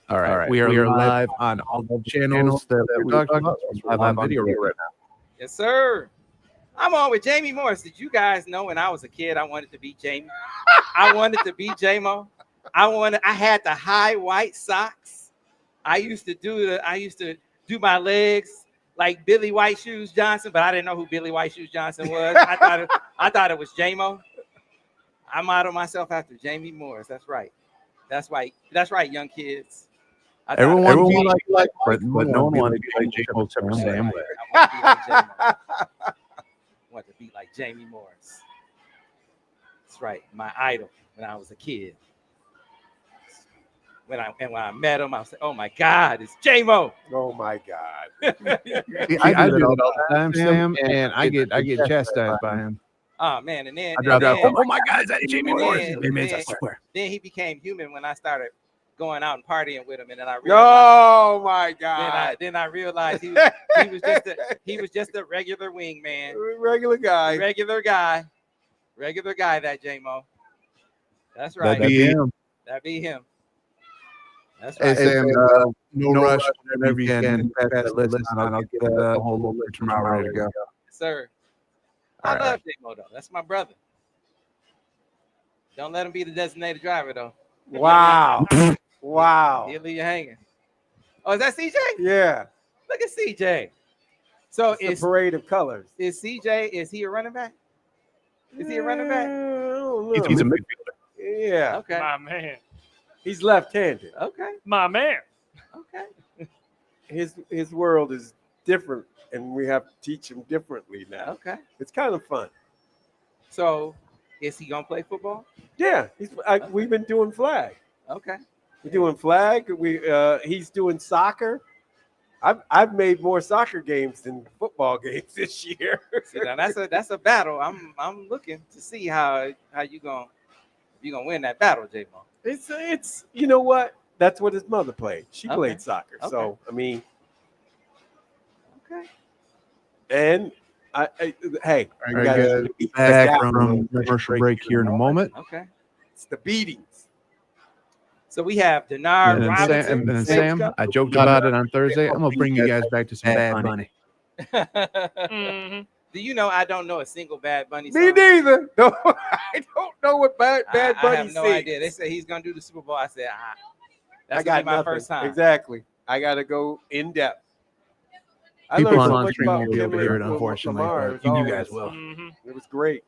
All right. We are live on all the channels that we're talking about. Live on video right now. Yes, sir. I'm on with Jamie Morris. Did you guys know when I was a kid I wanted to be Jamie? I wanted to be J-Mo. I had the high white socks. I used to do my legs like Billy White Shoes Johnson, but I didn't know who Billy White Shoes Johnson was. I thought it was J-Mo. I modeled myself after Jamie Morris. That's right. That's right, young kids. Everyone wanted to be like but no one wanted to be like J-Mo except for Sam. I wanted to be like Jamie Morris. That's right, my idol when I was a kid. When I met him, I was like, "Oh my God, it's J-Mo!" Oh my God! I do it all the time, Sam, and I get chastised by him. Oh man, and then oh my God, is that Jamie Morris? Then he became human when I started going out and partying with him, and then I realized, oh my God! Then I realized he was just a regular wingman, regular guy, that J-Mo. That's right. That'd be him. That's right. Hey Sam, no rush. Whenever you can, pass that list on. I'll get the whole look tomorrow ready to go. Sir, I love J-Mo though. That's my brother. Don't let him be the designated driver though. Wow. Wow. He'll leave you hanging. Oh, is that CJ? Yeah. Look at CJ. So it's the parade of colors. Is CJ? Is he a running back? Is he a running back? He's a midfielder. Yeah. Okay. My man. He's left-handed. Okay. My man. Okay. His world is different, and we have to teach him differently now. Okay. It's kind of fun. So, is he gonna play football? Yeah. We've been doing flag. Okay. We're doing flag. He's doing soccer. I've made more soccer games than football games this year. See, now that's a battle. I'm looking to see how you gonna win that battle, J-Mo. It's you know what? That's what his mother played. She played soccer. Okay. So I mean, okay. And hey, we got to be back from commercial break here in a moment. Okay. It's the beatings. So we have Denard Robinson. And Sam, I joked about it on Thursday. I'm gonna bring you guys back to some Bad Bunny. Mm-hmm. Do you know I don't know a single Bad Bunny song? Me neither. No, I don't know what Bad Bunny I have no idea. They say he's gonna do the Super Bowl. I said, that's gonna be my first time. Exactly. I gotta go in depth. People on stream won't be able to hear it, unfortunately. But you guys will. Mm-hmm. It was great.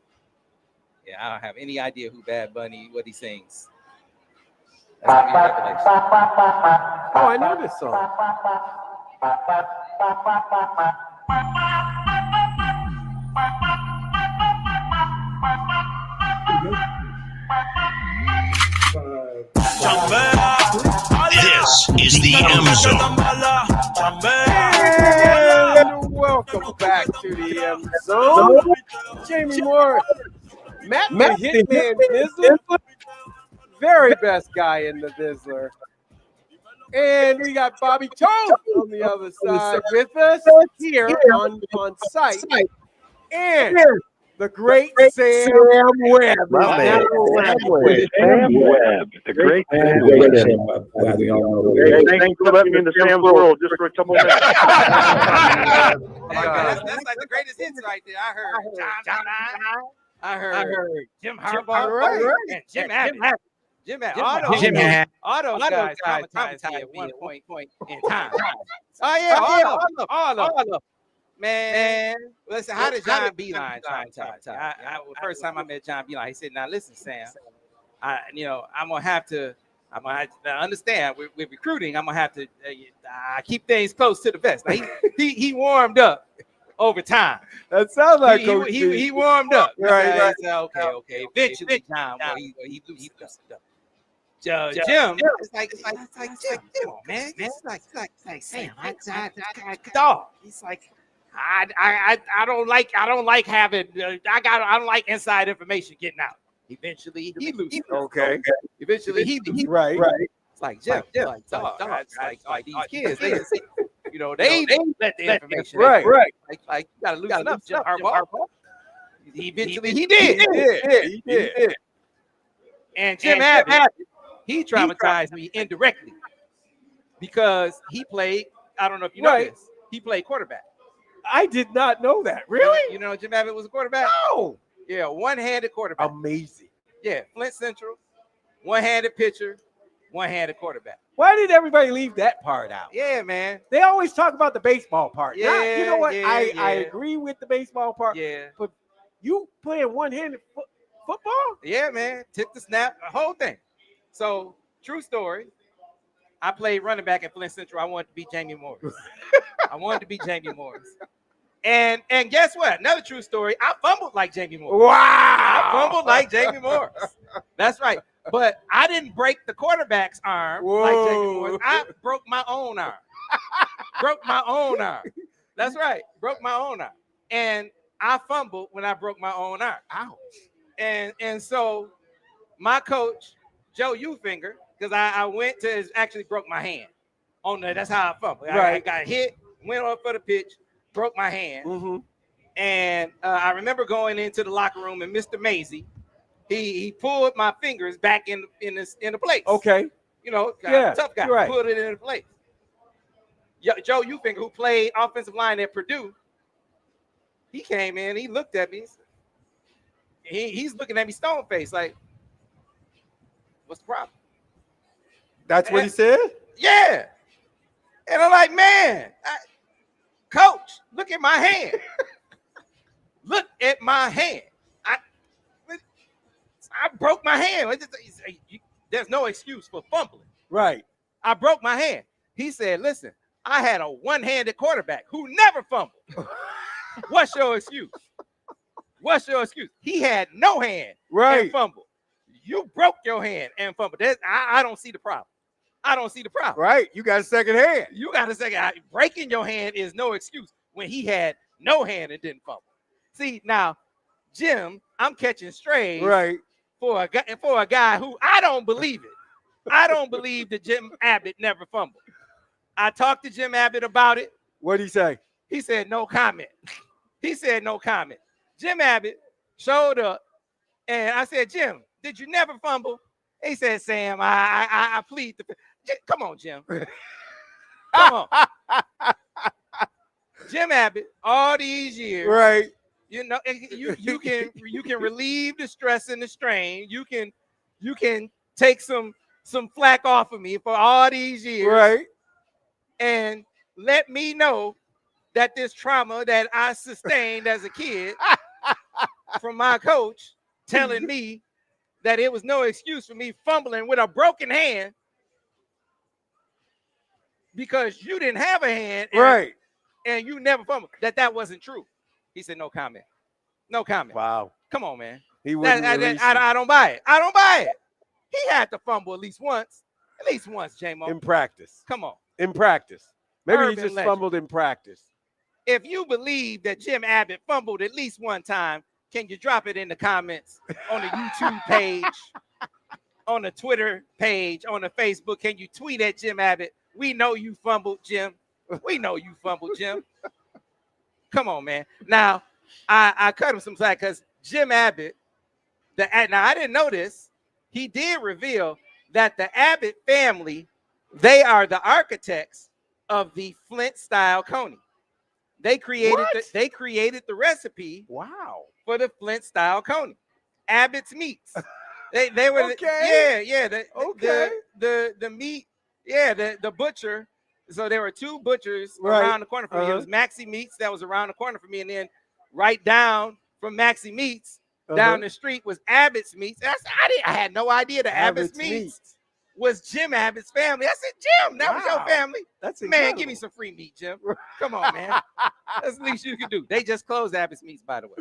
Yeah, I don't have any idea who Bad Bunny, what he sings. That's gonna be a revelation. Oh, I know this song. This is the M Zone. And welcome back to the M Zone. Jamie Morris, Matt the Hitman Bizzler, very best guy in the Bizzler. And we got Bobby Toad on the other side with us here on site. And the great Sam Webb. Sam Webb. The great Sam Webb. Thanks for letting me into Sam's world just for a couple minutes. That's like the greatest hits right there. I heard John. I heard Jim Harbaugh and Jim Abbott. All those guys traumatized me at one point in time. Oh yeah, all of them. Man, listen, how did John Beeline traumatize? The first time I met John Beeline, he said, "Now listen, Sam, I'm gonna have to understand with recruiting. I'm gonna have to keep things close to the vest." Now, he warmed up over time. That sounds like he warmed up. Right. Okay. Eventually, John, he loosened up. Jim, it's like Jim, come on, man. It's like Sam, dog. He's like, I don't like having I don't like inside information getting out. Eventually he loses. Okay. Eventually he loses. Right. It's like Jim, like dog. It's like these kids, they let the information. Right. Like you gotta loosen up, Jim Harbaugh. Eventually he did. He did. And Jim Abbott, he traumatized me indirectly. because he played. I don't know if you know this. He played quarterback. I did not know that. Really? You know Jim Abbott was a quarterback? No. Yeah, one-handed quarterback. Amazing. Yeah, Flint Central, one-handed pitcher, one-handed quarterback. Why did everybody leave that part out? Yeah, man. They always talk about the baseball part. Yeah, you know what? yeah, I agree with the baseball part. Yeah. But you playing one-handed football? Yeah, man. Tip the snap, the whole thing. So, true story. I played running back at Flint Central. I wanted to be Jamie Morris. And guess what? Another true story. I fumbled like Jamie Morris. Wow. I fumbled like Jamie Morris. That's right. But I didn't break the quarterback's arm like Jamie Morris. I broke my own arm. That's right. Broke my own arm. And I fumbled when I broke my own arm. Ouch. And so my coach, Joe Ufinger, because I went to actually broke my hand. That's how I fumbled. Right. I got hit, went up for the pitch, broke my hand. Mm-hmm. And I remember going into the locker room, and Mr. Mazie, he pulled my fingers back in the place. Okay. You know, tough guy, right. pulled it into place. Joe Ufinger, who played offensive line at Purdue, he came in, he looked at me. He's looking at me stone faced, like, what's the problem? That's what he said? Yeah. And I'm like, man, coach, look at my hand. Look at my hand. I broke my hand. There's no excuse for fumbling. Right. I broke my hand. He said, listen, I had a one-handed quarterback who never fumbled. What's your excuse? He had no hand and fumbled. You broke your hand and fumbled. I don't see the problem. Right. You got a second hand. Breaking your hand is no excuse when he had no hand and didn't fumble. See, now, Jim, I'm catching strays for a guy who I don't believe it. I don't believe that Jim Abbott never fumbled. I talked to Jim Abbott about it. What did he say? He said no comment. Jim Abbott showed up, and I said, Jim, did you never fumble? He said, Sam, I plead the fifth. Come on, Jim. Come on. Jim Abbott, all these years. Right. You know, you can relieve the stress and the strain. You can take some flack off of me for all these years. Right. And let me know that this trauma that I sustained as a kid from my coach telling me that it was no excuse for me fumbling with a broken hand because you didn't have a hand and you never fumbled, that wasn't true. He said, no comment. Wow. Come on, man. He wouldn't I don't buy it. He had to fumble at least once, J-Mo. in practice. Come on. In practice. Maybe Urban he just legend. fumbled in practice. If you believe that Jim Abbott fumbled at least one time, can you drop it in the comments on the YouTube page, on the Twitter page, on the Facebook? Can you tweet at Jim Abbott? We know you fumbled, Jim. Come on, man. Now, I cut him some slack because Jim Abbott, now I didn't know this. He did reveal that the Abbott family, they are the architects of the Flint style coney. They created the recipe. Wow. For the Flint style coney. Abbott's Meats. They were the meat, the butcher. So there were two butchers around the corner from me. It was Maxi Meats that was around the corner from me, and then right down from Maxi Meats down the street was Abbott's Meats. I had no idea that Abbott's Meats was Jim Abbott's family. I said, Jim, that was your family. That's man. incredible. Give me some free meat, Jim. Come on, man. That's the least you can do. They just closed Abbott's Meats, by the way.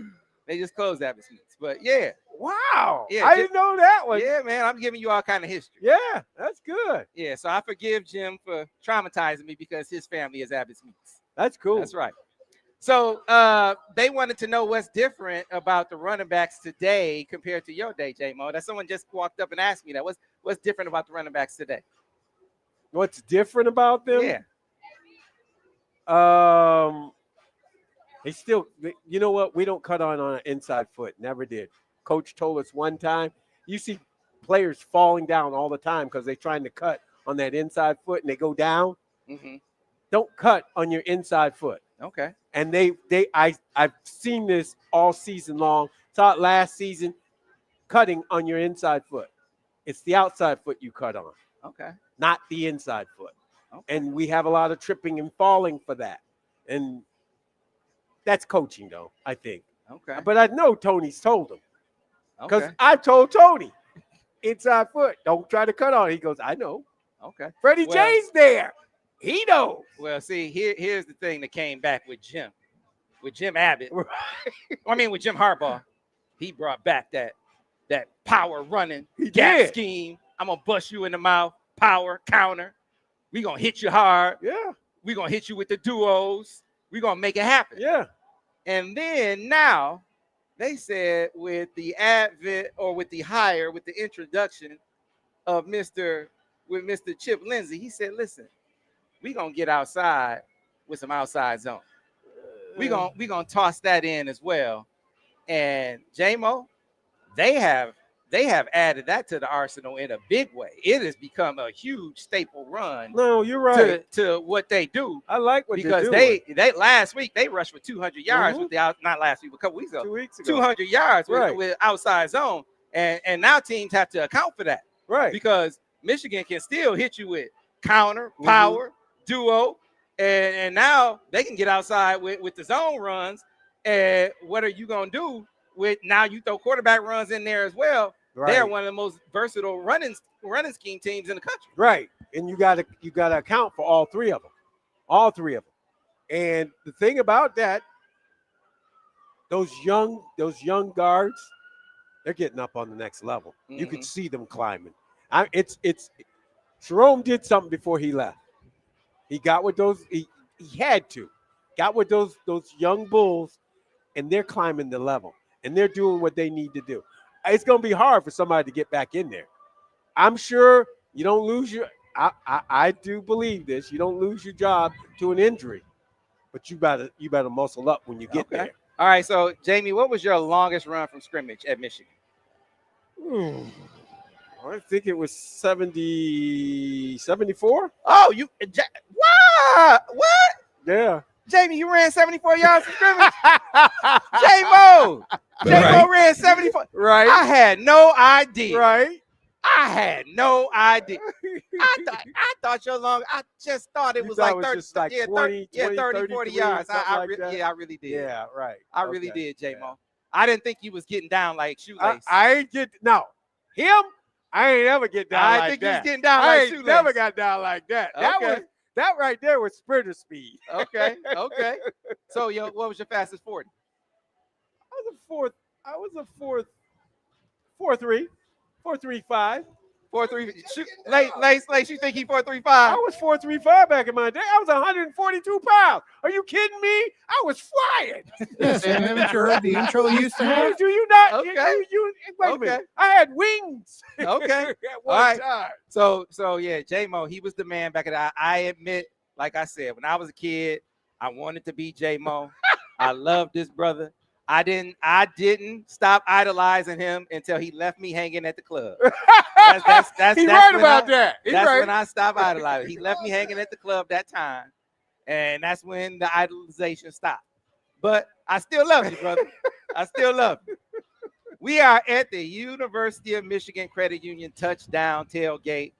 But yeah. Wow. Yeah, I didn't know that one. Yeah, man. I'm giving you all kind of history. Yeah, that's good. Yeah, so I forgive Jim for traumatizing me because his family is Abbott's Meats. That's cool. That's right. So they wanted to know what's different about the running backs today compared to your day, J-Mo. That someone just walked up and asked me that. What's different about the running backs today? What's different about them? Yeah. They still, you know what? We don't cut on an inside foot. Never did. Coach told us one time, you see players falling down all the time because they're trying to cut on that inside foot and they go down, Mm-hmm. don't cut on your inside foot. Okay. And I've seen this all season long. Saw it last season, cutting on your inside foot. It's the outside foot you cut on, Okay. not the inside foot. Okay. And we have a lot of tripping and falling for that. And that's coaching, though, I think. Okay. But I know Tony's told him. Because Okay. I told Tony, inside foot, don't try to cut on it. He goes, I know. Okay. Freddie J's there. He knows. Well, see, here's the thing that came back with Jim Abbott. With Jim Harbaugh. He brought back that power running gap scheme. I'm gonna bust you in the mouth, power counter. We gonna hit you hard. Yeah. We gonna hit you with the duos. We gonna make it happen. Yeah. And then now they said with the advent or with the hire, with the introduction of Mr. Chip Lindsey, he said, listen, we gonna get outside with some outside zone. We gonna toss that in as well. And J-Mo, they have added that to the arsenal in a big way. It has become a huge staple run. No, you're right. To what they do. I like what because they're doing. they last week they rushed for 200 yards with the not last week, but a couple weeks ago. 2 weeks ago. 200 yards with outside zone, and now teams have to account for that, right? Because Michigan can still hit you with counter, power, duo, and now they can get outside with the zone runs. And what are you gonna do with now? You throw quarterback runs in there as well. Right. They're one of the most versatile running scheme teams in the country. Right, and you gotta account for all three of them. And the thing about that, those young guards, they're getting up on the next level. Mm-hmm. You could see them climbing. It's Jerome did something before he left. He got with those. He had to got with those young bulls, and they're climbing the level, and they're doing what they need to do. It's going to be hard for somebody to get back in there. I'm sure you don't lose your. I do believe this. You don't lose your job to an injury, but you better muscle up when you get there. All right. So Jamie, what was your longest run from scrimmage at Michigan? I think it was 74. Oh, what? Yeah. Jamie, you ran 74 yards from scrimmage? J-Mo ran 74. Right. I had no idea. Right. I had no idea. I thought I just thought it was like 30, just like 20, 30, 40 yards. I really did. Yeah, right. I really did, J-Mo. Yeah. I didn't think you was getting down like shoelace. I ain't ever get down like that. I think he was getting down like shoelace. I never got down like that. Okay. That right there was sprinter speed. Okay. So, what was your fastest 40? I was a 4.3, 4.35. 4.3. Lace, you think he 4.35? I was 4.35 back in my day. I was 142 pounds. Are you kidding me? I was flying. Yeah, Sam, haven't you heard the intro you used to have? Do you not? Okay. Wait a minute. I had wings. Okay. At one time. So yeah, J-Mo, he was the man back in the. I admit, like I said, when I was a kid, I wanted to be J-Mo. I loved this brother. I didn't stop idolizing him until he left me hanging at the club. That's right about that. That's when I stopped idolizing. He left me hanging at the club that time, and that's when the idolization stopped. But I still love you, brother. I still love you. We are at the University of Michigan Credit Union touchdown tailgate.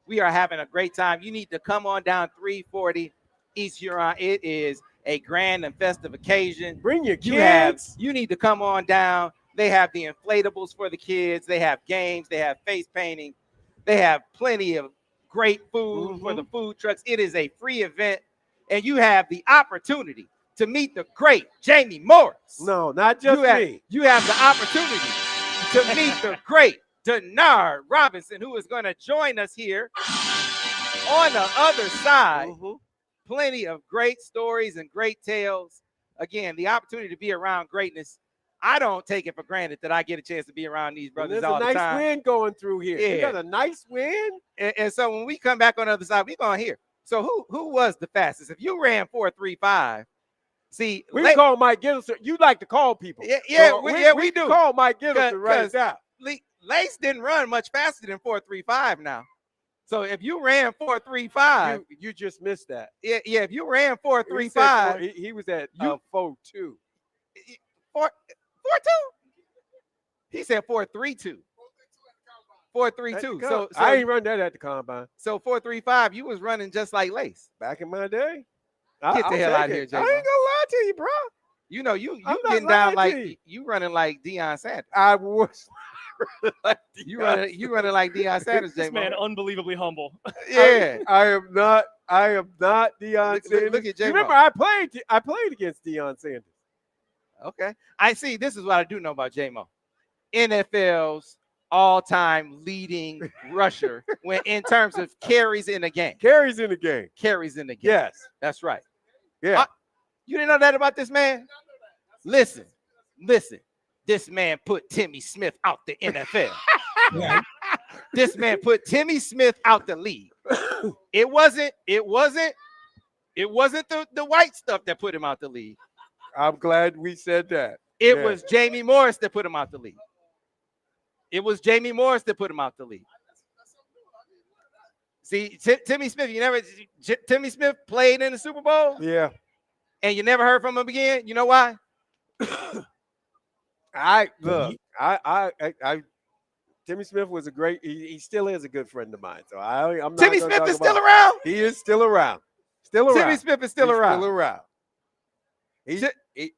We are having a great time. You need to come on down 340 East Huron. It is a grand and festive occasion. Bring your kids. You need to come on down. They have the inflatables for the kids. They have games. They have face painting. They have plenty of great food for the food trucks. It is a free event, and you have the opportunity to meet the great Jamie Morris. No, not just me. You have the opportunity to meet the great Denard Robinson, who is going to join us here on the other side. Plenty of great stories and great tales. Again, the opportunity to be around greatness. I don't take it for granted that I get a chance to be around these brothers all the time. There's a nice wind going through here. Yeah. You got a nice wind. And so when we come back on the other side, we're going to hear. So who was the fastest? If you ran 4.35, see. We call Mike Gittleson. You like to call people. We do. Call Mike Gittleson right now. Lace didn't run much faster than 4.35 now. So if you ran 4.35, you just missed that. yeah. If you ran 4.35, He was at 4.2. 4.2. He said 4.32. 4.32. So I ain't run that at the combine. So 4.35, you was running just like Lace. Back in my day. Get the hell out of here, Jay. I ain't gonna lie to you, bro. You know, you I'm not getting down lying like to you. you running like Deion Sanders. I was You running like Deion Sanders, Jay. This man unbelievably humble. Yeah. I am not Deion Sanders. Look at J-Mo. Remember, I played against Deion Sanders. Okay. I see. This is what I do know about J-Mo. NFL's all-time leading rusher when in terms of carries in a game. Carries in the game. Carries in the game. Yes. That's right. Yeah. You didn't know that about this man? Listen. This man put Timmy Smith out the NFL. This man put Timmy Smith out the league. It wasn't the white stuff that put him out the league. I'm glad we said that. It was Jamie Morris that put him out the league. See, Timmy Smith, Timmy Smith played in the Super Bowl? Yeah. And you never heard from him again? You know why? Timmy Smith was a great. He still is a good friend of mine. So I'm not. Timmy Smith is still around. He is still around. Timmy Smith is still around. Still around.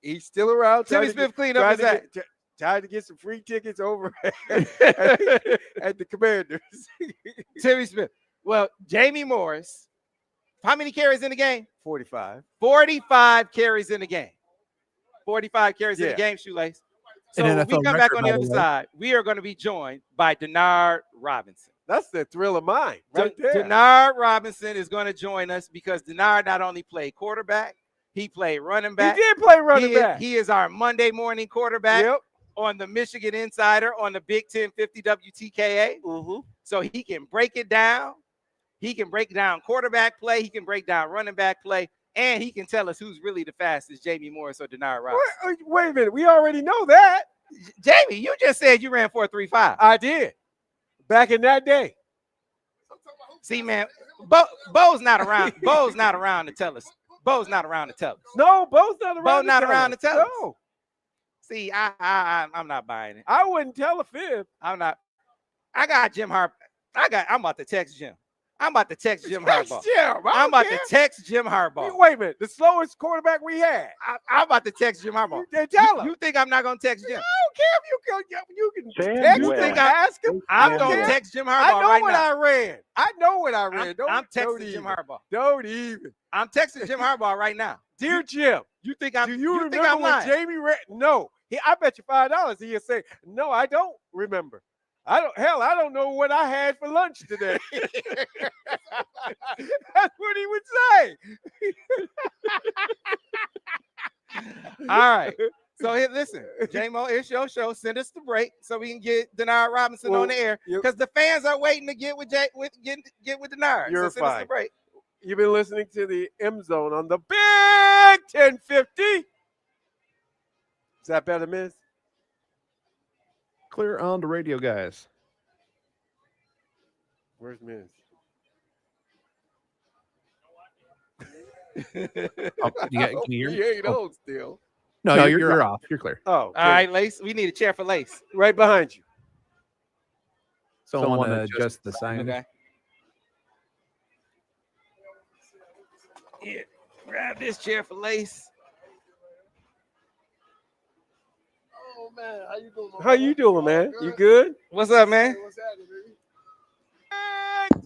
He's still around. Timmy Smith cleaned up his act. Tried to get some free tickets over at the Commanders. Timmy Smith. Well, Jamie Morris. How many carries in the game? 45. 45 carries in the game. 45 carries in the game, Shoelace. So when we come back on the other side, we are going to be joined by Denard Robinson. That's the thrill of mine right there. Denard Robinson is going to join us because Denard not only played quarterback, he played running back. He did play running back. He is our Monday morning quarterback on the Michigan Insider on the Big 1050 WTKA. Mm-hmm. So he can break it down. He can break down quarterback play. He can break down running back play. And he can tell us who's really the fastest, Jamie Morris or Denard Robinson. Wait a minute. We already know that. Jamie, you just said you ran 4.35. I did. Back in that day. See, man, Bo's not around. Bo's not around to tell us. Bo's not around to tell us. No, Bo's not around. Bo's not around to tell us. No. See, I'm not buying it. I wouldn't tell a fib. I'm not. I got Jim Harbaugh. I'm about to text Jim. I'm about to text Jim Harbaugh. I'm about to text Jim Harbaugh. Wait a minute. The slowest quarterback we had. I'm about to text Jim Harbaugh. Tell him. You think I'm not going to text Jim? I don't care if you can Sam, text him. Ask him. I'm going to text Jim Harbaugh I know right what now. I ran. I know what I ran. I'm texting Jim Harbaugh. Don't even. I'm texting Jim Harbaugh right now. Dear Jim, you think I'm? Do you remember think I'm when lying? Jamie ran? No. I bet you $5 he'll say, no, I don't remember. I don't know what I had for lunch today. That's what he would say. All right. So here, listen, J-Mo, it's your show. Send us the break so we can get Denard Robinson on the air because the fans are waiting to get with Denard. You're so send us the break. You've been listening to the M Zone on the Big 1050. Is that better, Miz? Clear on the radio, guys. Where's Miz? Can you hear me? He ain't on still. No, you're off. You're clear. Oh, all right, Lace. We need a chair for Lace. Right behind you. So I want to adjust the sign. Okay. Yeah, grab this chair for Lace. Oh man, How you doing, man? You good? What's up, man? What's happening, baby?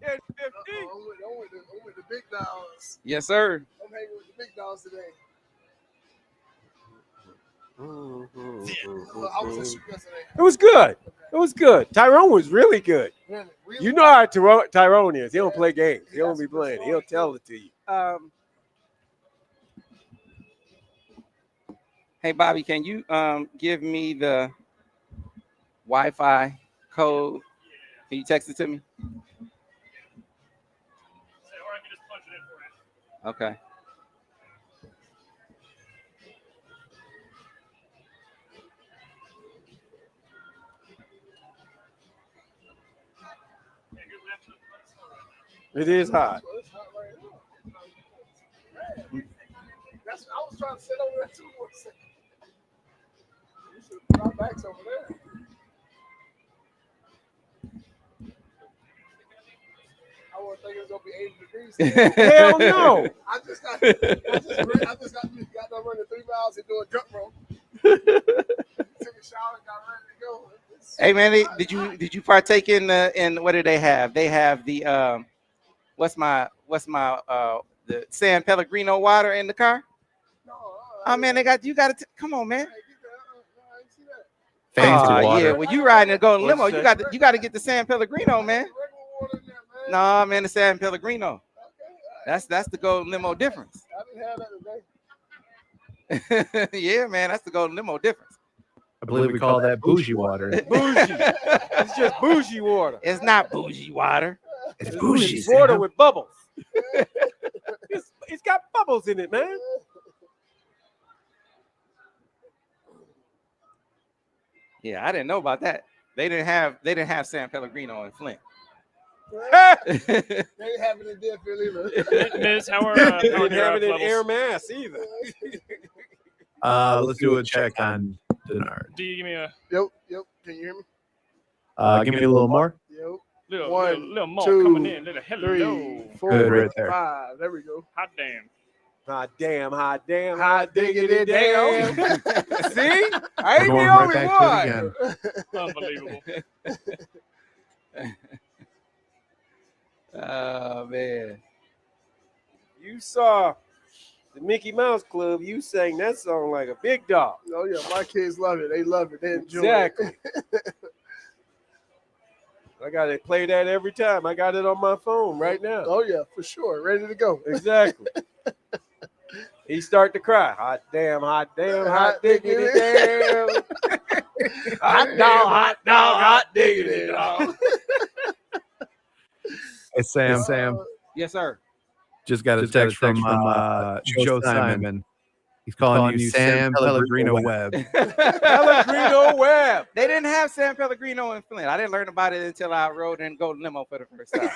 1050. I'm with the big dogs. Yes, sir. I'm hanging with the big dogs today. How was the shoot yesterday? It was good. It was good. Tyrone was really good. Man, really? You know how Tyrone is. He don't play games. He don't be playing. He'll tell it to you. Hey, Bobby, can you give me the Wi-Fi code? Can you text it to me? Okay. It is hot. It's hot right now. That's I was trying to sit over there too for a second. You should drop back over there. I wasn't thinking it was gonna be 80 degrees. Hell no. I just got done running 3 miles and doing jump rope. Took a shower and got ready to go. Hey man, did you partake in what do they have? They have the what's my the San Pellegrino water in the car? No, Oh man, you got to come on, man. I didn't see that. Fancy water. Yeah, when you riding a golden limo, What's you that? got to get the San Pellegrino, man. Regular water in there, man. No, man, the San Pellegrino. Okay, all right. That's the golden limo difference. I didn't have that today. Yeah, man, that's the golden limo difference. I believe we call that bougie water. Bougie. It's just bougie water. It's not bougie water. It's It's water with bubbles. It's got bubbles in it, man. Yeah, I didn't know about that. They didn't have San Pellegrino in Flint. They ain't having it in Deerfield either. Miss, how are They didn't have it in levels? Air Mass either. Let's do a check on Denard. Do you give me a Yep. Can you hear me? Give me a little more. Yep. little, One, little more two, coming in? Little hello. 3, 4, Good, right there. 5. There we go. Hot damn. Hot damn, hot damn, Hot diggity damn. See? I We're ain't going the right only back one. to it again. Unbelievable. Oh man. You saw the Mickey Mouse Club. You sang that song like a big dog. Oh yeah, my kids love it. They love it. They enjoy Exactly. it. I got to play that every time. I got it on my phone right now. Oh yeah, for sure. Ready to go. Exactly. He start to cry. Hot damn, hot Hot diggity diggity. damn. Hot dog, hot diggity dog. Hey, Sam. Yes, sir. Just got a text from Joe Simon. He's calling you Sam Pellegrino Webb. Pellegrino Webb. They didn't have San Pellegrino in Flint. I didn't learn about it until I rode in Golden Limo for the first time.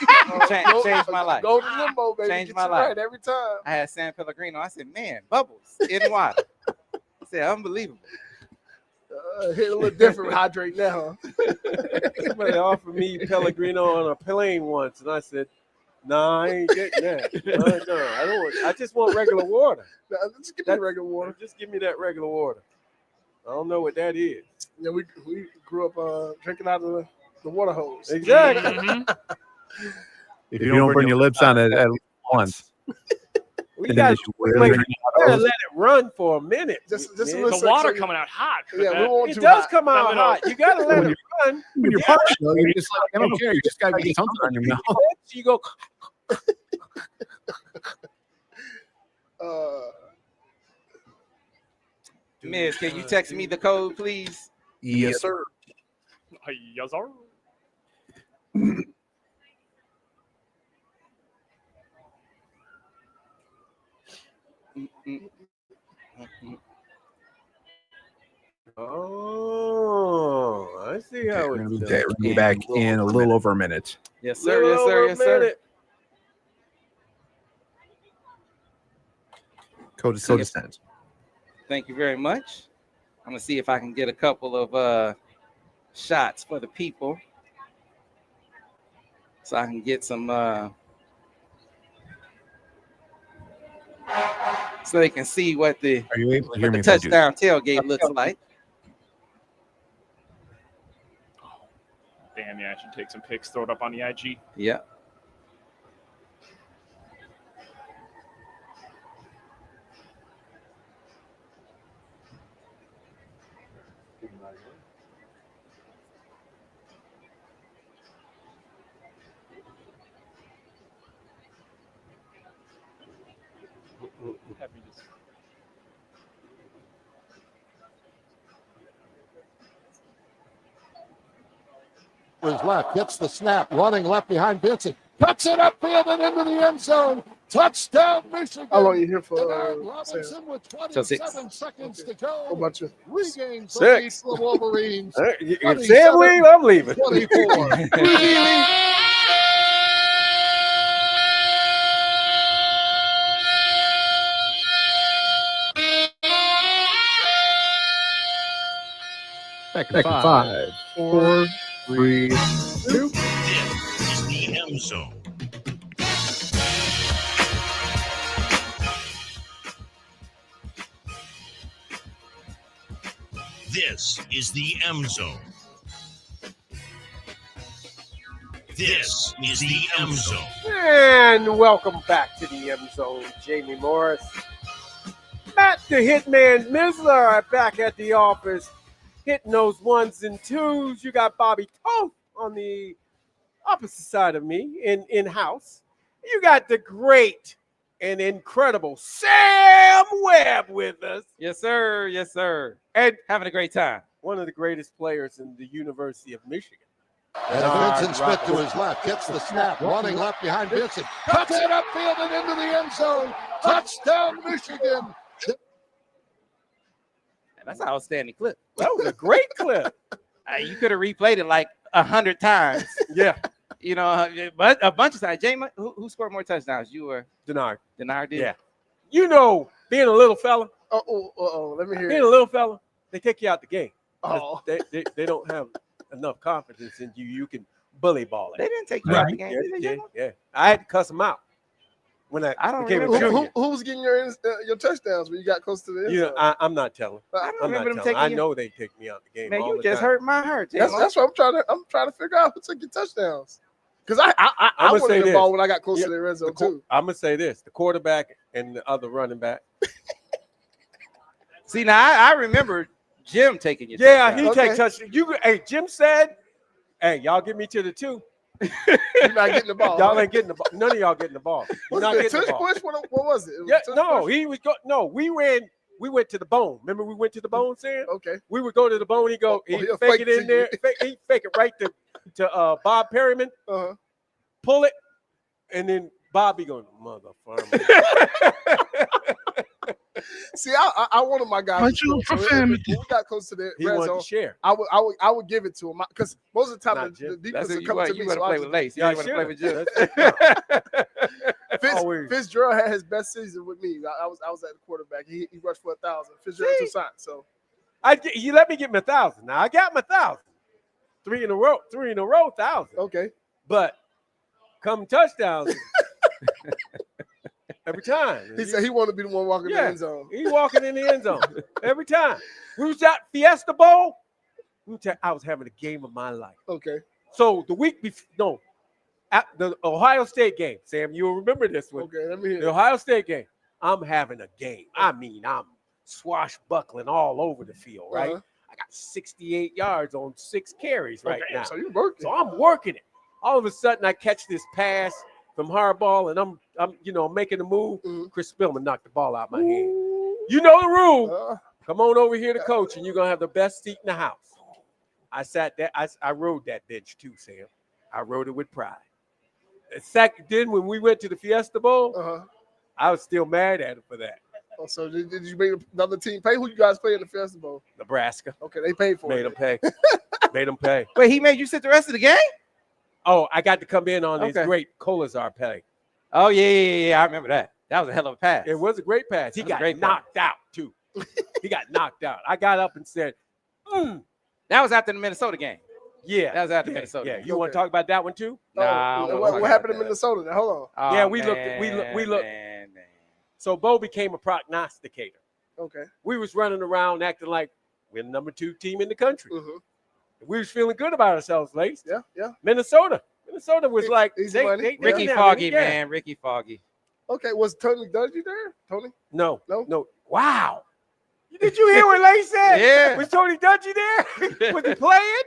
Changed my life. Go to limbo, baby. Changed Get my you life. right every time. I had San Pellegrino. I said, man, bubbles in water. I said, unbelievable. Hit a little different. Hydrate now. Somebody offered me Pellegrino on a plane once, and I said, "Nah, I ain't getting that. No, I don't want. I just want regular water. Just give me regular water. Just give me that regular water. I don't know what that is. Yeah, we grew up drinking out of the water hose. Exactly. Mhm. If you don't burn your lips on it at least once, We then got you should really drink to let it run for a minute. Just a man. little The second. water coming out hot. but Yeah, we that- want It too does hot. come out little- hot. You got to let it run. when you're parched, though, you're just like, I don't care. You just got to get something on your mouth. You go. Miss, can you text me the code, please? Yes, sir. Yes, sir. Oh, I see how We're it's gonna done. be back in a little over a minute. Yes, sir. Yes, sir. Little Yes, over a sir. minute. Code is still sent. Thank you very much. I'm gonna see if I can get a couple of shots for the people, so I can get some, so they can see what the Are you able to hear what me? the if I do touchdown tailgate looks like. Damn, yeah, I should take some pics, throw it up on the IG. Yeah. Have me just- His left, gets the snap, running left behind Vincent, cuts it upfield and into the end zone. Touchdown, Michigan. How long you here for? Denard Sam? Robinson with Till 6. 27 seconds to How go. about you? Regains the 6. lead for the Wolverines. If Sam leave, I'm leaving. 24. Second 5, 4, 3, 2. This is the M Zone. This is the M Zone. This is the M Zone. And welcome back to the M Zone. Jamie Morris. Matt the Hitman Mizler are back at the office, hitting those ones and twos. You got Bobby Toth on the opposite side of me in-house. You got the great and incredible Sam Webb with us. Yes, sir. Yes, sir. And Having a great time. one of the greatest players in the University of Michigan. And Vincent Smith to his left, gets the snap, running left behind Vincent, cuts it upfield and into the end zone. Touchdown, Michigan. That's an outstanding clip. That was a great clip. You could have replayed it like 100 times. Yeah. You know, but a bunch of times. Jamie, who scored more touchdowns? You or Denard. Denard did? Yeah. You know, being a little fella, Let me hear being it. a little fella, they take you out the game. Oh. They don't have enough confidence in you. You can bully ball They it. didn't take you out the game. did they, Yeah, Jamie? yeah. I had to cuss them out when I don't became a remember. junior. Who was getting your touchdowns when you got close to the end You know, zone? I'm not telling. I don't I'm not remember them telling. taking I you. know they take me out the game. Man, all you the just time. hurt my heart, Jamie. That's what I'm trying to figure out who took your touchdowns. Because I I'ma say wanted the this. ball when I got close Yeah, to the red zone The too. I'm gonna say this: the quarterback and the other running back. See, now I remember Jim taking you. Yeah, he Okay. take touch. Hey, Jim said, "Hey, y'all get me to the 2. You're not getting the ball. Y'all ain't getting the ball. None of y'all getting the ball. You're Was not it getting the tush ball." push? What was it? It was Yeah, tush no, push? he was no. We went to the bone. Remember, we went to the bone, Sam. Okay. We would go to the bone. He go, he he'll fake fake it to in there. He fake it right to Bob Perryman. Uh-huh. Pull it, and then Bobby going, motherfucker. See, I wanted my guy. Punch you for family. When we got close to the He red wanted zone, to share. I would give it to him because most of the time Not the Jim. defense That's would it. come to You me. want to So play I with Lace. You Yeah, I want to play with Jim. Always. Fitzgerald had his best season with me. I was at the quarterback. He rushed for 1,000. Fitzgerald See? 2 signs. So You let me get my 1,000. Now I got my 1,000. 3 in a row, 1,000. okay. But come touchdowns every time. He said he wanted to be the one walking in the end zone. He walking in the end zone every time. We was at Fiesta Bowl. I was having a game of my life. Okay. So the week before, at the Ohio State game, Sam, you'll remember this one. Okay. Let me hear The it. Ohio State game. I'm having a game. I mean, I'm swashbuckling all over the field, right? Uh-huh. I got 68 yards on 6 carries right Okay, now. So you working. So I'm working it. All of a sudden, I catch this pass from Harbaugh, and I'm making a move. Mhm. Chris Spillman knocked the ball out of my hand. You know the rule. Uh, Come on over here to coach, and you're gonna have the best seat in the house. I sat there. I rode that bench too, Sam. I rode it with pride. Then when we went to the Fiesta Bowl, uh-huh. I was still mad at him for that. Oh, so did you make another team pay? Who you guys play in the festival? Nebraska Okay, they paid for made it. them pay. Made them pay. Wait, he made you sit the rest of the game? Oh, I got to come in on his Okay. great Kolazar pay. Oh, yeah. I remember that. That was a hell of a pass. It was a great pass. He That was a got great knocked out too. He got knocked out. I got up and said, That was after the Minnesota game. "Yeah, That was after yeah, Minnesota. yeah." game. You want to talk about that one too? Oh, Nah, I don't wanna what talk happened in about that. Minnesota? Now, hold on. Oh, Yeah, we looked- Man. So Bo became a prognosticator. Okay. We was running around acting like we're the number 2 team in the country. Mm-hmm. We was feeling good about ourselves, Lace. Yeah. Minnesota was like Easy money. they Ricky didn't have Foggy, any- yeah. man. Ricky Foggy. Okay. Was Tony Dungy there? Tony? No. No? Wow. Did you hear what Lace said? Yeah. Was Tony Dungy there? Was he playing?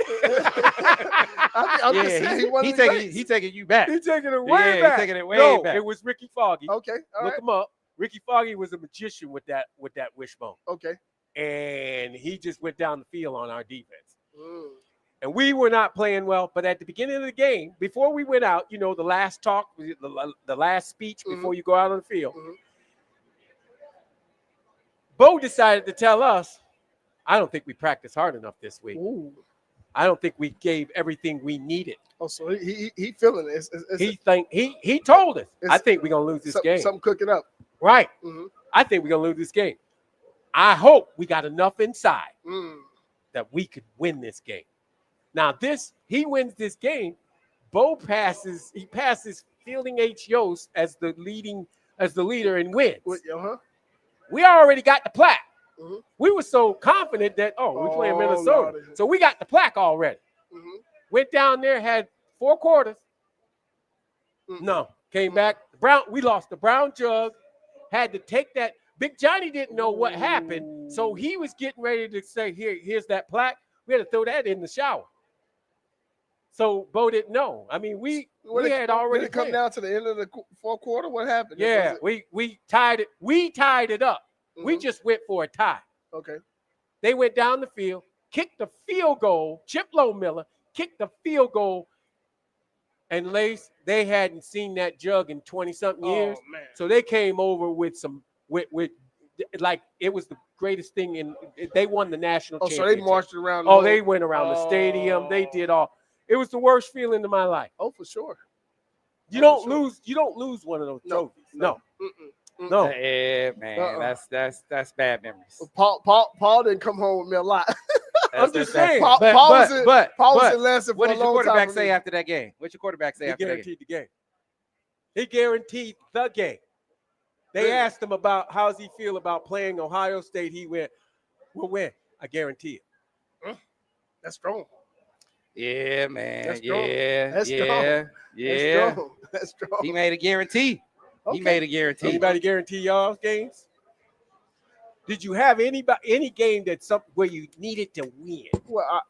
I'm just saying he wasn't great. He taking you back. He's taking it way Yeah, back. he's taking it way no, back. it was Ricky Foggy. Okay. All Look right. him up. Ricky Foggy was a magician with that wishbone, Okay. and he just went down the field on our defense. Mm. And we were not playing well. But at the beginning of the game, before we went out, the last talk, the last speech before you go out on the field, Mhm. Bo decided to tell us, "I don't think we practiced hard enough this week. Ooh. I don't think we gave everything we needed." Oh, so he feeling it. He told us, "I it's- think we're gonna lose this game." Something cooking up. Right. Mhm. I think we're gonna lose this game. I hope we got enough inside Mm. that we could win this game. Now he wins this game. Bo passes Fielding H. Yost as the leader and wins. We already got the plaque. Mhm. We were so confident that we playing Minnesota, Lordy. so we got the plaque already. Mhm. Went down there, had 4 quarters. Mhm. No, came back. We lost the brown jug. Had to take that. Big Johnny didn't know what happened, so he was getting ready to say, here's that plaque. We had to throw that in the shower. So Bo didn't know. I mean, we had already Did it come down to the end of the fourth quarter? What happened? Yeah, we tied it. We tied it up. We Mhm. just went for a tie. Okay. They went down the field, kicked the field goal. Chip Low Miller kicked the field goal. And Lace, they hadn't seen that jug in 20-something years. Oh, man. So they came over with like it was the greatest thing. They won the national championship. So they marched around. Oh, they went around the stadium. They did all. It was the worst feeling of my life. Oh, for sure. You don't lose one of those trophies. No. No. Yeah, man. That's bad memories. Paul didn't come home with me a lot. I'm just saying. Paul was in Lansing for what a did your long quarterback time. say after that game? What's your quarterback say He after that game? guaranteed the game. He guaranteed the game. They asked him about how does he feel about playing Ohio State. He went, we'll win. I guarantee it. That's strong. Yeah, man. That's strong. Yeah. That's yeah. strong. Yeah. That's strong. He made a guarantee. Okay. He made a guarantee. Anybody guarantee y'all's games? Did you have any game that's something where you needed to win? Well,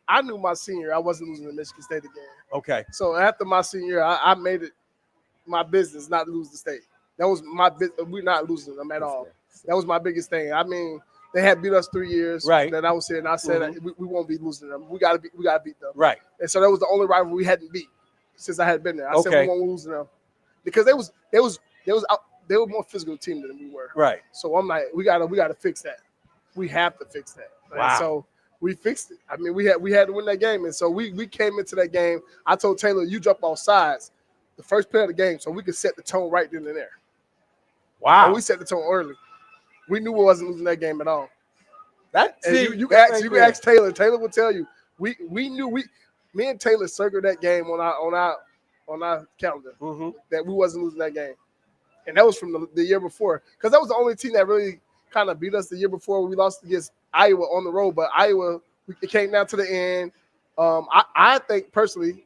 I knew my senior I wasn't losing to Michigan State again. Okay. So after my senior year, I made it my business not to lose the state. That was my business. We're not losing them at all. That was my biggest thing. I mean, they had beat us 3 years. Right. That I was here, and I said we won't be losing them. We gotta beat them. Right. And so that was the only rival we hadn't beat since I had been there. I said we won't lose them because they were more physical team than we were. Right. So I'm like, we gotta fix that. We have to fix that. Wow. And so we fixed it. I mean, we had to win that game, and so we came into that game. I told Taylor, you jump off sides the first play of the game, so we could set the tone right then and there. Wow. And we set the tone early. We knew we wasn't losing that game at all. You can ask Taylor. Taylor will tell you. We knew me and Taylor circled that game on our calendar that we wasn't losing that game. And that was from the year before. Because that was the only team that really kind of beat us the year before. We lost against Iowa on the road, but Iowa, it came down to the end. I think personally,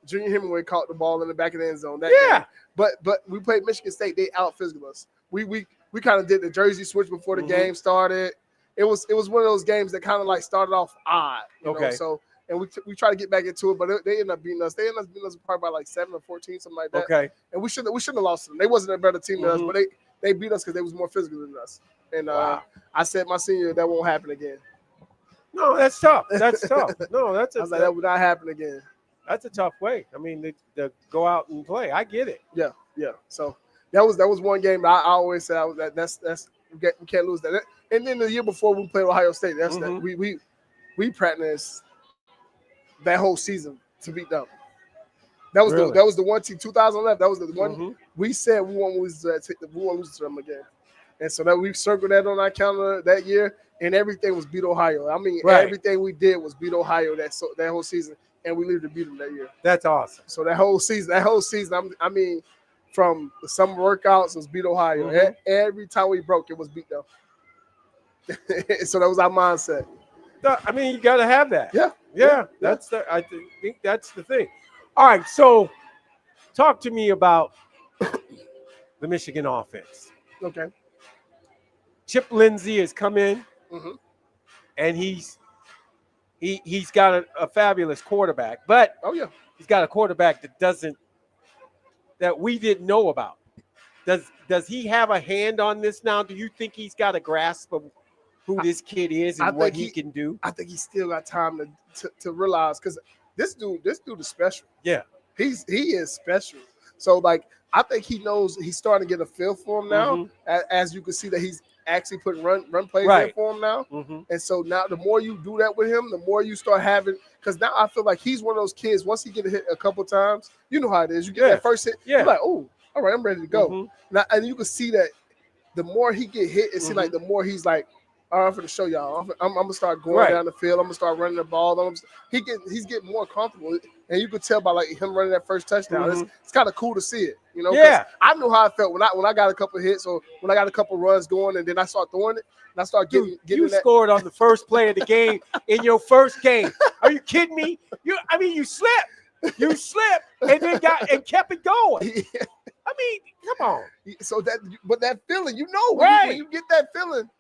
Junior Hemingway caught the ball in the back of the end zone. Game. But we played Michigan State. They out physical us. We kind of did the jersey switch before the game started. It was one of those games that kind of like started off odd. You know? So and we try to get back into it, but they ended up beating us. They ended up beating us probably by like 7 or 14, something like that. Okay. And we shouldn't have lost to them. They wasn't a better team than us, but they beat us because they was more physical than us. And I said my senior that won't happen again. No, that's tough. That's tough. No, I was like, that would not happen again. That's a tough way. I mean, to go out and play. I get it. Yeah. So that was one game that I always said that's we can't lose that. And then the year before we played Ohio State, that we practiced that whole season to beat them. That was the one team 2011. That was the one we said we won't lose to them again. And so that we circled that on our calendar that year, and everything was beat Ohio. I mean, everything we did was beat Ohio that whole season, and we literally to beat them that year. That's awesome. So that whole season, I mean, from the summer workouts was beat Ohio. Every time we broke, it was beat them. So that was our mindset. I mean, you got to have that. Yeah. I think that's the thing. All right, so talk to me about the Michigan offense. Okay. Chip Lindsey has come in, and he's got a fabulous quarterback, but he's got a quarterback that we didn't know about. Does he have a hand on this now? Do you think he's got a grasp of who this kid is and what he can do? I think he's still got time to realize, because this dude is special. Yeah, he is special. So like, I think he knows he's starting to get a feel for him now. As you can see that he's actually putting run plays in for him now. And so now the more you do that with him, the more you start having, because now I feel like he's one of those kids, once he get a hit a couple times, you know how it is. You get that first hit, you're like, oh, all right, I'm ready to go. Now, and you can see that the more he get hit, it seems like the more he's like, All right, I'm going to show y'all. I'm going to start going down the field. I'm going to start running the ball. He's getting more comfortable. And you could tell by like him running that first touchdown. It's kind of cool to see it, you know. Yeah. I knew how I felt when I got a couple hits or when I got a couple runs going, and then I start throwing it, and I start getting you that. Scored on the first play of the game in your first game. Are you kidding me? You slipped. You slipped and then kept it going. Yeah. I mean, come on. So that feeling, when you get that feeling.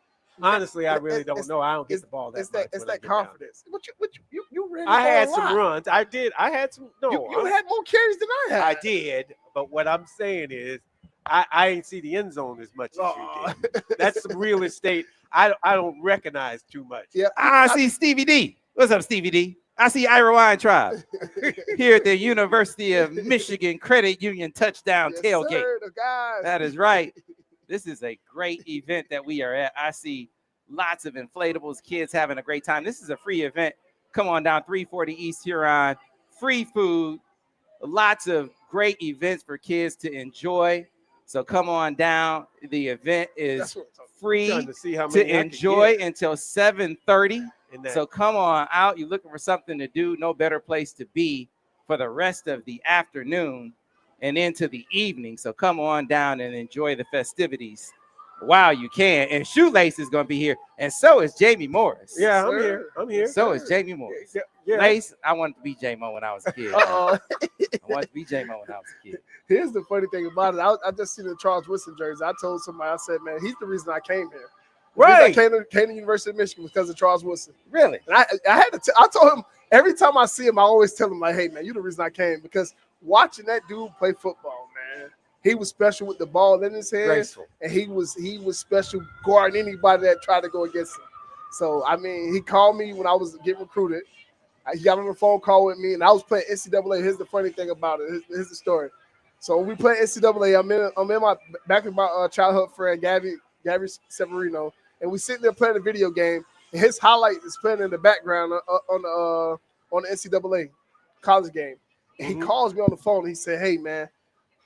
Honestly, I really don't know. I don't get the ball that much. It's that confidence. You ran. I had some runs. I did. I had some. No, you had more carries than I had. I did, but what I'm saying is, I ain't see the end zone as much as you did. That's some real estate I don't recognize too much. Yeah, I see Stevie D. What's up, Stevie D? I see Ira Weintraub here at the University of Michigan Credit Union touchdown tailgate. Sir, the guys. That is right. This is a great event that we are at. I see lots of inflatables, kids having a great time. This is a free event. Come on down, 340 East Huron. Free food, lots of great events for kids to enjoy. So come on down. The event is free to enjoy until 7:30. So come on out. You're looking for something to do. No better place to be for the rest of the afternoon and into the evening. So come on down and enjoy the festivities while you can. And Shoelace is going to be here. And so is Jamie Morris. Yeah, I'm here. So is Jamie Morris. Yeah. Lace, I wanted to be J-Mo when I was a kid. I wanted to be J-Mo when I was a kid. Here's the funny thing about it. I just seen the Charles Woodson jersey. I told somebody, I said, man, he's the reason I came here. I came to University of Michigan because of Charles Woodson. Really? And I told him every time I see him, I always tell him, like, hey, man, you're the reason I came. Because watching that dude play football, man, he was special with the ball in his hand. Graceful. And he was special guarding anybody that tried to go against him. So, I mean, he called me when I was getting recruited. He got on the phone call with me, and I was playing NCAA. Here's the funny thing about it. Here's the story. So when we play NCAA, I'm in my back with my childhood friend Gabby Severino, and we sitting there playing a video game. And his highlight is playing in the background on the NCAA college game. And he calls me on the phone. And he said, "Hey man,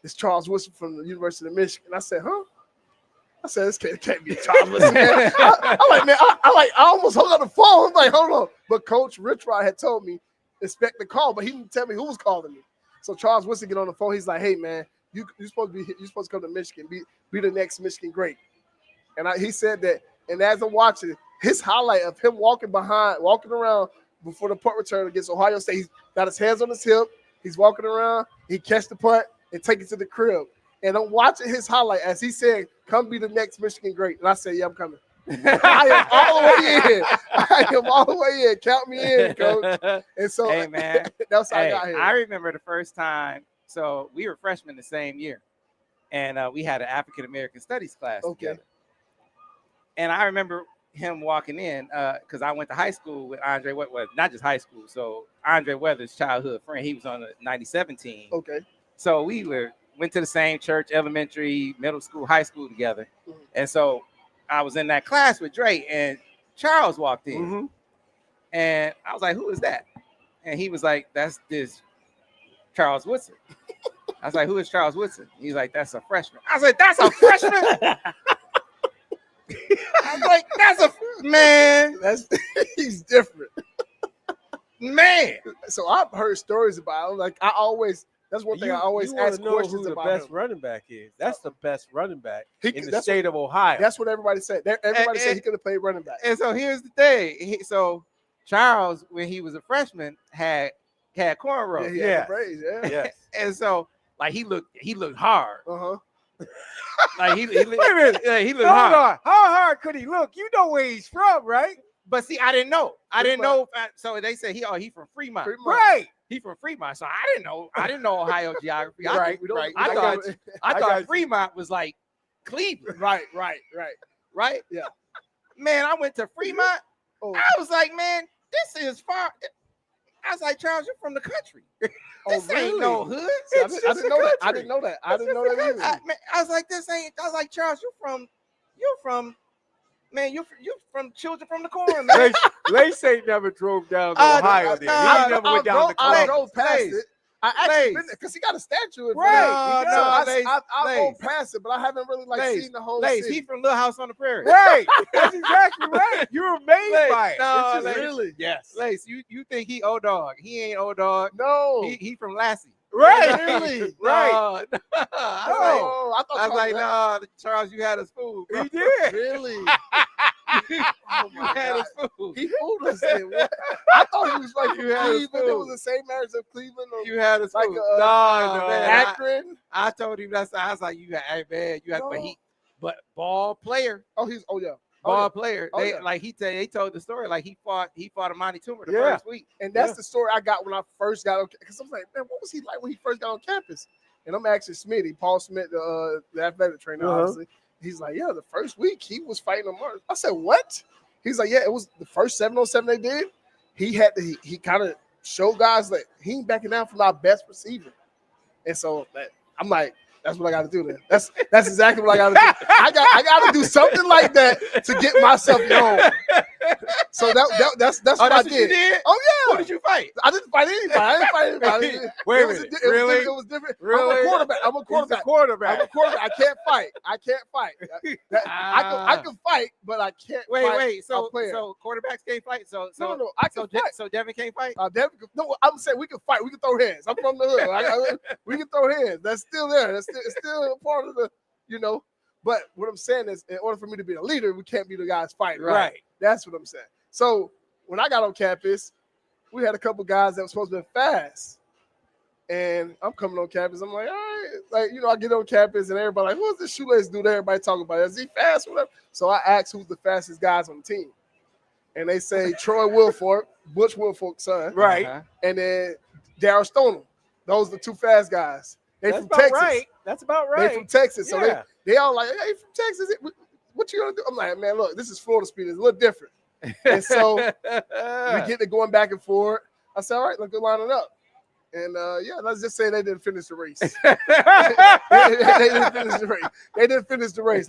it's Charles Woodson from the University of Michigan." I said, "Huh?" I said, "This can't be Charles Woodson." Man. I'm like, man, I almost hung up the phone. I'm like, hold on. But Coach Richrod had told me expect the call, but he didn't tell me who was calling me. So Charles Woodson get on the phone. He's like, "Hey man, you're supposed to come to Michigan, be the next Michigan great." And he said that. And as I'm watching, his highlight of him walking around before the punt return against Ohio State, he's got his hands on his hip. He's walking around. He catch the punt and take it to the crib. And I'm watching his highlight as he said, "Come be the next Michigan great." And I said, "Yeah, I'm coming." I am all the way in. I am all the way in. Count me in, coach. And so, hey, man. That's how I got here. I remember the first time. So we were freshmen the same year. And we had an African-American studies class together. And I remember him walking in because I went to high school with Andre Weathers, not just high school. So Andre Weathers' childhood friend, he was on the 97 team. Okay. So we went to the same church, elementary, middle school, high school together. And so I was in that class with Dre, and Charles walked in. And I was like, "Who is that?" And he was like, "That's this Charles Woodson." I was like, "Who is Charles Woodson?" He's like, "That's a freshman." I was like, "That's a freshman?" I was like, "That's a man. He's different, man." So I've heard stories about him. Like that's one thing I always ask questions who about. The best him. running back is. That's the best running back in the state of Ohio. That's what everybody said. Everybody said he could have played running back. And so here's the thing. So Charles, when he was a freshman, had cornrows. Yeah, braids, Yes. And so like he looked hard. Like he Wait a minute. he looked Hold hard. on. How hard could he look? You know where he's from, right? But see, I didn't know. So they said he from Fremont. Right. He from Fremont. So I didn't know. Ohio geography. Right. I thought Fremont was like Cleveland. Right. Yeah. Man, I went to Fremont. I was like, man, this is far. I was like, Charles, you're from the country. This ain't no hood. I didn't know that. I didn't know that either. I was like, I was like, Charles, you're from Children from the Corn, man. Lace ain't never drove down to Ohio. He never went down to I drove past it. I actually Lace. because he got a statue. Right. So I Lace. won't pass it, but I haven't really seen the whole Lace. city. He from Little House on the Prairie. Right. That's exactly right. You're amazed Lace. by it. No, It's just Lace. really. Yes. Lace, you think he old dog? He ain't old dog. No. He from Lassie. Right. Really? Right. No. I I was like, no, Charles, you had us fooled. Bro. He did. Really? Oh You my had God. us fooled. He fooled us. Then. What? I thought he was like from You had us Cleveland. It fooled. was the same marriage of Cleveland. Or You had us like fooled. No, man, Akron. I told him that's. I was like, you got, hey man, you got, No. but ball player, Oh, yeah. ball player. Oh, They yeah. like they told the story like he fought Amani Toomer the Yeah. first week. And that's the story I got when I first got on. Because I'm like, man, what was he like when he first got on campus? And I'm asking Smitty, Paul Smith, the athletic trainer, obviously. He's like, yeah, the first week he was fighting on Mars. I said, what? He's like, yeah, it was the first 7-on-7 they did. He had to, he kind of showed guys that he ain't backing down from our best receiver. And so I'm like, that's what I got to do then. That's exactly what I got to do. I got to do something like that to get myself known. So that's what I did. You did? Oh yeah. Who did you fight? I didn't fight anybody. Wait a It was minute. different. Really? It was different. Really? I'm a quarterback. He's a quarterback. I can't fight. I can fight, but I can't. fight Wait. a So player. quarterbacks can't fight. No, I can fight. So Devin can't fight. No, I'm saying we can fight. We can throw hands. I'm from the hood. We can throw hands. That's still there. It's still a part of the, But what I'm saying is, in order for me to be a leader, we can't be the guys fighting. Right. That's what I'm saying. So when I got on campus, we had a couple guys that were supposed to be fast. And I'm coming on campus. I'm like, all right. I get on campus and everybody like, who's this shoelace dude that everybody talking about? Is he fast or whatever? So I asked who's the fastest guys on the team. And they say Troy Wilfork, Butch Wilfork's son. Right. And then Darryl Stoneham. Those are the two fast guys. They That's from about Texas. right. That's about right. They from Texas. So Yeah. they all like, hey, from Texas. What you gonna do? I'm like, man, look, this is Florida speed. It's a little different. And so we get to going back and forth. I said, all right, let's go line it up. And let's just say they didn't finish the race. They didn't finish the race.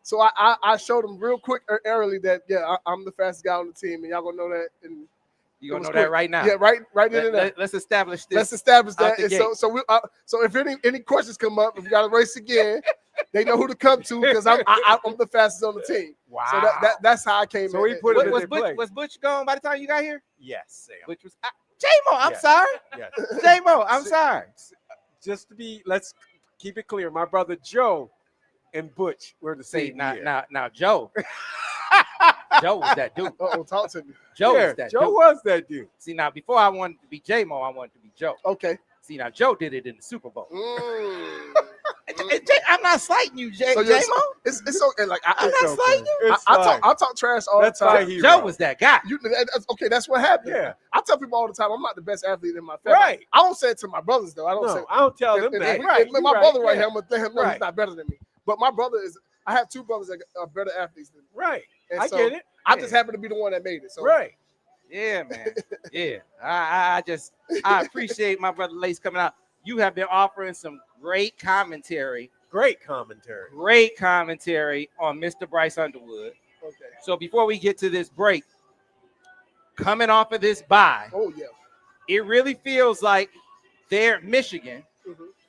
So I showed them real quick early that I'm the fastest guy on the team, and y'all gonna know that. And You gonna know that right now? Yeah, right in there. Let's establish this. Let's establish that. the And gate. so if any questions come up, if we got to race again, they know who to come to because I'm the fastest on the team. Wow. So that's how I came in. So we put it Was Butch gone by the time you got here? Yes, Sam. Butch was J-Mo. I'm Yes. sorry. Yes. J-Mo. I'm sorry. Let's keep it clear. My brother Joe and Butch were the See same now, year. now Joe. Joe was that dude. Talk to me. Joe Yeah, was that Joe dude. was that dude. See now, before I wanted to be J-Mo, I wanted to be Joe. Okay. See now, Joe did it in the Super Bowl. Mm. I'm not slighting you, So J-Mo. it's okay. Like I'm I, not slighting you. It's fine. I talk trash all That's the time. fine. Joe was that guy. Okay, that's what happened. Yeah. I tell people all the time I'm not the best athlete in my family. Right. I don't say it to my brothers though. I don't say. No, I don't tell them If- that. if- Right. if you're my brother right yeah. here, I'm gonna tell him no, Right. he's not better than me. But my brother is. I have two brothers that are better athletes than me. Right. And I so get it. I just happen to be the one that made it. So Right. Yeah, man. Yeah. I appreciate my brother Lace coming out. You have been offering some great commentary Great commentary. on Mr. Bryce Underwood. Okay. So before we get to this break, coming off of this bye, Oh yeah. it really feels like Michigan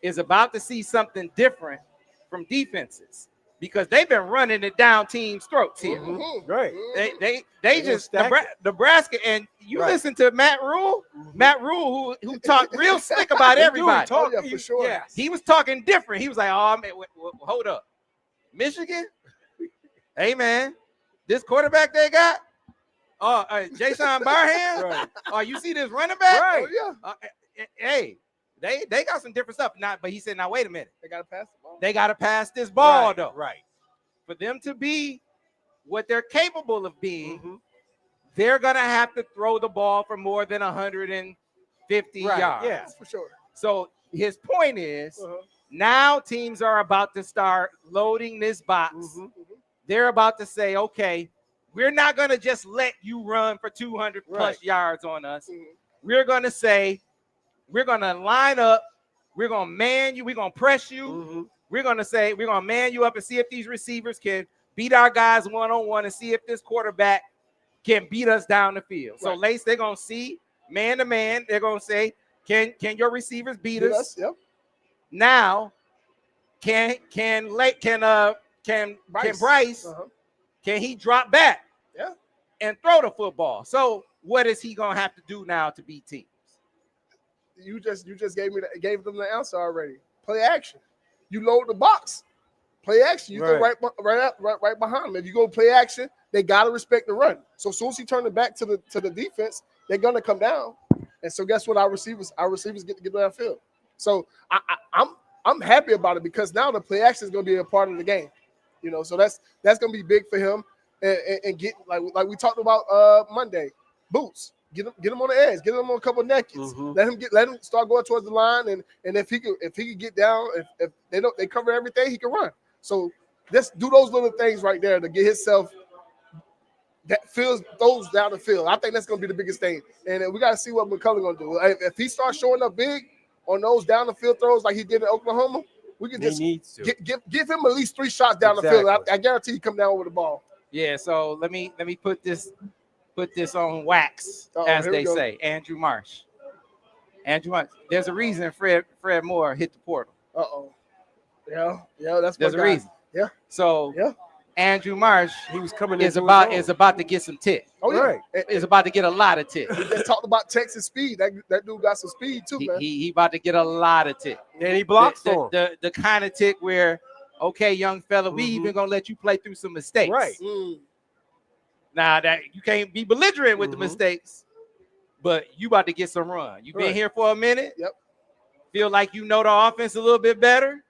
is about to see something different from defenses because they've been running it down teams' throats here. Mhm. Right. They They just stack Nebraska, and you Right. listen to Matt Rule. Matt Rule, who talked real slick about Dude, everybody. talk- Oh, yeah, for sure. Yes. He was talking different. He was like, "Oh man, hold up, Michigan. Hey man, this quarterback they got. Oh, Jason Barham. Right. Oh, you see this running back? Right. Oh yeah. Hey, they got some different stuff. But he said, now wait a minute. They gotta pass the ball. They got to pass this ball Right. though. Right. For them to be what they're capable of being, Mhm. they're gonna have to throw the ball for more than 150 Right, yards. yeah. That's for sure. So his point is, Uh-huh. now teams are about to start loading this box. Mhm. They're about to say, okay, we're not gonna just let you run for 200 plus Right. yards on us. Mhm. We're gonna say, we're gonna line up, we're gonna man you, we're gonna press you. Mhm. We're gonna say we're gonna man you up and see if these receivers can beat our guys one-on-one and see if this quarterback can beat us down the field. So Right. Lace, they're gonna see man to man. They're gonna say, Can your receivers beat Beat us? us, yep. Now, can Bryce can he drop back? Yeah. And throw the football. So what is he gonna have to do now to beat teams? You just gave them the answer already. Play action. You load the box. Play action. You go right behind them. If you go play action, they gotta respect the run. So as soon as he turns it back to the defense, they're gonna come down. And so guess what? Our receivers get to get downfield. So I'm happy about it because now the play action is gonna be a part of the game. So that's gonna be big for him. And get like we talked about Monday, boots. Get him on the edge. Get him on a couple of nakeds. Let him start going towards the line. And if he could get down, if they cover everything, he can run. So let's do those little things right there to get himself that feels those down the field. I think that's gonna be the biggest thing. And we got to see what McCullough gonna do. If he starts showing up big on those down the field throws like he did in Oklahoma, we can just give him at least 3 shots down the field. I guarantee he come down with the ball. Yeah, so let me put this on wax, as they say. Andrew Marsh. There's a reason Fred Moore hit the portal. Yeah, there's a reason. Yeah. So Andrew Marsh, he was coming is about to get some tick. Oh yeah, is about to get a lot of tick. We just talked about Texas speed. That dude got some speed too, man. He about to get a lot of tick. And he blocks for him. The kind of tick where, okay, young fella, we even gonna let you play through some mistakes. Right. Now that you can't be belligerent with the mistakes, but you about to get some run. You've been here for a minute. Yep. Feel like you know the offense a little bit better.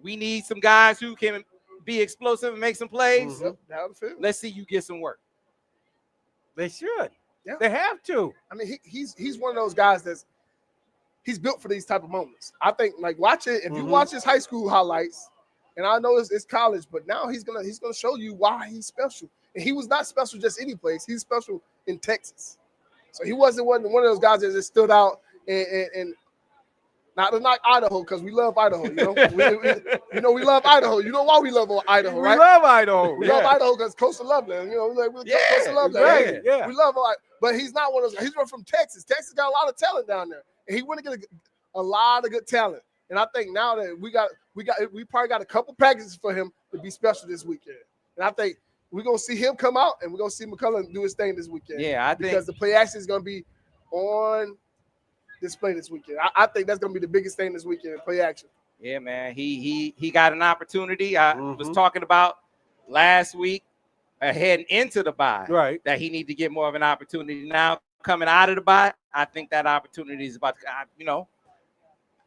We need some guys who can be explosive and make some plays. Let's see you get some work. They should. Yeah. They have to. I mean, he's one of those guys he's built for these type of moments. I think watch it. If you watch his high school highlights, and I know it's college, but now he's gonna show you why he's special. And he was not special just any place. He's special in Texas. So he wasn't one of those guys that just stood out and not to knock Idaho because we love Idaho. We love Idaho. You know why we love Idaho, right? We love Idaho. We love Idaho because Coastal Loveland. Coastal Loveland. Right, yeah. We love Idaho. But he's not one of those. He's from Texas. Texas got a lot of talent down there, and he want to get a lot of good talent. And I think now that we probably got a couple packages for him to be special this weekend. And I think we're gonna see him come out, and we're gonna see McCullough do his thing this weekend. Yeah, I think because the play action is gonna be on display this weekend. I think that's gonna be the biggest thing this weekend. Play action. Yeah, man. He got an opportunity. I was talking about last week, heading into the bye, right? That he need to get more of an opportunity now coming out of the bye. I think that opportunity is about to.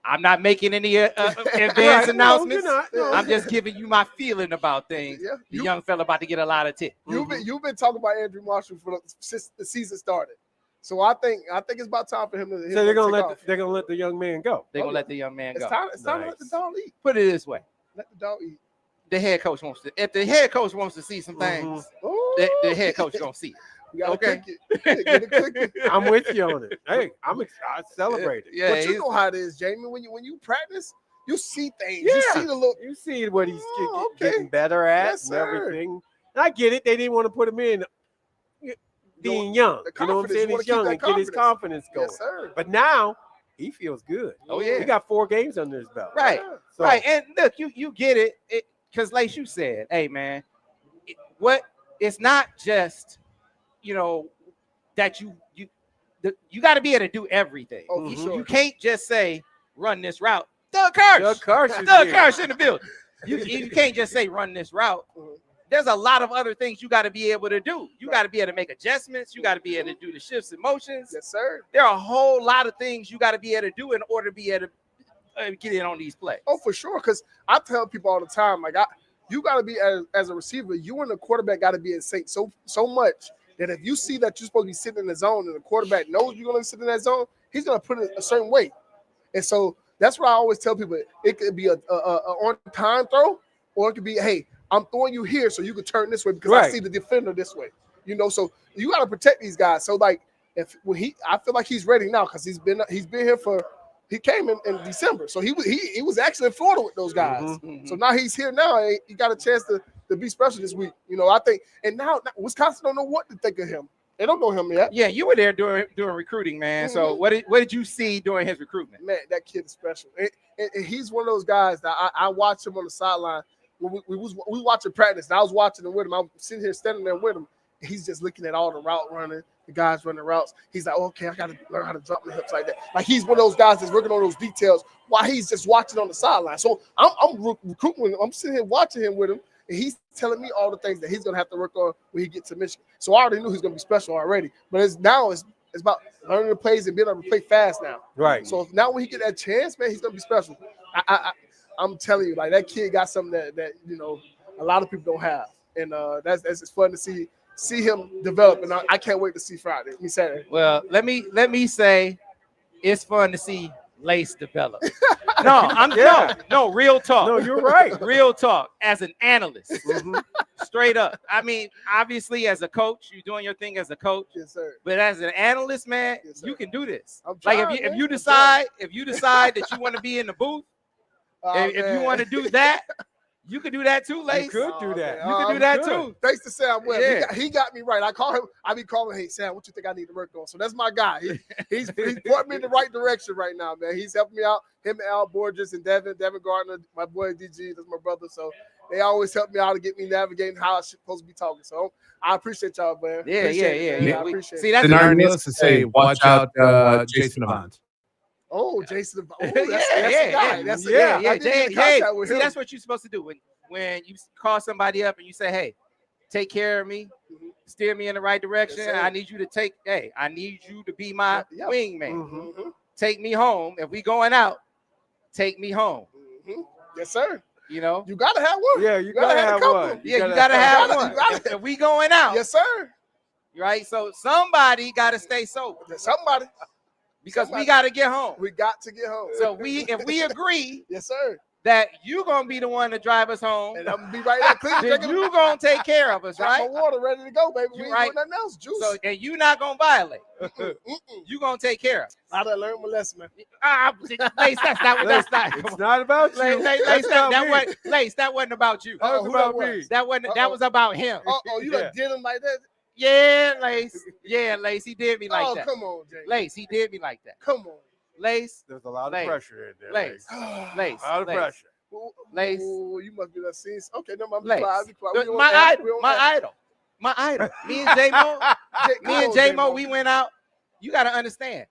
I'm not making any advance announcements. No. I'm just giving you my feeling about things. Yeah, the young fella about to get a lot of tips. You've been talking about Andrew Marshall since the season started. So I think it's about time for him to. So they're gonna let the young man go. They're gonna let the young man go. It's time to let the dog eat. Put it this way: let the dog eat. The head coach wants to. If the head coach wants to see some things, the head coach is gonna see it. Okay. I'm with you on it. Hey, I celebrate it. Yeah, but you know how it is, Jamie. When you practice, you see things. Yeah. You see the look. You see what he's getting better at and everything. And I get it. They didn't want to put him in being young. You know what I'm saying? He's young and get his confidence going. Yes, sir. But now he feels good. Oh yeah, he got 4 games under his belt. Right, right. And look, you get it because, like you said, hey man, it's not just. That you got to be able to do everything. Oh, you can't just say run this route. Doug Karsh in the building. You can't just say run this route. There's a lot of other things you got to be able to do. You got to be able to make adjustments. You got to be able to do the shifts and motions. Yes, sir. There are a whole lot of things you got to be able to do in order to be able to get in on these plays. Oh, for sure. Because I tell people all the time, you got to be as a receiver. You and the quarterback got to be in sync so much. That if you see that you're supposed to be sitting in the zone and the quarterback knows you're going to sit in that zone, he's going to put it a certain way. And so that's what I always tell people. It could be a on-time throw, or it could be, hey, I'm throwing you here so you can turn this way because I see the defender this way. So you got to protect these guys. So I feel like he's ready now because he's been here he came in December. So he was actually in Florida with those guys. Mm-hmm. So now he's here now. He got a chance to be special this week. I think, and now Wisconsin don't know what to think of him They don't know him yet. Yeah, you were there doing recruiting, man. So what did you see during his recruitment? Man, that kid is special. And he's one of those guys that I watched him on the sideline. When we watching practice, and I was watching him with him. I was sitting here standing there with him. And he's just looking at all the route running, the guys running routes. He's like, okay, I got to learn how to drop my hips like that. Like he's one of those guys that's working on those details while he's just watching on the sideline. So I'm recruiting. I'm sitting here watching him with him. And he's telling me all the things that he's going to have to work on when he gets to Michigan. So I already knew he's going to be special already. But it's about learning the plays and being able to play fast now. Right. So now when he get that chance, man, he's going to be special. I'm telling you, like that kid got something that a lot of people don't have. And that's just fun to see him develop. And I can't wait to see Saturday. Well, let me say it's fun to see Lace develop. No, real talk. No, you're right. Real talk. As an analyst, straight up. I mean, obviously, as a coach, you're doing your thing as a coach. Yes, sir. But as an analyst, man, Yes, sir. you can do this. I'm Like trying, if man. you I'm decide that you want to be in the booth, trying. if you want to do that, you can do that too, Lace. You could do that. You can do that good. too. Thanks to Sam Webb. Yeah. He got me right. I be calling, hey, Sam, what you think I need to work on? So that's my guy. He's brought me in the right direction right now, man. He's helping me out. Him and Al Borges and Devin Gardner, my boy DG, that's my brother. So they always help me out to get me navigating how I'm supposed to be talking. So I appreciate y'all, man. Yeah. I appreciate See, it. that's And another needless to say, watch out Jason Avant. Oh, Jason. Oh, yeah. that's a guy. Yeah. I didn't get in contact with See, him. that's what you're supposed to do when you call somebody up and you say, "Hey, take care of me, steer me in the right direction. Yes, sir. I need you to be my Yeah. wingman. Mhm. Take me home. If we going out, take me home. Mhm. Yes, sir. You know, You gotta have one. Yeah, you gotta have a couple. one. you gotta have one. you gotta- If we going out, Yes, sir. right? So somebody got to stay sober Somebody. because somebody. we got to get home. We got to get home. So if we agree Yes, sir. that you gonna be the one to drive us home, And I'm gonna be right there clean. then you gonna take care of us, Got right? my water ready to go, baby. You We ain't right. doing nothing else. Juice. So and you not gonna violate. Mm-mm. You gonna take care of us. I done learned my lesson, man. Lace, that's not. It's not about you. Lace, That's about me. Lace, that wasn't about you. That was who about that me. was? That wasn't. That Uh-oh. was about him. Oh, you done did him like that? Yeah, Lace. Yeah, Lace. He did me like Oh, that. come on, Jay. Lace, he did me like that. Come on. Lace, There's a lot of Lace. pressure in there. Lace, Lace, A lot of Lace. pressure. Lace. Oh, you must be that scene. Okay, no, I'm Lace. quiet. Be quiet. We on My air. idol. We on My air. idol. My idol. Me and J-Mo. Come Me and on, J-Mo, we went out. You got to understand.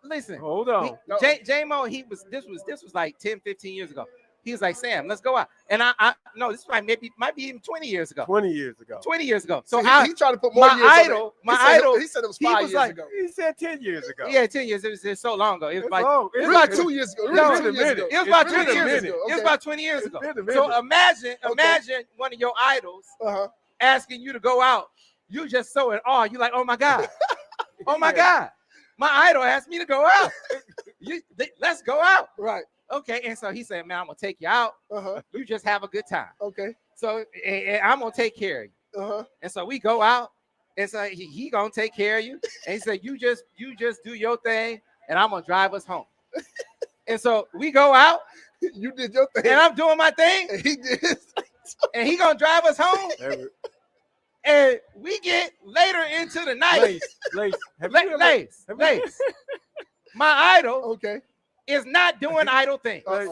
Listen. Hold on. J-Mo, this was like 10, 15 years ago. He was like, Sam, let's go out. And I no, this might be even 20 years ago. 20 years ago. 20 years ago. So So he tried to put more my years on idol, it. my He said- idol, He said it was he 5 was years like- ago. He said 10 years ago. yeah, 10 years. It was so long ago. It was It's like long. It It's was about been- 2 years ago. It No, was it's 2 a years minute. ago. it was It's about been 20 a years minute. ago. It was Okay. about 20 years It's ago. been a So minute. imagine one of your idols Uh-huh. asking you to go out. You just so in awe. You like, oh my God. Oh my God. My idol asked me to go out. Let's go out. Right. Okay. And so he said, man, I'm gonna take you out. Uh-huh. You just have a good time. Okay. So and I'm gonna take care of you. Uh-huh. And so we go out, and so he gonna take care of you. And he said, you just do your thing, and I'm gonna drive us home. And so we go out, You did your thing. and I'm doing my thing, And he did. and he gonna drive us home. And we get later into the night. Lace. Have you ever- Lace. My idol Okay. is not doing idle things. Lace.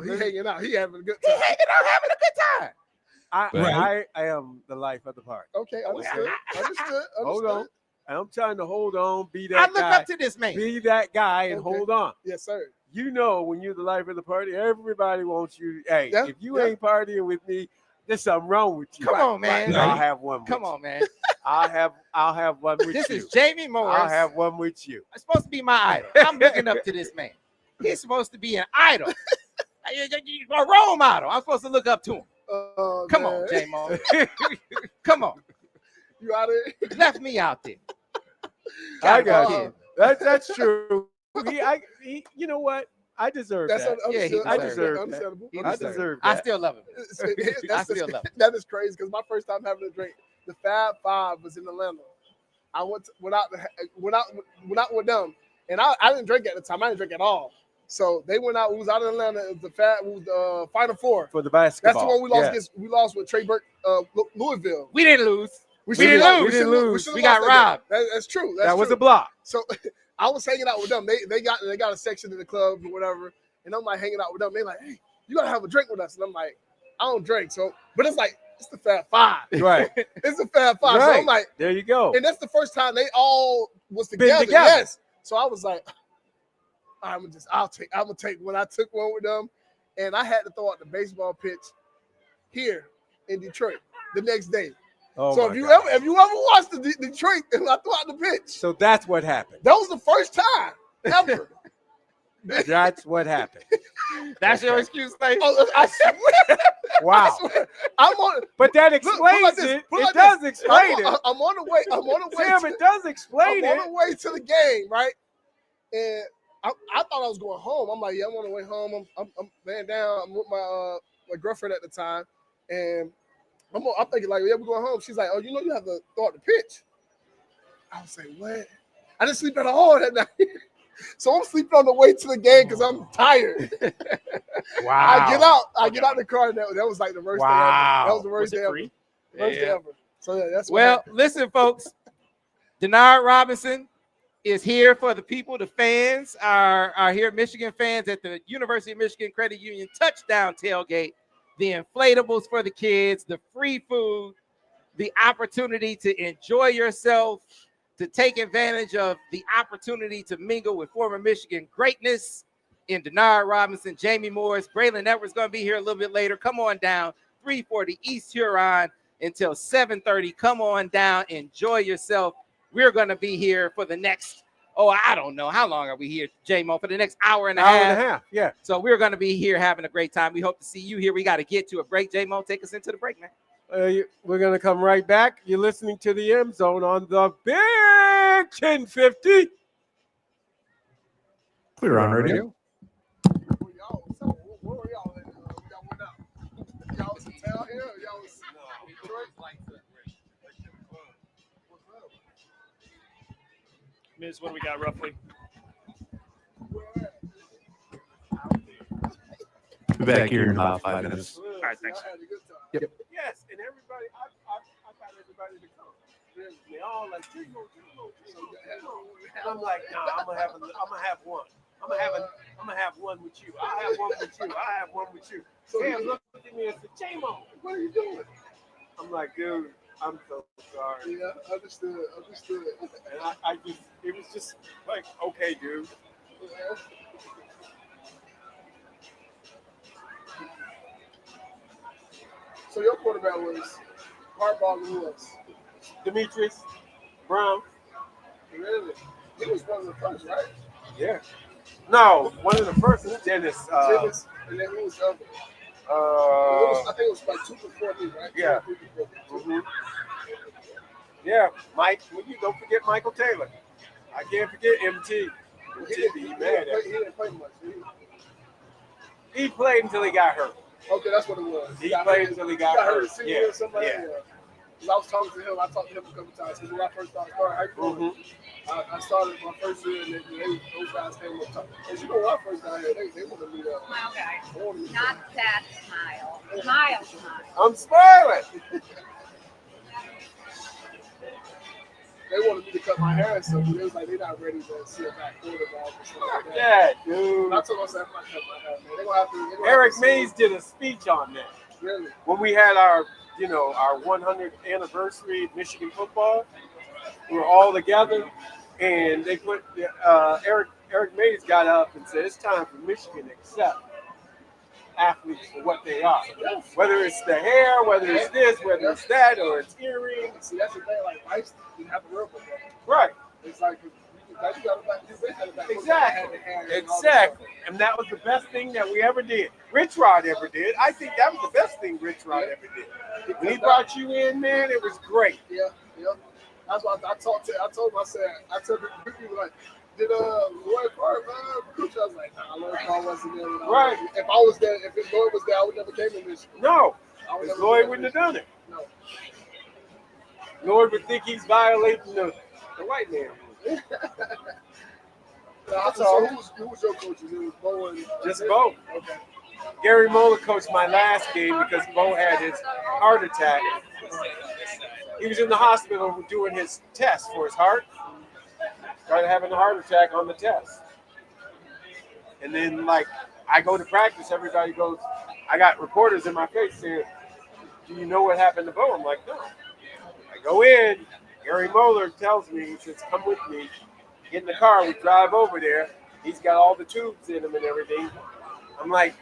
He hanging out. He having a good He's time. hanging out, having a good time. I am the life of the party. Okay, understood. Understood. Hold on. And I'm trying to hold on, be I that look guy. up to this man. Be that guy and Okay. hold on. Yes, sir. You know, when you're the life of the party, everybody wants you. Hey, Yeah, if you yeah. ain't partying with me, there's something wrong with you. Come on, man. I'll have one. Come with on, man. you. I'll have one with This you. is Jamie Morris. I'll have one with you. It's supposed to be my idol. I'm looking up to this man. He's supposed to be an idol, a role model. I'm supposed to look up to him. Come on, J-Mo. Come on. You out of here? Left me out there. I Gotta got go, you. That's true. He, you know what? I deserve That's that. Yeah, he understood. deserves that. Understandable. He I deserves deserve I that. still love him. I still love it. That is crazy because my first time having a drink, the Fab Five was in Atlanta. I went out with them, and I didn't drink at the time. I didn't drink at all. So they went out. We was out in Atlanta. It was the Final Four. For the basketball. That's the one we lost Yeah. against. We lost with Trey Burke, Louisville. We didn't lose. We didn't lose. should've We got lost that robbed. game. That's true. That's That was true. a block. So I was hanging out with them. They got a section in the club or whatever, and I'm like hanging out with them. They like, hey, you gotta have a drink with us, and I'm like, I don't drink. So, but it's like it's the Fab Five, Right. It's the Fab Five. Right. So I'm like, there you go. and that's the first time they all was together. together. Yes. So I was like, I'm gonna take one. I took one with them, and I had to throw out the baseball pitch here in Detroit the next day. Oh So my if you God. ever watched the Detroit and I threw out the pitch, So that's what happened. that was the first time ever. That's what happened. That's your excuse, Stacey? Oh, I swear. Wow. I swear. I'm on. But that Look, put explains like this, it. put It like does this. explain it. I'm on the way. I'm on the way. Sam, it does explain I'm it. on the way to the game, right? And I thought I was going home. I'm like, yeah, I'm on the way home. I'm laying down. I'm with my girlfriend at the time, and I'm thinking like, yeah, we're going home. She's like, oh, you know, you have to throw out the pitch. I was like, what? I didn't sleep at all that night. So I'm sleeping on the way to the game because I'm tired. Wow. I get out the car, and that was like the worst Wow. day ever. That was the worst Was it day ever. free? Worst day ever. So yeah, that's what Well, happened. listen, folks. Denard Robinson is here for the people, the fans, our here Michigan fans at the University of Michigan Credit Union touchdown tailgate. The inflatables for the kids, the free food, the opportunity to enjoy yourself, to take advantage of the opportunity to mingle with former Michigan greatness in Denard Robinson, Jamie Morris. Braylon Edwards going to be here a little bit later. Come on down, 340 East Huron until 7:30. Come on down, enjoy yourself. We're going to be here for the next, I don't know. How long are we here, J-Mo? For the next hour and a half. Yeah. So we're going to be here having a great time. We hope to see you here. We got to get to a break. J-Mo, take us into the break, man. We're going to come right back. You're listening to the M Zone on the Big 1050. We're on radio. Where were y'all at? Y'all went out. Y'all was in town here? Or y'all was Detroit? Miz, what do we got roughly? Be back here in about 5 minutes. All right, thanks. I had a good time. Yep. Yes, and everybody, I got everybody to come. They all like, Jingle. And I'm like, nah, I'm gonna have one. I'm gonna have one with you. I'll have one with you. I'll have one with you. Sam looked at me and said, J-Mo, What are you doing? I'm like, dude, I'm so sorry. Yeah, understood. And I just, it was just like, okay, dude. So your quarterback was Harbaugh and who else? Demetrius Brown. Really? He was one of the first, right? Yeah. No, one of the first is Dennis. Dennis, and then who was the other? I think it was like 2 before me, right? Yeah. 2 or 3 before me. Mhm. Yeah, Mike. Don't forget Michael Taylor. I can't forget MT. He didn't play much. He played until he got hurt. Okay, that's what it was. He played until he got hurt. Yeah. Or something like Yeah. that. 'Cause I was talking to him. I talked to him a couple times. Because when I first started high school, I started my first year, and those guys came up talking. And you know, when I first got here, they wanted me to. Smile, guys. Not that smile. Smile. I'm smiling. They wanted me to cut my hair and stuff, but it was like they're not ready to see a back quarterback and stuff like that. Yeah, dude. And I told myself, I'm not cutting my hair, man. They're gonna have to. Eric Mays did a speech on that. Really? When we had our 100th anniversary of Michigan football, we were all together, and they put Eric Mays got up and said, it's time for Michigan to accept athletes for what they are. Whether it's the hair, whether it's this, whether it's that, or it's earrings. See, that's the thing. Like, Rice didn't have a real football. Right. It's like you got a back. Exactly. And that was the best thing that we ever did. Rich Rod ever did. I think that was the best thing Rich Rod ever did. When he brought you in, man, it was great. Yeah. That's why I told him, I told people like, did Lloyd Carr coach? I was like, nah, Lloyd Carr wasn't there. Right. If I was there, if Lloyd was there, I would never came in this. No. Lloyd wouldn't have done it. No. Lloyd would think he's violating the white man. So who was your coaches? It was Bo and Just Bo. Okay. Gary Moeller coached my last game because Bo had his heart attack. He was in the hospital doing his test for his heart. Started having a heart attack on the test. And then, like, I go to practice. Everybody goes, I got reporters in my face saying, do you know what happened to Bo? I'm like, no. I go in. Gary Moeller tells me, he says, come with me. Get in the car. We drive over there. He's got all the tubes in him and everything. I'm like,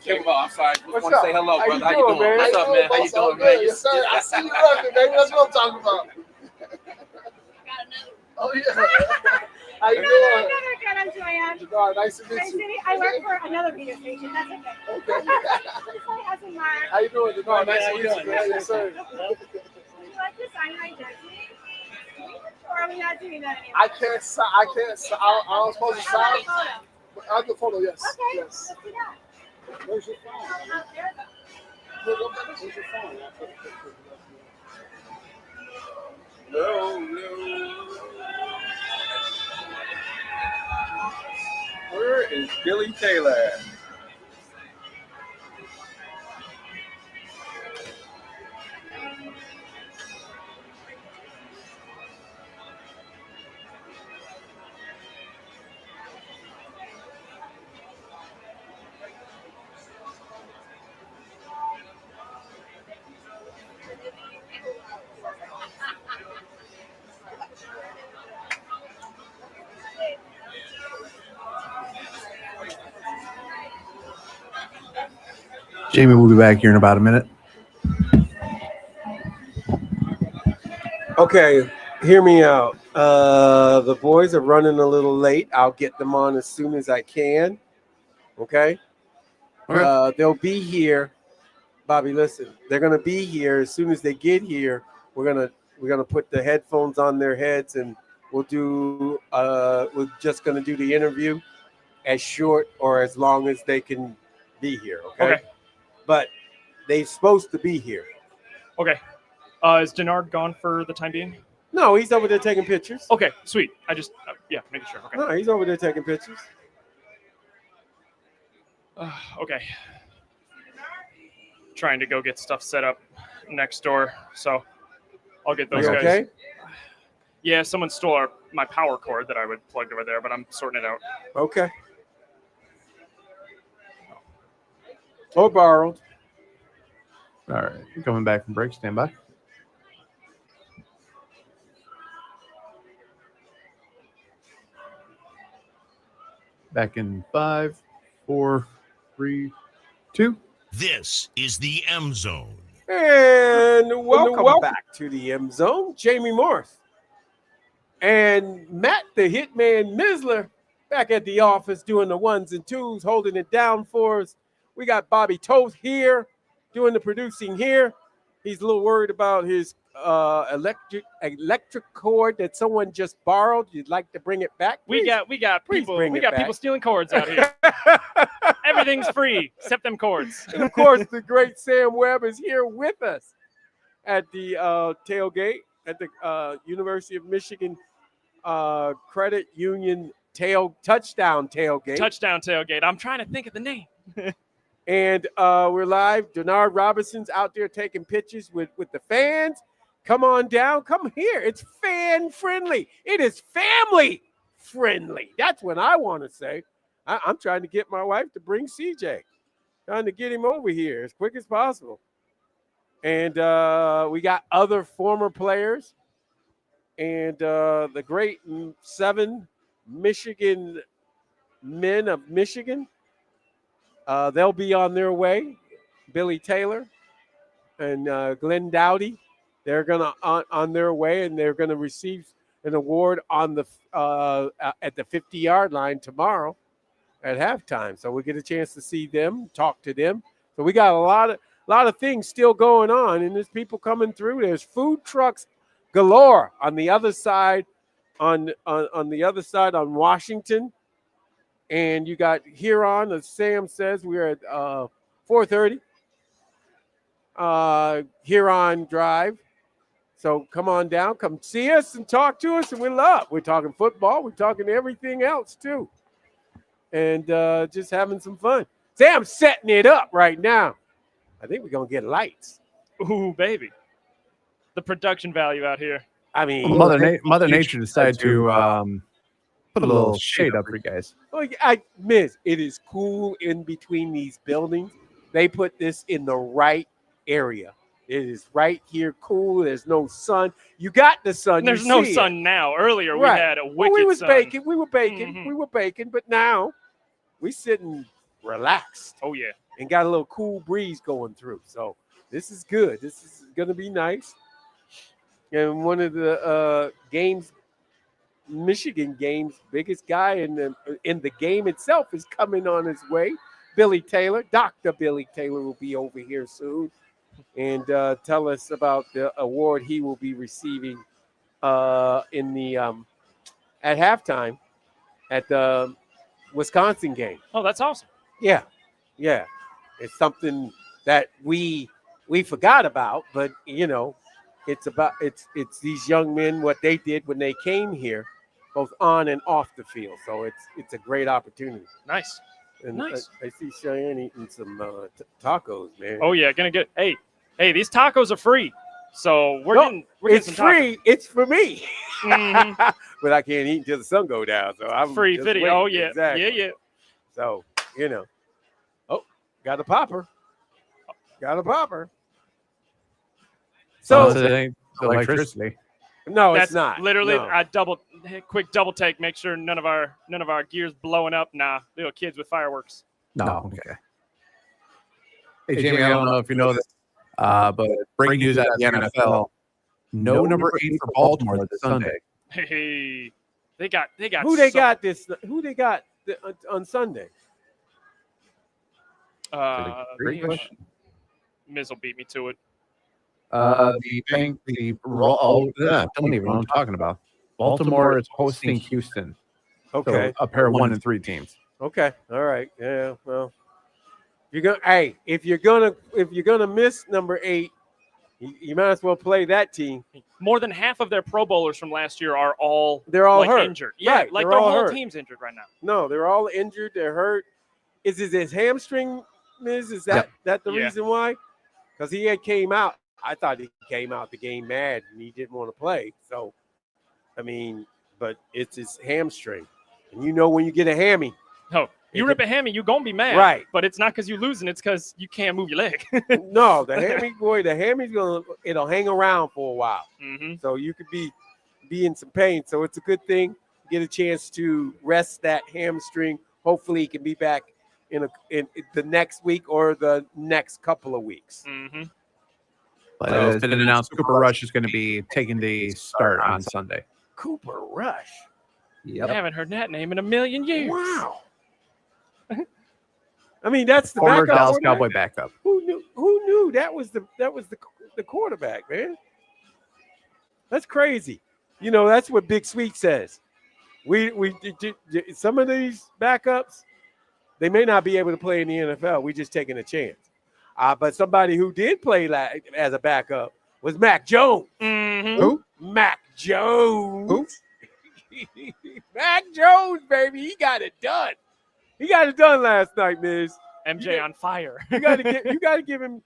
I'm sorry. Just what's want to up? say hello, How brother. you doing, man? What's up, man? How you doing, man? Yes, sir. I see you laughing, baby. That's what I'm talking about. Oh, yeah. How you doing? Good, I'm Joanne. Jadar, nice to meet Nice to you. meet you. I work for another radio station. That's okay. Okay. My husband Mark. How you doing, Jadar? Nice How to you meet you, doing? man. Yes, sir. Would you like to sign my jersey? Or are we not doing that anymore? I can't sign. I was supposed to How about sign. a photo? I have the photo, yes. Okay, Yes. let's do that. Where's your phone? Out there. Where's your phone? where is Billy Taylor? Jamie will be back here in about a minute. Okay, hear me out. The boys are running a little late. I'll get them on as soon as I can. Okay? They'll be here. Bobby, listen. They're gonna be here as soon as they get here. We're gonna put the headphones on their heads and we're just gonna do the interview as short or as long as they can be here. Okay. But they're supposed to be here. Okay. Is Denard gone for the time being? No, he's over there taking pictures. Okay, sweet. I just, making sure. Okay. No, he's over there taking pictures. Okay. Trying to go get stuff set up next door, so I'll get those guys. Okay? Yeah, someone stole my power cord that I would plug over there, but I'm sorting it out. Okay. Or borrowed. All right. You're coming back from break. Stand by. Back in 5, 4, 3, 2. This is the M Zone. And welcome back to the M Zone. Jamie Morse and Matt the Hitman Misler back at the office doing the ones and twos, holding it down for us. We got Bobby Toth here doing the producing here. He's a little worried about his electric cord that someone just borrowed. You'd like to bring it back? We got people stealing cords out here. Everything's free except them cords. And of course, the great Sam Webb is here with us at the tailgate at the University of Michigan Credit Union touchdown tailgate. Touchdown tailgate. I'm trying to think of the name. And we're live. Denard Robinson's out there taking pictures with the fans. Come on down. Come here. It's fan friendly. It is family friendly. That's what I want to say. I'm trying to get my wife to bring CJ. Trying to get him over here as quick as possible. And we got other former players. And the great 7 Michigan men of Michigan. They'll be on their way. Billy Taylor and Glenn Dowdy, they're gonna on their way, and they're gonna receive an award on the at the 50-yard line tomorrow at halftime. So we get a chance to see them, talk to them. So we got a lot of things still going on, and there's people coming through. There's food trucks galore on the other side, on the other side on Washington. And you got Huron, as Sam says, we're at 4:30 Huron Drive. So come on down, come see us and talk to us, and we're talking football, we're talking everything else too. And just having some fun. Sam's setting it up right now. I think we're going to get lights. Ooh, baby. the production value out here. I mean, Mother Nature decided to put a little shade up for you guys. I miss it is cool in between these buildings. They put this in the right area. It is right here, cool. There's no sun. You got the sun. There's no sun now. Earlier we had a wicked we was sun. baking. We were baking. We were baking. But now we sitting relaxed. Oh yeah, and got a little cool breeze going through. So this is good. This is gonna be nice. And one of the games, Michigan games, biggest guy in the game itself is coming on his way. Billy Taylor, Dr. Billy Taylor will be over here soon and tell us about the award he will be receiving in the at halftime at the Wisconsin game. Oh, that's awesome. Yeah. It's something that we forgot about, but it's these young men, what they did when they came here, both on and off the field. So it's a great opportunity. Nice. And nice. I see Cheyenne eating some tacos, man. Oh yeah, gonna get. Hey, these tacos are free, so we're getting it's some free. Tacos. It's for me, but I can't eat until the sun go down. So I'm free just video. waiting. Oh yeah, exactly. yeah. So got a popper. So it ain't electricity. No, That's it's not. Literally, No. quick double take. Make sure none of our gears blowing up. Nah, little kids with fireworks. No. Okay. Hey, Jamie, I don't know if you know this, but breaking news out of the NFL: no number 8 for Baltimore this Sunday. Hey, they got Who they got on Sunday? Great question. Miz will beat me to it. Don't even know what I'm talking about. Baltimore is hosting Houston. Okay, so a pair of 1 and 3 teams. Okay, all right. Yeah, well, if you're gonna miss number 8, you might as well play that team. More than half of their Pro Bowlers from last year are they're all hurt. Injured. Yeah, right, like their whole hurt. team's injured right now. No, they're all injured. They're hurt. Is it his hamstring, Miz? Is that the reason why? Because he came out. I thought he came out the game mad and he didn't want to play. So, I mean, but it's his hamstring. And when you get a hammy. No, you rip a hammy, you're going to be mad. Right. But it's not because you're losing. It's because you can't move your leg. No, the hammy's it'll hang around for a while. Mm-hmm. So you could be in some pain. So it's a good thing. Get a chance to rest that hamstring. Hopefully he can be back in the next week or the next couple of weeks. Mm-hmm. But it's been announced Cooper Rush is going to be taking the start on Sunday. Cooper Rush. Yep. I haven't heard that name in a million years. Wow. I mean, that's the former backup. Dallas Cowboy backup. Who knew that was the quarterback, man? That's crazy. That's what Big Sweet says. We some of these backups, they may not be able to play in the NFL. We're just taking a chance. But somebody who did play as a backup was Mac Jones. Mm-hmm. Who? Mac Jones. Who? Mac Jones, baby. He got it done. He got it done last night, Miz. MJ on fire. You got to give him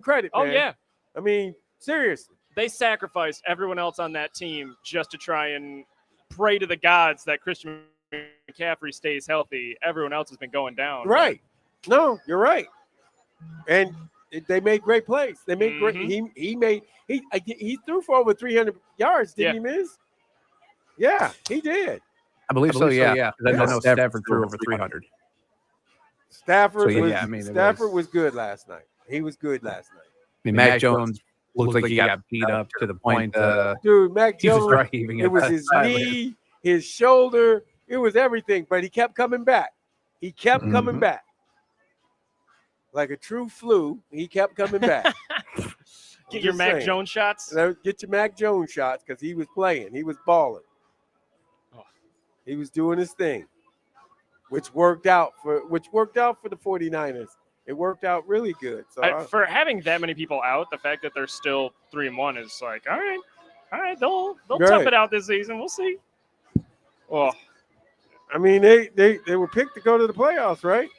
credit, man. Oh yeah. I mean, seriously. They sacrificed everyone else on that team just to try and pray to the gods that Christian McCaffrey stays healthy. Everyone else has been going down. Right. No, you're right. And they made great plays. They made great. He threw for over 300 yards, didn't he, Miz? Yeah, he did. I believe so. Yeah. I know Stafford threw over 300. Stafford Stafford was good last night. He was good last night. I mean, Mac Jones looks like he got beat up to the point. Dude, Mac he was Jones. dry heaving. It was his knee, his shoulder. It was everything, but he kept coming back. He kept coming back. Like a true flu, he kept coming back. Get your Mac Jones shots. Get your Mac Jones shots because he was playing. He was balling. He was doing his thing, which worked out for the 49ers. It worked out really good. So for having that many people out, the fact that they're still 3-1 is like, all right, they'll tough it out this season. We'll see. Oh, I mean, they were picked to go to the playoffs, right?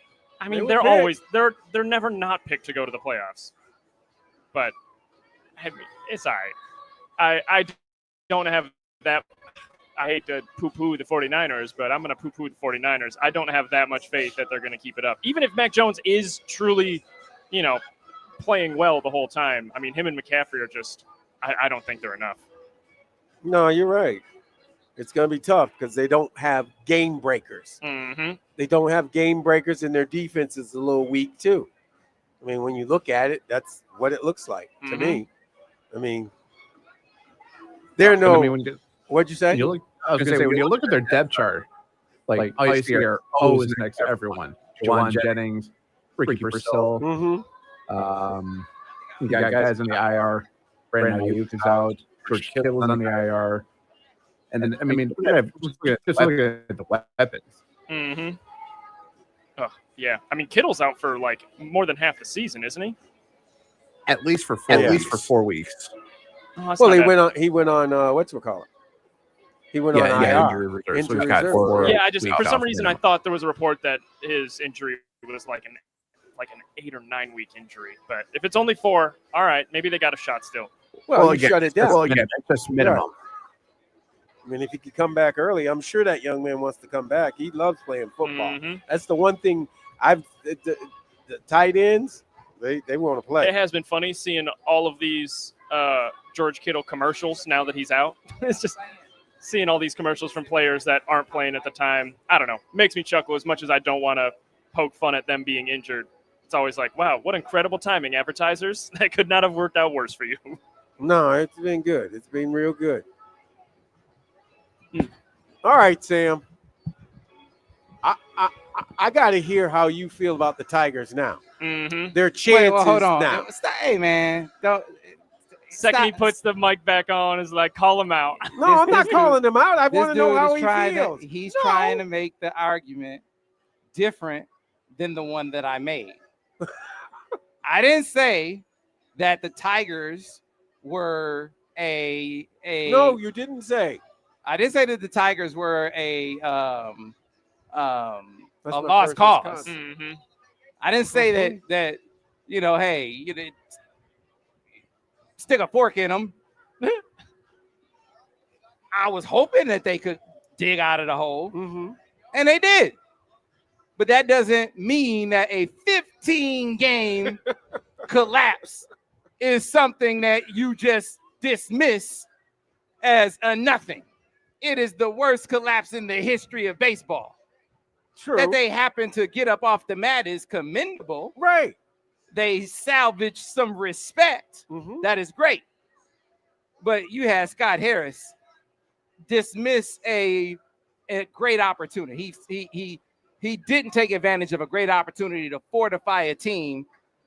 I mean, they're never not picked to go to the playoffs. But I mean, it's all right. I don't have that. I hate to poo-poo the 49ers, but I'm going to poo-poo the 49ers. I don't have that much faith that they're going to keep it up. Even if Mac Jones is truly, playing well the whole time, I mean, him and McCaffrey are just – I don't think they're enough. No, you're right. It's going to be tough because they don't have game breakers. Mm-hmm. They don't have game breakers, and their defense is a little weak too. I mean, when you look at it, that's what it looks like to me. I mean, what'd you say? I was going to say, when you look at their depth chart, like all you see are O's next to everyone. Juwan Jennings, Ricky Purcell. You got guys on the IR. Brandon Ayuk is out. George Kittle's on the IR. And then, I mean, just look at the weapons. Mm-hmm. Oh, yeah. I mean, Kittle's out for like more than half the season, isn't he? At least for 4 weeks. Oh, well, he went on whatchamacallit? He went on IR. Injury reserve. Yeah, for some reason I thought there was a report that his injury was like an 8 or 9 week injury. But if it's only 4, all right, maybe they got a shot still. Well, you shut it down. Well, again, that's just minimum. Right. I mean, if he could come back early, I'm sure that young man wants to come back. He loves playing football. Mm-hmm. That's the one thing the tight ends, they want to play. It has been funny seeing all of these George Kittle commercials now that he's out. It's just seeing all these commercials from players that aren't playing at the time. I don't know. It makes me chuckle as much as I don't want to poke fun at them being injured. It's always like, wow, what incredible timing, advertisers. That could not have worked out worse for you. No, it's been good. It's been real good. All right, Sam. I got to hear how you feel about the Tigers now. Mm-hmm. Their chances hold on. now. Hey, man. Second he puts the mic back on, is like, call him out. No, I'm not calling him out. I want to know how he feels. He's trying to make the argument different than the one that I made. I didn't say that the Tigers were a. No, you didn't say. I didn't say that the Tigers were a lost cause. Mm-hmm. I didn't say that hey, stick a fork in them. I was hoping that they could dig out of the hole, and they did. But that doesn't mean that a 15-game collapse is something that you just dismiss as a nothing. It is the worst collapse in the history of baseball. True. That they happen to get up off the mat is commendable. Right. They salvaged some respect. That is great. But you had Scott Harris dismiss a great opportunity. He didn't take advantage of a great opportunity to fortify a team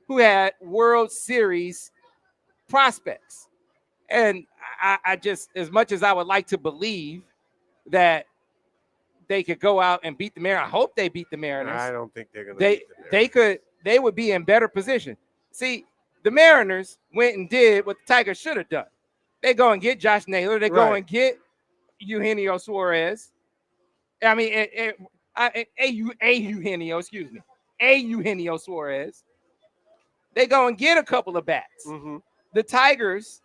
who had World Series prospects. And I just, as much as I would like to believe that they could go out and beat the Mariners, I hope they beat the Mariners. I don't think they're going to beat the Mariners. They would be in better position. See, the Mariners went and did what the Tigers should have done. They go and get Josh Naylor. They go and get Eugenio Suarez. I mean, Eugenio Suarez. They go and get a couple of bats. The Tigers,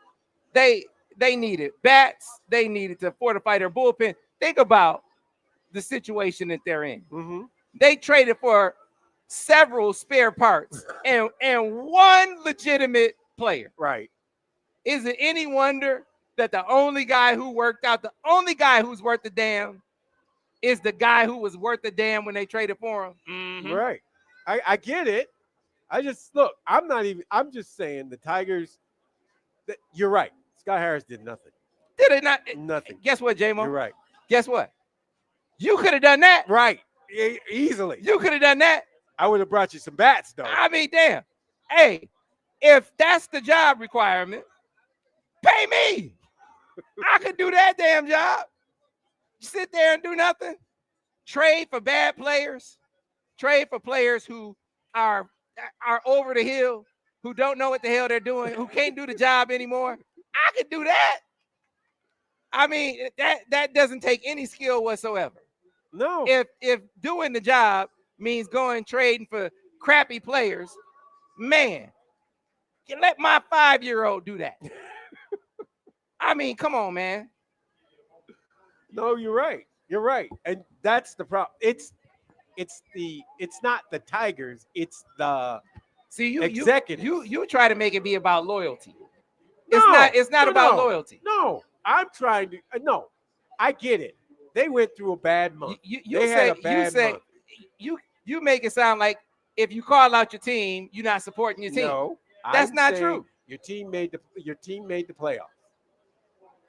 they needed bats. They needed to fortify their bullpen. Think about the situation that they're in. They traded for several spare parts and one legitimate player. Right. Is it any wonder that the only guy who worked out, the only guy who's worth a damn, is the guy who was worth a damn when they traded for him? Right. I get it. I'm just saying the Tigers, you're right. Scott Harris did nothing. Did it not? Nothing. Guess what, J-Mo? You're right. Guess what? You could have done that. Right. Easily. You could have done that. I would have brought you some bats, though. I mean, damn. Hey, if that's the job requirement, pay me. I could do that damn job. Sit there and do nothing. Trade for bad players. Trade for players who are over the hill, who don't know what the hell they're doing, who can't do the job anymore. I could do that. I mean, that doesn't take any skill whatsoever. No. If doing the job means going trading for crappy players, man, let my 5-year-old do that. I mean, come on, man. No, you're right. You're right, and that's the problem. It's not the Tigers. It's the executives. You try to make it be about loyalty. No, It's not about loyalty. No, I'm trying to. No, I get it. They went through a bad month. You make it sound like if you call out your team, you're not supporting your team. No, that's not true. Your team made the playoffs,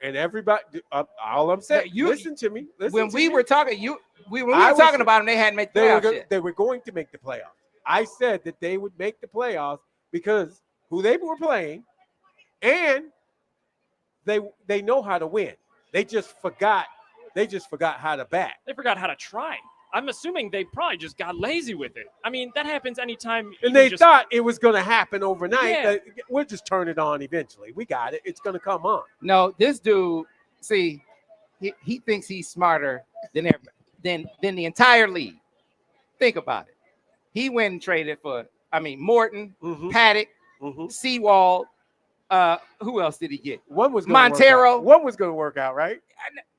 and everybody. All I'm saying, listen to me. When we were talking about them, they hadn't made the playoffs yet. They were going to make the playoffs. I said that they would make the playoffs because who they were playing, and they know how to win. They just forgot how to bat. They forgot how to try. I'm assuming they probably just got lazy with it. I mean, that happens anytime. And they thought it was going to happen overnight. Yeah. We'll just turn it on eventually. We got it. It's going to come on. No, this dude, see, he thinks he's smarter than the entire league. Think about it. He went and traded for, Morton, Paddock, Seawald. Who else did he get? One was Montero. One was going to work out, right?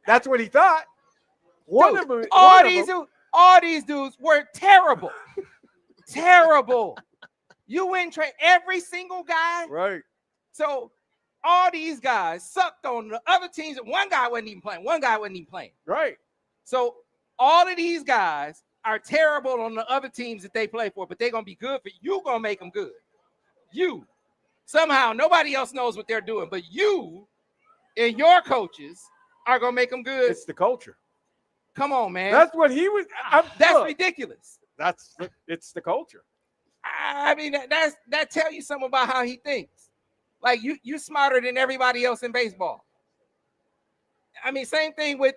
That's what he thought. All these dudes were terrible. Terrible. You went and trade every single guy. Right. So all these guys sucked on the other teams. One guy wasn't even playing. Right. So all of these guys are terrible on the other teams that they play for, but they're going to be good for you. Going to make them good. You. Somehow, nobody else knows what they're doing, but you and your coaches are going to make them good. It's the culture. Come on, man. That's what he was. That's ridiculous. It's the culture. I mean, that tell you something about how he thinks. Like you smarter than everybody else in baseball. I mean, same thing with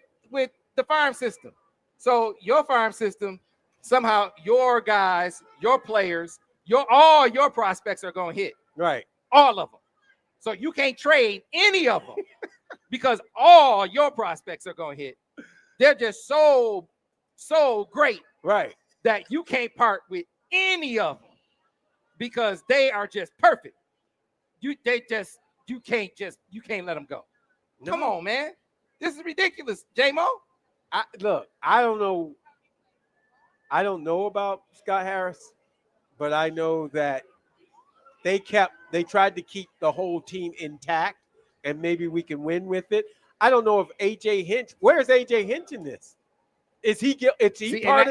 the farm system. So your farm system, somehow your guys, your players, all your prospects are going to hit. Right. All of them. So you can't trade any of them because all your prospects are going to hit. They're just so great, right, that you can't part with any of them because they are just perfect. You can't let them go. No. Come on, man. This is ridiculous, J-Mo. Look, I don't know about Scott Harris, but I know that they tried to keep the whole team intact, and maybe we can win with it. I don't know if AJ Hinch. Where's AJ Hinch in this? Is he part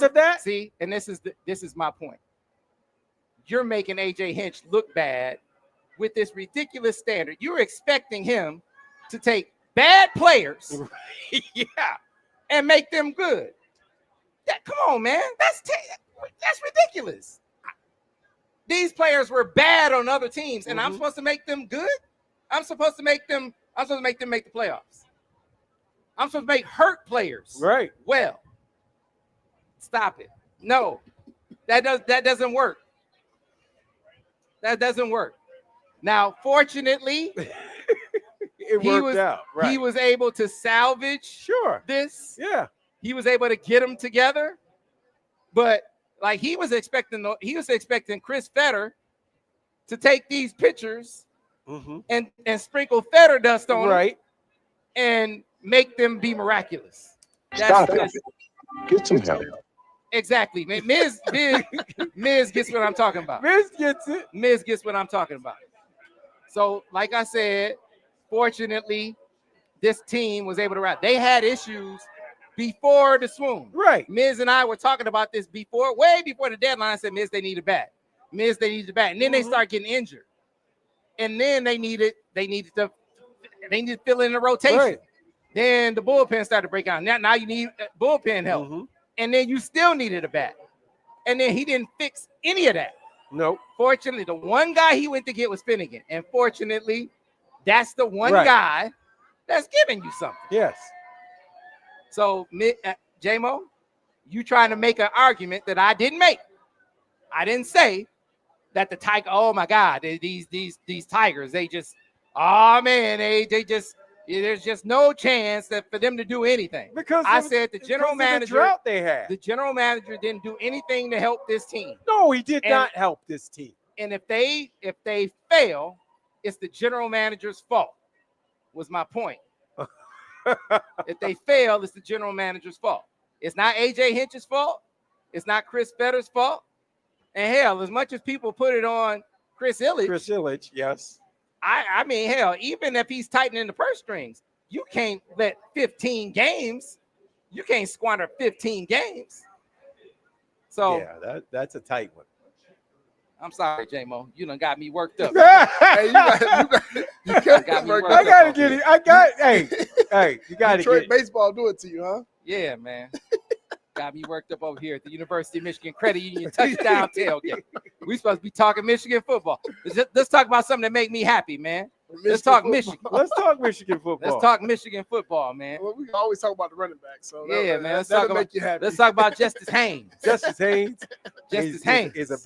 of that? See, and this is my point. You're making AJ Hinch look bad with this ridiculous standard. You're expecting him to take bad players, and make them good. Come on, man. That's ridiculous. These players were bad on other teams, and I'm supposed to make them good. I'm supposed to make them make the playoffs. I'm supposed to make hurt players. Right. Well, stop it. No, that doesn't work. That doesn't work. Now, fortunately, it worked out. Right. He was able to salvage this. Yeah. He was able to get them together. But like he was expecting Chris Fetter to take these pitchers and sprinkle Fetter dust on them and make them be miraculous. Stop it. Get some help. Exactly. Miz gets what I'm talking about. Miz gets it. Miz gets what I'm talking about. So, like I said, fortunately, this team was able to ride. They had issues before the swoon. Right. Miz and I were talking about this way before the deadline. I said, Miz, they need a bat. Miz, they need a bat. And then they start getting injured. And then they needed to fill in the rotation. Right. Then the bullpen started to break out. Now you need bullpen help. And then you still needed a bat. And then he didn't fix any of that. Nope. Fortunately, the one guy he went to get was Finnegan. And fortunately, that's the one guy that's giving you something. Yes. So, J-Mo, you trying to make an argument that I didn't make. I didn't say that the Tiger, oh my God, these Tigers, they just, oh man, they just, there's just no chance that for them to do anything. Because I said the general manager, the drought they had. The general manager didn't do anything to help this team. No, he did not help this team. And if they fail, it's the general manager's fault. was my point. If they fail, it's the general manager's fault. It's not AJ Hinch's fault. It's not Chris Fetter's fault. And hell, as much as people put it on Chris Ilitch, yes. I mean, hell, even if he's tightening the purse strings, you can't let 15 games. You can't squander 15 games. So yeah, that's a tight one. I'm sorry, J-Mo. You done got me worked up. Hey, you got me worked up. I gotta get it. Hey, you gotta Detroit get baseball do it to you, huh? Yeah, man. Got me worked up over here at the University of Michigan Credit Union touchdown tailgate. We supposed to be talking Michigan football. Let's talk about something that make me happy, man. Let's talk Michigan. Let's talk Michigan football. Let's talk Michigan football, man. Well, we always talk about the running back, so Yeah, man. Let's that'll talk make about you happy. Let's talk about Justice Haynes. Justice Haynes. Justice Haynes is a.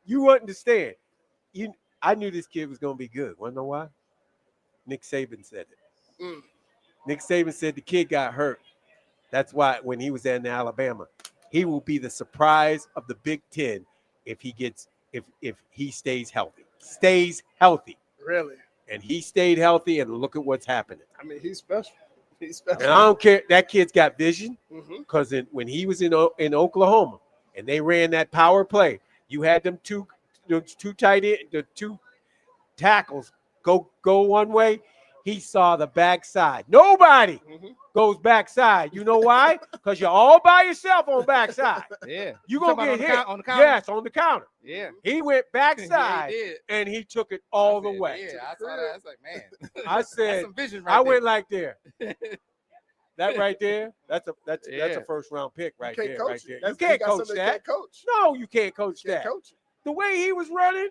You understand? I knew this kid was gonna be good. Wanna know why? Nick Saban said it. Nick Saban said the kid got hurt. That's why when he was in Alabama, he will be the surprise of the Big Ten if he stays healthy. Stays healthy. Really? And he stayed healthy, and look at what's happening. I mean, he's special. He's special. And I don't care. That kid's got vision because Mm-hmm. when he was in Oklahoma and they ran that power play, you had them two tight end, the two tackles go one way. He saw the backside. Nobody goes backside. You know why? Because you're all by yourself on backside. Yeah. You gonna get hit. On the counter? Yes, on the counter. Yeah. He went backside Yeah, he did. and he took it all the way. Yeah, I saw that. I was like, man. I That's said, some vision right I there. went like there. That right there, that's a first round pick right You there. can't Right coach there. it. You That's- can't he got coach something that. they can't coach. No, you can't coach Can't that. coach it. The way he was running,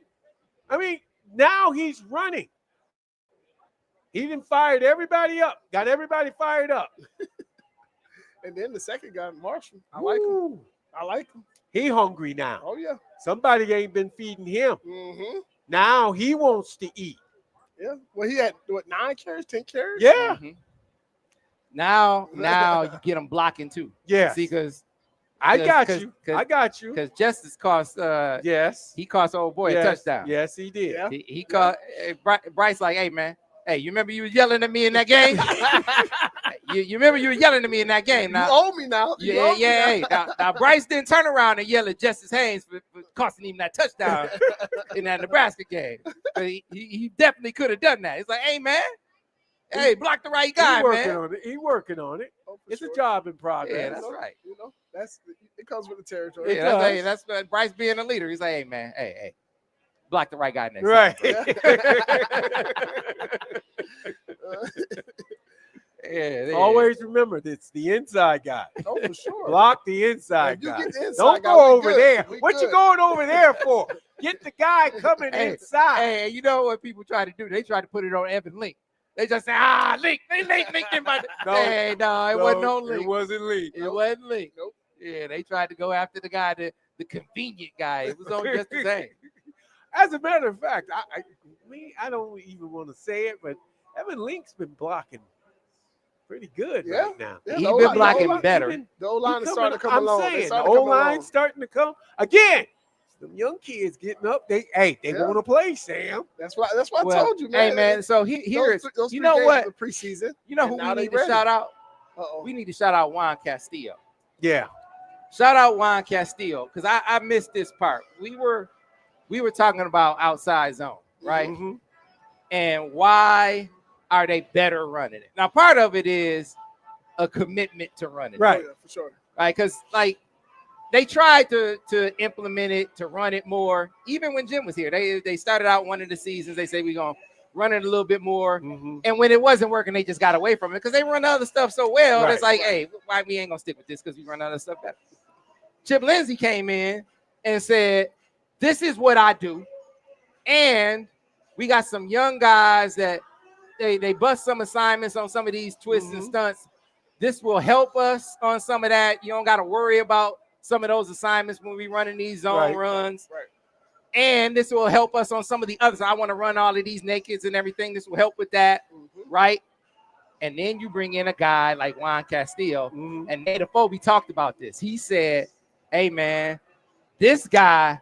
I mean, now he's running. He done fired everybody up, got everybody fired up. And then the second guy, Marshall, I like him. I like him. He hungry now. Oh yeah. Somebody ain't been feeding him. Mm-hmm. Now he wants to eat. Yeah. Well, he had 9 carries, 10 carries. Yeah. Now you get him blocking too. Yes. See, because I got you. Because Justice cost yes. he cost old boy a touchdown. Yes, he did. Yeah. He caught Bryce like, hey man, hey, you remember you was yelling at me in that game? you remember you were yelling at me in that game? Now You owe me now. You owe me now. Hey, now Bryce didn't turn around and yell at Justice Haynes for costing him that touchdown in that Nebraska game. But he definitely could have done that. It's like, hey man, hey, block the right guy, man. He working on it. Oh, for It's sure. a job in progress. Yeah, that's right. You know, it comes with the territory. Yeah, that's Bryce being a leader. He's like, hey man, hey, block the right guy next Right. time. Yeah, Always remember, it's the inside guy. Oh, for sure. Block the inside If you guy. get the inside Don't guy, go we over good. there. We What you good. going over there for? Get the guy coming inside. Hey, you know what people try to do? They try to put it on Evan Link. They just say, Link. Link didn't buy the-" No, Hey, no, it wasn't no Link. It wasn't Link. It wasn't Link. Nope. Yeah, they tried to go after the guy, the convenient guy. It was on just the same. As a matter of fact, I don't even want to say it, but Evan Link's been blocking pretty good right now. Yeah, He the been O-line- blocking better. The O-line is starting to come I'm along. saying, They the starting to come O-line along. starting to come again. Them young kids getting up. They Yeah. want to play, Sam. That's why I Well, told you, man. Hey, man, so here's, those you three know games what? were preseason. You know and who now we they need to ready. shout out? Uh-oh. We need to shout out Juan Castillo. Yeah. Shout out Juan Castillo, because I missed this part. We were talking about outside zone, right? Mm-hmm. And why are they better running it? Now, part of it is a commitment to running it. Right. Oh, yeah, for sure. Right, because like they tried to implement it, to run it more. Even when Jim was here, they started out one of the seasons. They say we're gonna run it a little bit more, and when it wasn't working, they just got away from it because they run other stuff so well. Right. It's like, hey, why we ain't gonna stick with this because we run other stuff better. Chip Lindsey came in and said, "This is what I do," and we got some young guys that they bust some assignments on some of these twists and stunts. This will help us on some of that. You don't got to worry about some of those assignments when we running these zone runs. Right. And this will help us on some of the others. I want to run all of these nakeds and everything. This will help with that, right? And then you bring in a guy like Juan Castillo. And Nate Afobe talked about this. He said, hey, man, this guy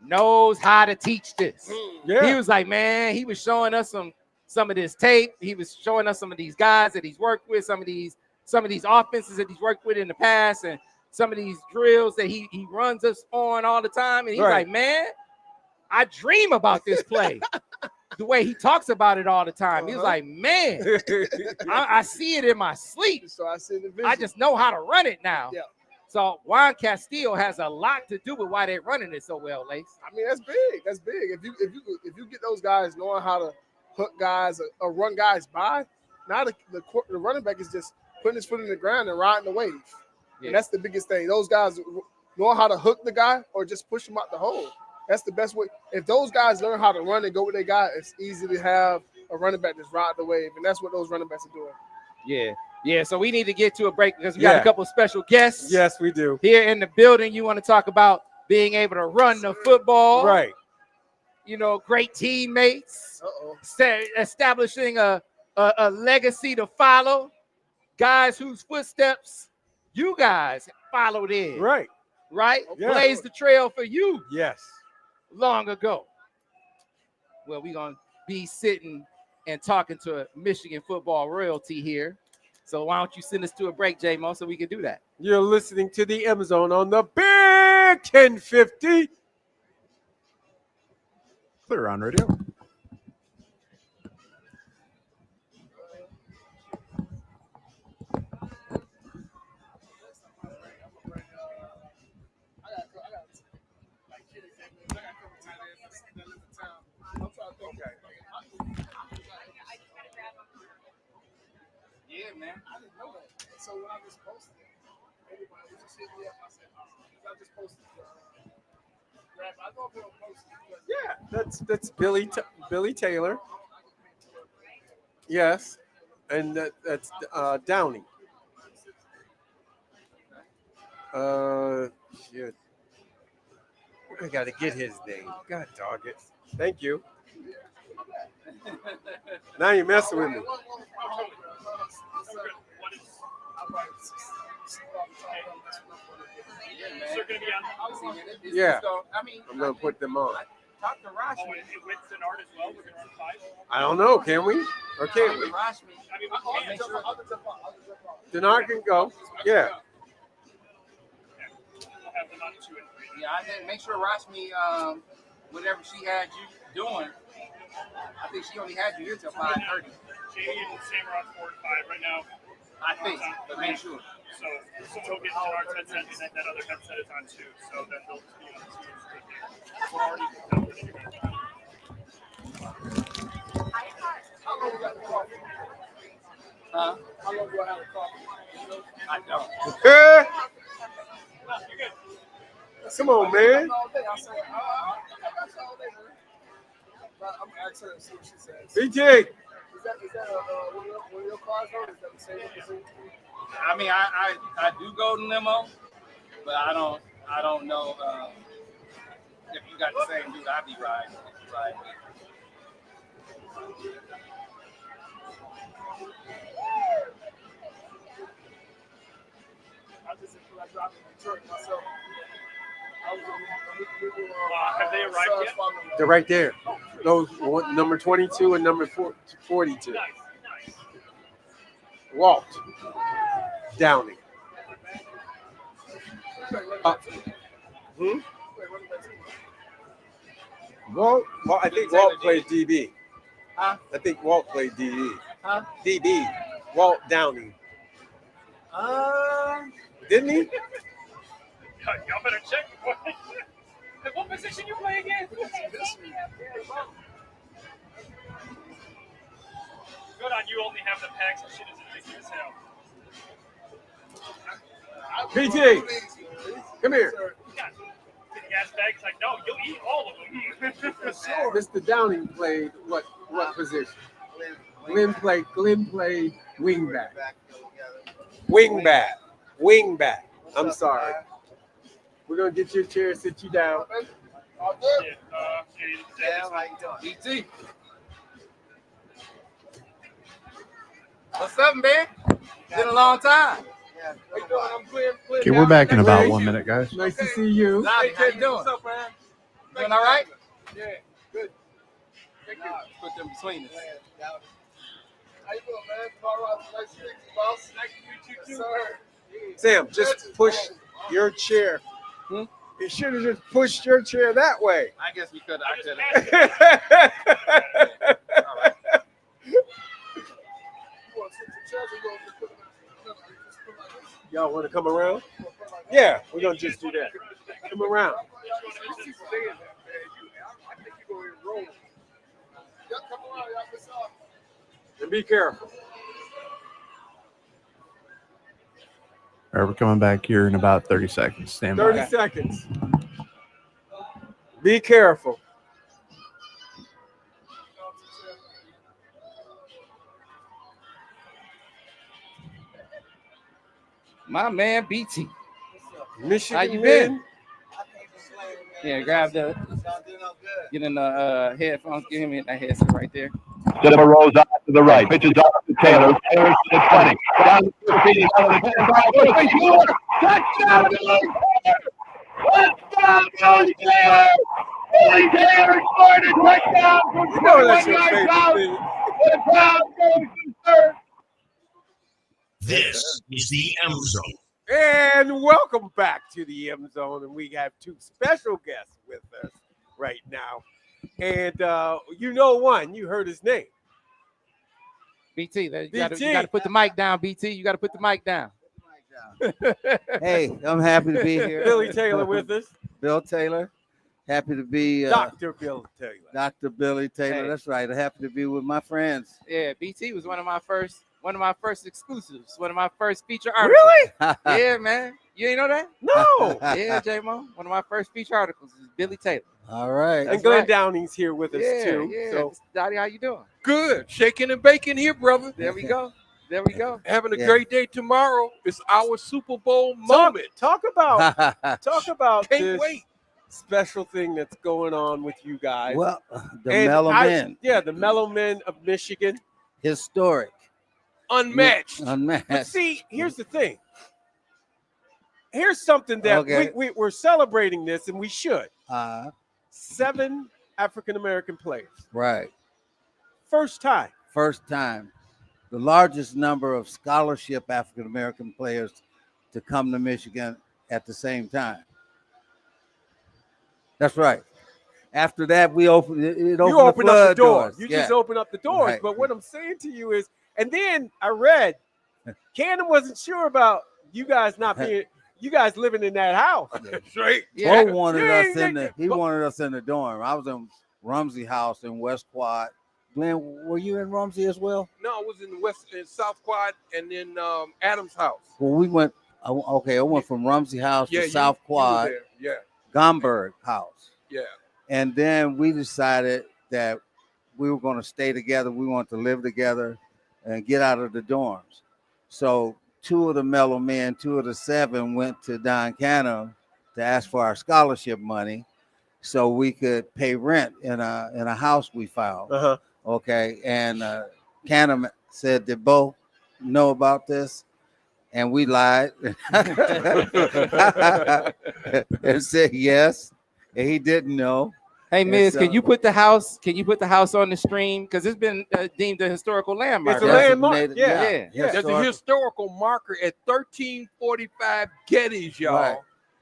knows how to teach this. Yeah. He was like, man, he was showing us some some of this tape. He was showing us some of these guys that he's worked with, some of these offenses that he's worked with in the past, and some of these drills that he runs us on all the time. And he's like, man, I dream about this play. The way he talks about it all the time. He was like, man, I see it in my sleep. So I see the vision. I just know how to run it now. Yeah. So Juan Castillo has a lot to do with why they're running it so well, Lace. I mean, that's big. That's big. If you get those guys knowing how to hook guys or run guys by, now the running back is just putting his foot in the ground and riding the wave. Yeah. And that's the biggest thing. Those guys know how to hook the guy or just push him out the hole. That's the best way. If those guys learn how to run and go with their guy, it's easy to have a running back that's ride the wave, and that's what those running backs are doing. Yeah. So we need to get to a break because we got a couple of special guests. Yes, we do. Here in the building, you want to talk about being able to run the football, right? You know, great teammates, establishing a legacy to follow, guys whose footsteps you guys followed in, right? Yeah. Blaze the trail for you. Yes. Long ago. Well, we're going to be sitting and talking to Michigan football royalty here. So why don't you send us to a break, J-Mo, so we can do that. You're listening to the M Zone on the Big 1050. Clear on radio. Yeah, man. I didn't know that. So when I just posted it, everybody was just hitting me up. I said, I just posted it. I know if they don't post it. Yeah, that's Billy Taylor. Yes, and that's Downey. Shit. I gotta get his name. God dog it. Thank you. Now you're messing with me. Yeah, I'm gonna put them on. Talk to Rashmi. I don't know. Can we? Or can't we? Denard can go. Yeah. Yeah, I think make sure Rashmi, whatever she had you doing, I think she only had you here till 5:30. Jamie and Sam are on 4 and 5 right now. I think, but make sure. So we'll get Denard's headset, and then that other headset is on too. So then they'll just be on 2 and 3 there. We're already Huh? How long do I have a coffee? I don't. You're good. Come on, man. I'm asking her to see what she says. BJ. Is that one of your cars, though? Is that the same one? I mean, I do Golden Limo, but I don't know if you got the same dude I be riding. Right. I just feel like driving in Detroit myself. Have they arrived yet? They're right there. Those number 22 and number 42. Nice. Walt Downey. Walt, I think Walt played DB. Huh? I think Walt played DB. Huh? DB. Walt Downey. Didn't he? Y'all better check. What position you play again? Good on you. Only have the packs and shit is ridiculous as hell. PG, come here. God, the gas bag is like, no, you'll eat all of them. Mr. Downing played what position? Glenn played wingback. Wingback. I'm sorry. We're gonna get you a chair, sit you down. DT. What's up, man? Been a long time. Okay, we're back in about 1 minute, guys. Nice to see you. How you doing? What's up, man? Doing all right? Yeah, good. Put them between us. How you doing, man? Colorado, nice to meet you, boss. Nice to meet you, too. Sam, Sir. just push your chair. You should have just pushed your chair that way. I guess we could. Y'all want to come around? Yeah, we're going to just do that. Come around. And be careful. All right, we're coming back here in about 30 seconds. Stand by. 30 seconds. Be careful. My man, BT. Michigan. How you been? Yeah, grab the. Get in the headphones. Give me that headset right there. Silver rolls out to the right. Pitches off to Taylor. Taylor to the 20. Down to the 15. Touchdown, Billy Taylor! Touchdown, Billy Taylor! Billy Taylor scored a touchdown from 21 yards out. The crowd goes to third. This is the M Zone. And welcome back to the M Zone. And we have two special guests with us right now. And you know one, you heard his name. BT, you got to put the mic down, BT. You got to put the mic down. Hey, I'm happy to be here. Billy Taylor with us. Bill Taylor. Happy to be Dr. Bill Taylor. Dr. Billy Taylor. Hey. That's right. I'm happy to be with my friends. Yeah, BT was one of my first exclusives, one of my first feature articles. Really? Yeah, man. You ain't know that? No. Yeah, J-Mo. One of my first feature articles is Billy Taylor. All right. And Glenn Downing's here with us too. Yeah. So Dottie, how you doing? Good. Shaking and baking here, brother. There we go. There we go. Having a great day tomorrow. It's our Super Bowl moment. talk about Can't this wait. special thing that's going on with you guys. Well, the Mellow Men. Yeah, the Mellow Men of Michigan. Historic. Unmatched. Unmatched. But see, here's the thing. Here's something that Okay. we're celebrating this, and we should. 7 African-American players. Right. First time. First time. The largest number of scholarship African-American players to come to Michigan at the same time. That's right. After that, we opened it. You opened up the doors. You Yeah. just opened up the doors. Right. But what I'm saying to you is, and then I read, Cannon wasn't sure about you guys not being, you guys living in that house. That's right. Bo wanted Yeah, us in the. He wanted us in the dorm. I was in Rumsey House in West Quad. Glenn, were you in Rumsey as well? No, I was in South Quad and then Adams House. Well, we went. Okay, I went from Rumsey House to South Quad, You were there. Gomberg House, Yeah. and then we decided that we were going to stay together. We wanted to live together and get out of the dorms. So 2 of the Mellow Men, 2 of the 7 went to Don Cannon to ask for our scholarship money, so we could pay rent in a house we found. Uh-huh. Okay, and Cannon said, "Did Bo know about this?" And we lied and said yes, and he didn't know. Hey, Miz, so- can you put the house on the stream? Because it's been deemed a historical landmark. It's a right? landmark. Yeah. There's a historical marker at 1345 Gettys, y'all. Right.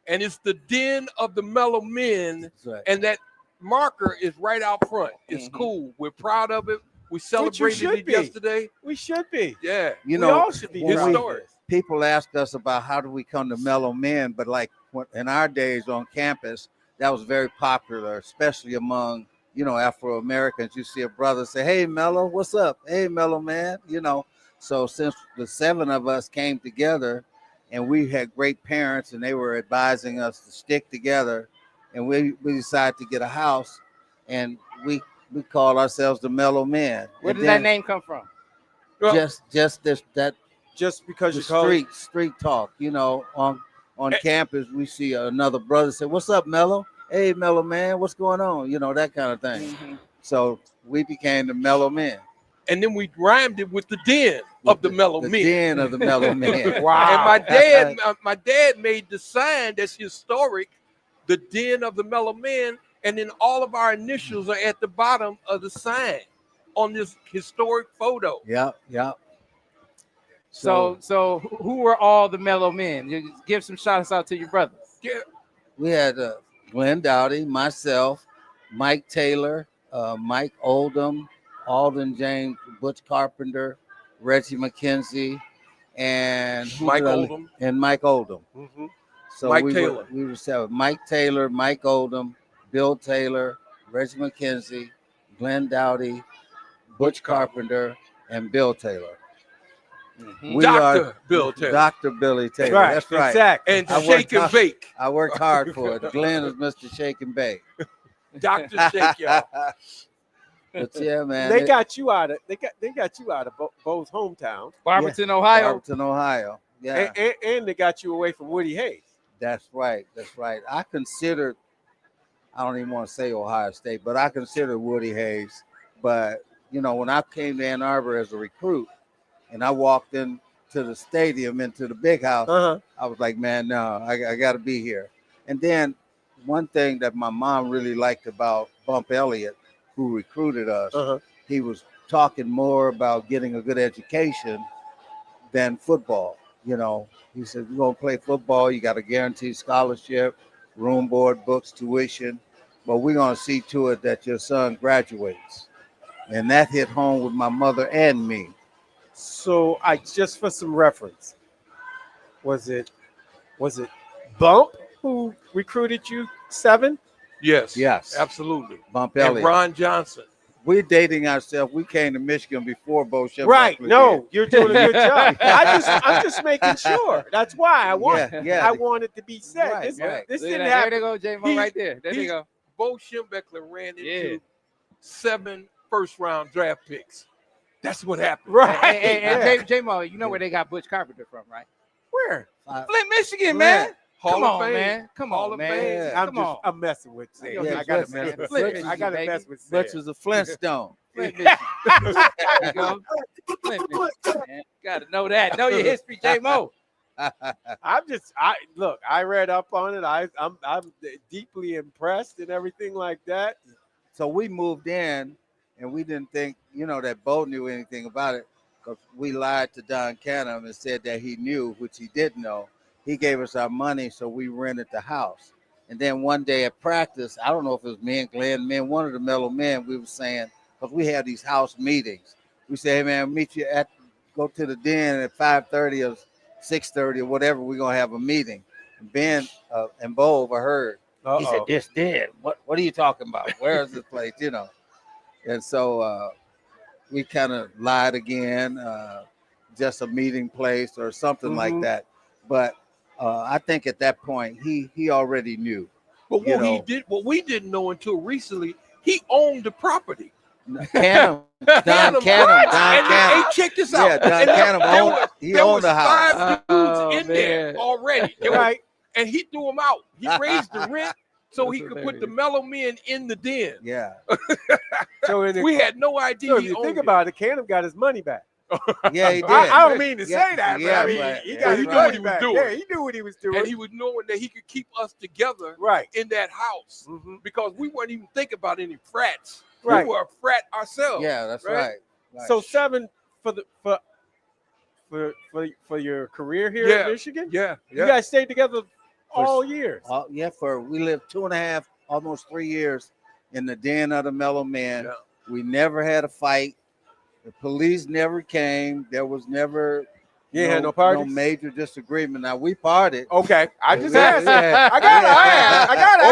And it's the den of the Mellow Men. That's right. And that marker is right out front. It's cool. We're proud of it. We celebrated should it be. yesterday. We should be. Yeah. You We know, all should be when proud of historic. this. people ask us about how do we come to Mellow Men, but like in our days on campus, that was very popular, especially among, Afro Americans. You see a brother say, "Hey, Mellow, what's up? Hey, Mellow Man," So since the 7 of us came together, and we had great parents, and they were advising us to stick together, and we decided to get a house, and we called ourselves the Mellow Men. Where And did that then name come from? Just because the you call it street talk, on campus, we see another brother say, "What's up, Mellow? Hey, Mellow Man, what's going on?" That kind of thing. Mm-hmm. So we became the Mellow Men. And then we rhymed it with the den of the Mellow Men. The den of the Mellow Men. wow. And my dad made the sign that's historic, the den of the Mellow Men, and then all of our initials are at the bottom of the sign on this historic photo. Yep. So who were all the mellow men? You give some shout out to your brothers. Yeah. We had Glenn Dowdy, myself, Mike Taylor, Mike Oldham, Alden James, Butch Carpenter, Reggie McKenzie, and Mike Oldham. Mm-hmm. So Mike we Taylor. were seven. Mike Taylor, Mike Oldham, Bill Taylor, Reggie McKenzie, Glenn Dowdy, Butch Carpenter, and Bill Taylor. We Dr. Bill Taylor. Dr. Billy Taylor. Right, That's right. exactly. And Shake and Bake. I worked hard for it. Glenn is Mr. Shake and Bake. Dr. Shake, y'all. But yeah, man. They got you out of Bo's hometown, Barberton, Ohio. Barberton, Ohio. Yeah. and they got you away from Woody Hayes. That's right. I don't even want to say Ohio State, but I consider Woody Hayes. But, when I came to Ann Arbor as a recruit and I walked into the stadium, into the big house, I was like, man, no, I got to be here. And then one thing that my mom really liked about Bump Elliott, who recruited us, he was talking more about getting a good education than football. He said, you're going to play football, you got a guaranteed scholarship, room, board, books, tuition, but we're going to see to it that your son graduates. And that hit home with my mother and me. So just for some reference, was it Bump who recruited you 7? Yes. Absolutely. Bump Elliott. And Ron Johnson. We're dating ourselves. We came to Michigan before Bo Schembechler. Right. No, you're doing a good job. I'm just making sure. That's why I wanted to be said. Right, this Look didn't at that. happen. There they go, J-Mo, right there. There they go. Bo Schembechler ran into 7 first-round draft picks. That's what happened. Right. And J-Mo, you know where they got Butch Carpenter from, right? Where? Flint, Michigan, man. Hall of Fame. Man. Come on, man. I'm messing with Sam. Yeah, I gotta mess with Flint, Sam. I gotta mess with Sam. Butch was a Flintstone. Flint, Michigan. There you go. Flint, Michigan, man. Got to know that. Know your history, J-Mo. I read up on it. I'm deeply impressed and everything like that. So we moved in, and we didn't think, that Bo knew anything about it, because we lied to Don Canham and said that he knew, which he didn't know. He gave us our money, so we rented the house. And then one day at practice, I don't know if it was me and Glenn, one of the mellow men, we were saying, because we had these house meetings. We say, hey, man, meet you go to the den at 5:30 or 6:30 or whatever. We're going to have a meeting. And Ben and Bo overheard. He said, this den. What are you talking about? Where is this place? And so we kind of lied again, just a meeting place or something like that. But I think at that point he already knew. But what we didn't know until recently, he owned the property. Don Canham. Hey, check this out. Yeah, Don Canham owned the house. 5 dudes in there already. Right. And he threw them out. He raised the rent so he could put the mellow men in the den. Yeah. So we had no idea. So if you think about it, Canham got his money back. Yeah, he did. I don't mean to say that, but I mean, right. he knew what he was doing. Yeah, he knew what he was doing. And he was knowing that he could keep us together in that house because we weren't even thinking about any frats. Right. We were a frat ourselves. Yeah, that's right. So 7 for your career here in Michigan? Yeah. You guys stayed together all years. We lived 2.5, almost 3 years in the den of the mellow men. Yeah. We never had a fight. The police never came. There was never had no parties? No major disagreement. Now we partied. Okay. I just asked. I gotta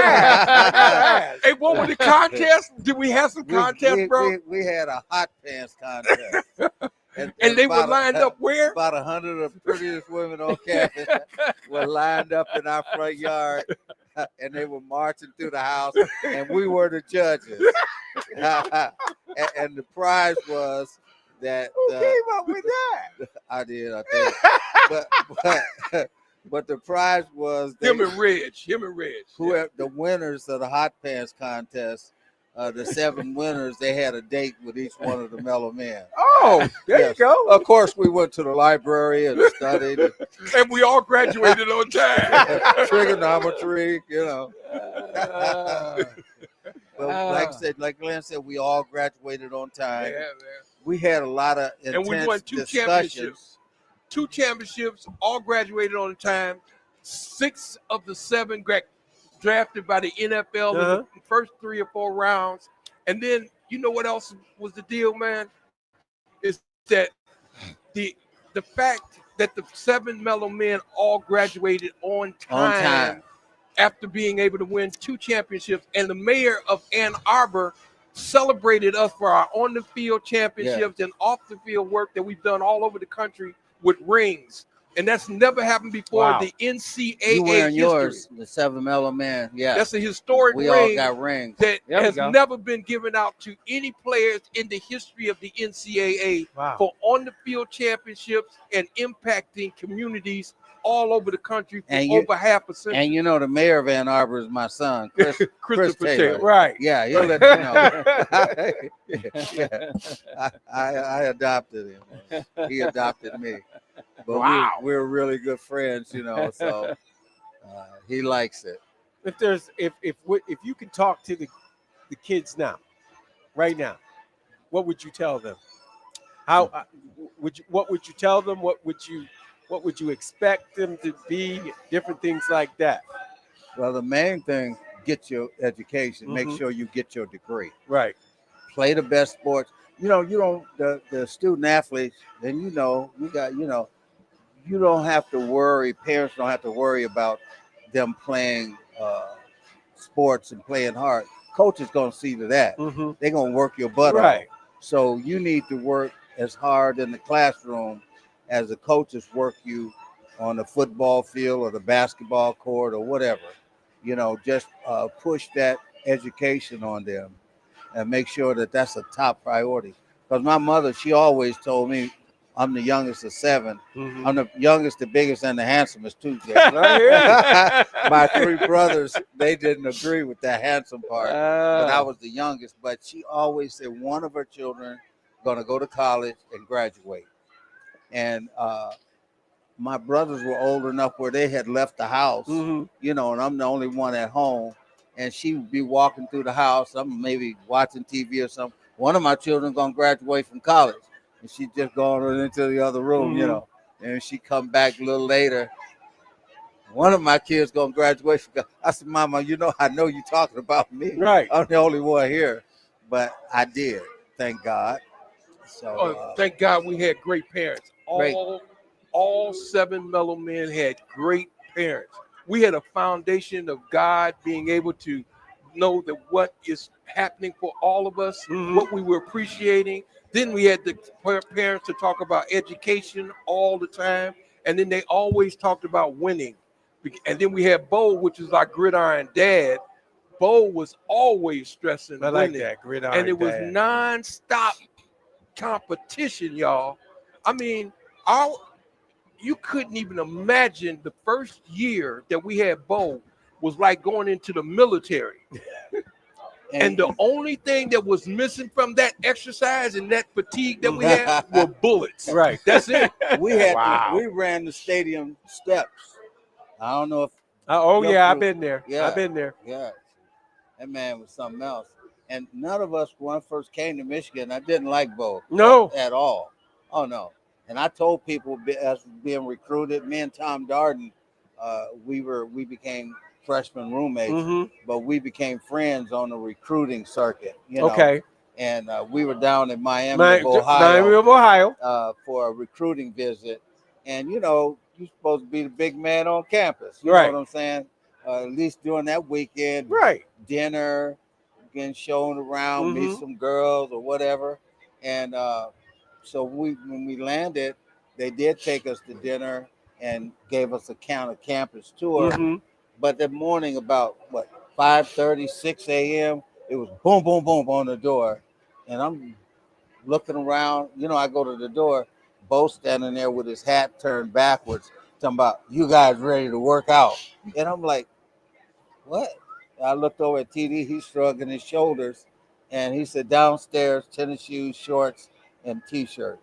ask. Hey, what were the contests? Did we have some contests, bro? We had a hot pants contest. And they were lined up where? About 100 of the prettiest women on campus were lined up in our front yard, and they were marching through the house, and we were the judges. And the prize was that. Who came up with that? I did, I think. But the prize was him and Reg. Whoever the winners of the hot pants contest. The 7 winners, they had a date with each one of the mellow men. Oh, there you go. Of course, we went to the library and studied. And we all graduated on time. Trigonometry, Well, like I said, like Glenn said, we all graduated on time. Yeah, man. We had a lot of intense And we won 2 discussions. championships. 2 championships, all graduated on time. 6 of the 7 drafted by the NFL in the first 3 or 4 rounds. And then, you know what else was the deal, man? Is that the fact that the 7 Mellow Men all graduated on time after being able to win 2 championships. And the mayor of Ann Arbor celebrated us for our on-the-field championships and off-the-field work that we've done all over the country with rings. And that's never happened before in the NCAA you wearing history. yours, the 7 Mellow Man. Yeah. That's a historic we ring all got rings. that has never been given out to any players in the history of the NCAA for on-the-field championships and impacting communities all over the country for over half a century. And you know, the mayor of Ann Arbor is my son, Chris Taylor. Right. Yeah, he'll let you know. I adopted him. He adopted me. But we're really good friends, you know, so he likes it. If you can talk to the kids now, right now, what would you tell them? How what would you tell them? What would you expect them to be? Different things like that. Well, the main thing, get your education. Make sure you get your degree. Right. Play the best sports. You know, you don't the student athletes, then you know, you don't have to worry, parents don't have to worry about them playing sports and playing hard. Coach is going to see to that. They're going to work your butt off. So you need to work as hard in the classroom as the coaches work you on the football field or the basketball court or whatever. You know, just push that education on them and make sure that that's a top priority. Because my mother, she always told me, I'm the youngest of 7. I'm the youngest, the biggest, and the handsomest too. My 3 brothers, they didn't agree with that handsome part, but I was the youngest. But she always said one of her children going to go to college and graduate. And my brothers were old enough where they had left the house, you know, and I'm the only one at home. And she would be walking through the house. I'm maybe watching TV or something. One of my children going to graduate from college. And she just gone into the other room, you know, and she come back a little later. One of my kids gonna graduate from college. I said, Mama, you know you talking about me. Right. I'm the only one here, but I did, thank God. So thank God we had great parents. All 7 Mellow Men had great parents. We had a foundation of God being able to know that what is happening for all of us, what we were appreciating. Then we had the parents to talk about education all the time. And then they always talked about winning. And then we had Bo, which is our gridiron dad. Bo was always stressing winning. Like that, gridiron and it was nonstop competition, y'all. I mean, you couldn't even imagine the first year that we had Bo was like going into the military. And the only thing that was missing from that exercise and that fatigue that we had were bullets. Right. That's it. we ran the stadium steps. I don't know if. I've been there. Yeah, I've been there. Yeah. That man was something else. And none of us, when I first came to Michigan, I didn't like Bo. No. At all. Oh, no. And I told people as being recruited, me and Tom Darden, we became freshman roommates, but we became friends on the recruiting circuit. You know? Okay. And we were down in Miami, Ohio, for a recruiting visit. And, you know, you're supposed to be the big man on campus. You know what I'm saying? At least during that weekend. Right. Dinner, getting shown around, meet some girls or whatever. And so when we landed, they did take us to dinner and gave us a campus tour. But that morning about, 5:30, 6 a.m., it was boom, boom, boom on the door. And I'm looking around. You know, I go to the door. Bo standing there with his hat turned backwards, talking about, you guys ready to work out. And I'm like, what? I looked over at TD. He's shrugging his shoulders. And he said, downstairs, tennis shoes, shorts, and T-shirt.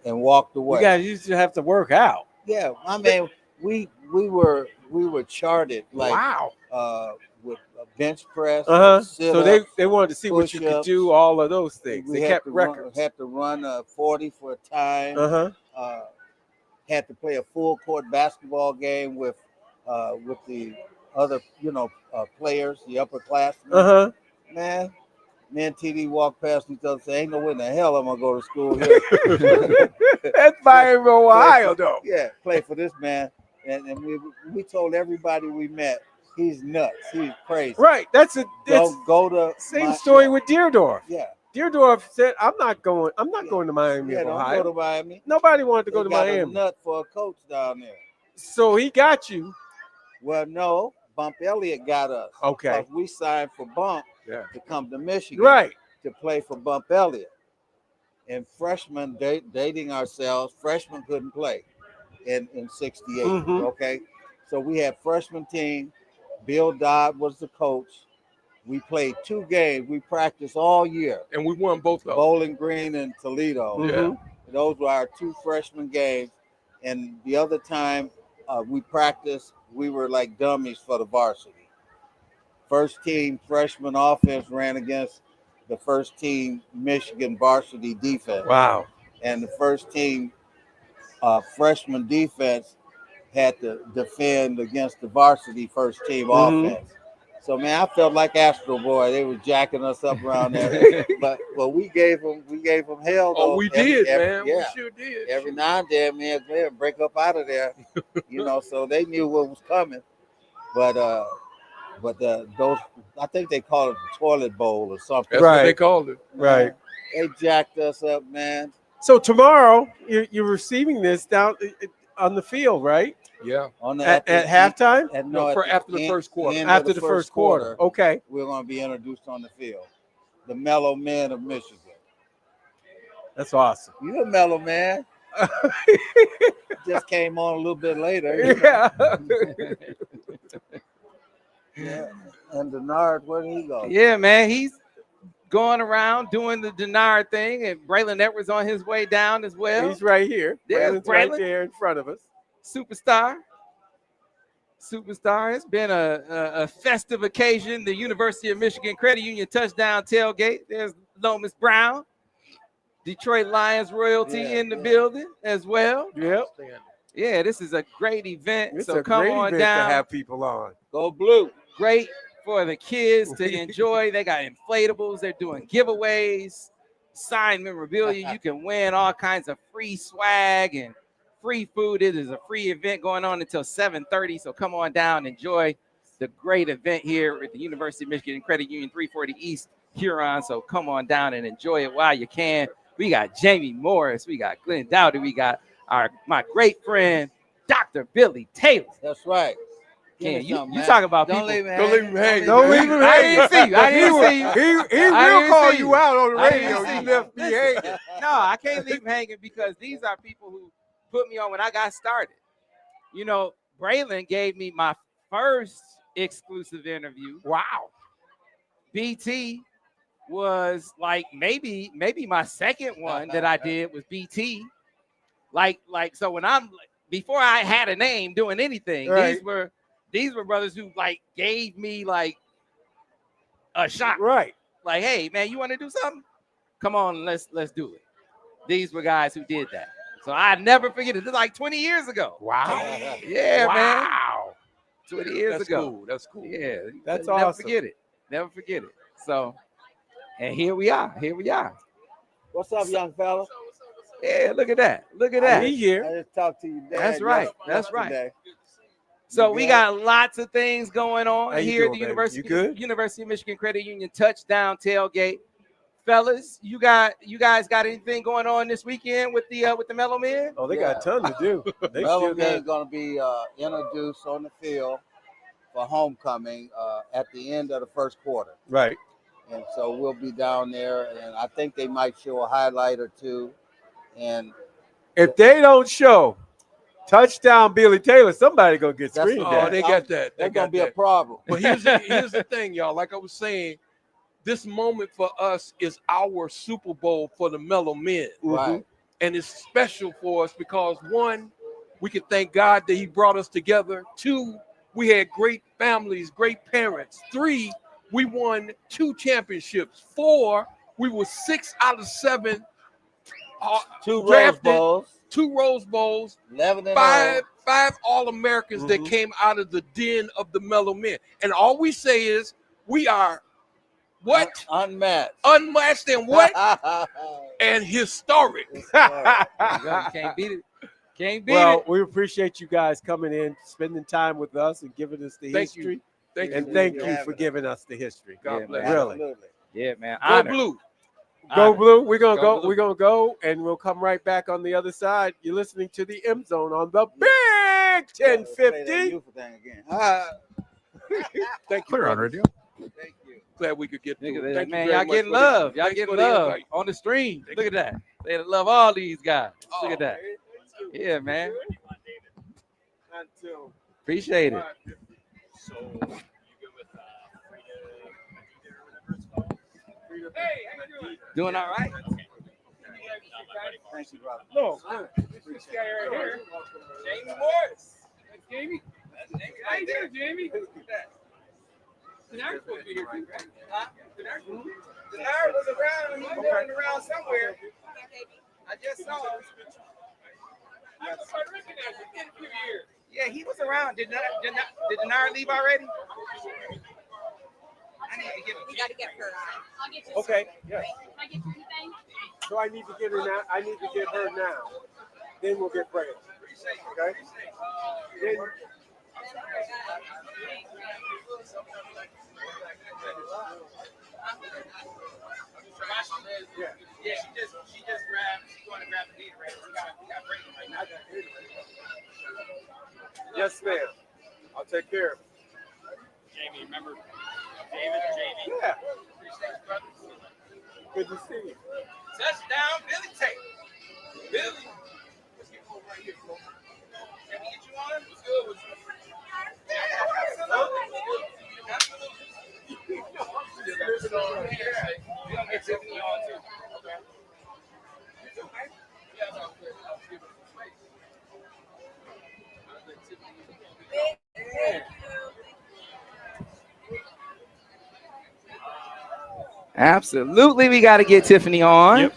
And walked away. You guys used to have to work out. Yeah, I mean, we were charted like with bench press. So they wanted to see what you could do, all of those things. They kept records. Had to run 40 for a time. Had to play a full court basketball game with the other, players, the upperclassmen. Man, me and TD walked past each other and said, ain't no way in the hell I'm gonna go to school here. That's Miami, Ohio, though. Yeah, play for this man. And we told everybody we met, he's nuts. He's crazy. Right. That's go to same story with Deerdorf. Yeah. Deerdorf said, I'm not going to Miami, Yeah, Ohio. don't go to Miami. Nobody wanted to go to got Miami. A nut for a coach down there. So he got you. Well, no, Bump Elliott got us. Okay. We signed for Bump to come to Michigan. Right. To play for Bump Elliott. And freshmen dating ourselves, freshmen couldn't play in 68. Okay. So we had freshman team. Bill Dodd was the coach. We played 2 games. We practiced all year. And we won both of them. Bowling Green and Toledo. Yeah. Those were our 2 freshman games. And the other time we practiced, we were like dummies for the varsity. First team freshman offense ran against the first team Michigan varsity defense. Wow. And the first team freshman defense had to defend against the varsity first team offense. So man, I felt like Astro Boy. They were jacking us up around there, but we gave them hell. Oh, though. we did, man. Yeah. We sure did. Every now and then, man, they'd break up out of there, So they knew what was coming. But those, I think they call it the toilet bowl or something. That's what they called it. Right. They jacked us up, man. So tomorrow you're receiving this down on the field, right? Yeah. At halftime? After the first quarter. After the first quarter. Okay. We're going to be introduced on the field. The mellow man of Michigan. That's awesome. You're a mellow man. Just came on a little bit later. Yeah. Yeah. And Denard, where did he go? Yeah, man. He's going around doing the Denard thing, and Braylon Edwards on his way down as well. He's right here. There's Braylon's right there in front of us. Superstar. It's been a festive occasion. The University of Michigan Credit Union touchdown tailgate. There's Lomas Brown, Detroit Lions royalty in the building as well. Yep. Yeah, this is a great event. It's so a come great on event down. to have people on. Go Blue. Great for the kids to enjoy. They got inflatables. They're doing giveaways, signed memorabilia. You can win all kinds of free swag and free food. It is a free event going on until 7:30. So come on down, enjoy the great event here at the University of Michigan Credit Union, 340 East Huron. So come on down and enjoy it while you can. We got Jamie Morris. We got Glenn Dowdy. We got my great friend, Dr. Billy Taylor. That's right. Ken, you talk about Don't people. leave him hanging. Don't leave him hanging. I didn't see you. I didn't see you. He will call you out on the radio. You You left me hanging. No, I can't leave him hanging because these are people who put me on when I got started. Braylon gave me my first exclusive interview. Wow. BT was like maybe my second one that I did was BT. Like so when before I had a name doing anything, right. these were brothers who like gave me like a shot. Right. Like, hey man, you want to do something? Come on, let's do it. These were guys who did that. So I never forget it. This is like 20 years ago. Wow. Yeah, man. Wow. 20 years ago. Cool. That's cool. Yeah. That's never awesome. forget it. Never forget it. So, and here we are. What's up, young fella? Yeah, look at that. Look at that. He here. I just talked to you, Dad. That's right. That's right. yesterday. So we got lots of things going on How you here doing, at the baby? You good? University of Michigan Credit Union touchdown tailgate. Fellas, you guys got anything going on this weekend with the Mellow Men? Oh, they got a ton to do. They Mellow still Man is got going to be introduced on the field for homecoming at the end of the first quarter. right. And so we'll be down there, and I think they might show a highlight or two. And If they don't show touchdown Billy Taylor, somebody gonna get That's- screamed Oh, at. they got that. They that's going got to be a that. problem. But here's the thing, y'all. Like I was saying, this moment for us is our Super Bowl for the Mellow Men. Right. And it's special for us because, one, we can thank God that he brought us together. Two, we had great families, great parents. Three, we won 2 championships. 4, we were 6 out of 7 2 Rose drafted, Bowls. 2 Rose Bowls, 11 and 5 All-Americans that came out of the den of the mellow men. And all we say is we are what? Unmatched. Unmatched and what? And historic. Can't beat it. Can't beat Well, it. we appreciate you guys coming in, spending time with us, and giving us the Thank history. you. Thank and you. thank you for giving us the history. God bless. Really. Absolutely. Yeah, man. Go Honor. Blue. Go Honor. Blue. We're gonna Go go. Blue. We're gonna go, and we'll come right back on the other side. You're listening to the M Zone on the Big 1050. Thank you. Clear on brother. radio. Thank you. Glad we could get through it. Nigga, Thank you man, very y'all much getting for the- love. Y'all thanks getting for the love invite. on the stream. Look at that. They love all these guys. Look at that. Yeah, man. Appreciate it. So, you good with Frida? Hey, how you doing? Doing all right. Thank you, brother. No, this guy right here, Jamie Morris. That's Jamie. How you doing, Jamie? Denard's supposed to be here too, right? Huh? Denard was around. He was running around somewhere. I just saw him. I started recognizing him in a few years. Yeah, he was around. Did Denard leave already? I need to get him. We got to get her. I'll get you. Okay. Yes. Can I get you anything? So I need to get her now. I need to get her now. Then we'll get prayer. Okay. Then, Yeah, she just grabbed. She's going to grab the lead right. We got breaking right now. yes, ma'am. I'll take care of it. Jamie, remember? Jamie. Yeah. Appreciate you, brother. Good to see you. Touchdown, Billy Tate. Billy. Let's get over right here, folks. Can we get you on? What's good with you? Absolutely. We're going to get Tiffany on, too. Okay. It's okay. Yeah, that's all good. I'll give her some space. I'll let Tiffany. Absolutely. We got to get Tiffany on. Yep.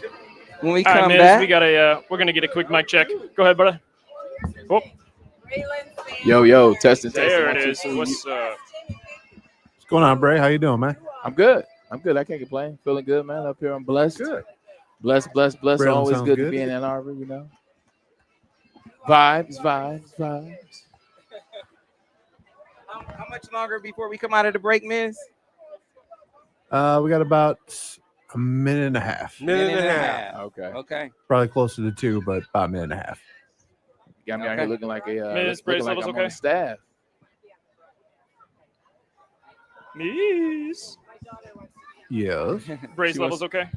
When we All right, come Miz, back. we got we're gonna get a quick mic check. Go ahead, brother. Oh, Yo, testing. there it 1, 2, is. 3. What's What's going on, Bray? How you doing, man? I'm good. I can't complain. Feeling good, man. Up here, I'm blessed. Good. Blessed. Braylon Always sounds good to good. be in Ann Arbor, you know. Vibes. How much longer before we come out of the break, Miz? We got about a minute and a half. Minute and a half. Okay. Probably closer to 2, but about a minute and a half. Got me out here looking like a Miz, looking Brace like levels I'm on okay? the staff. Miz? Yes. Brace She levels wants- okay?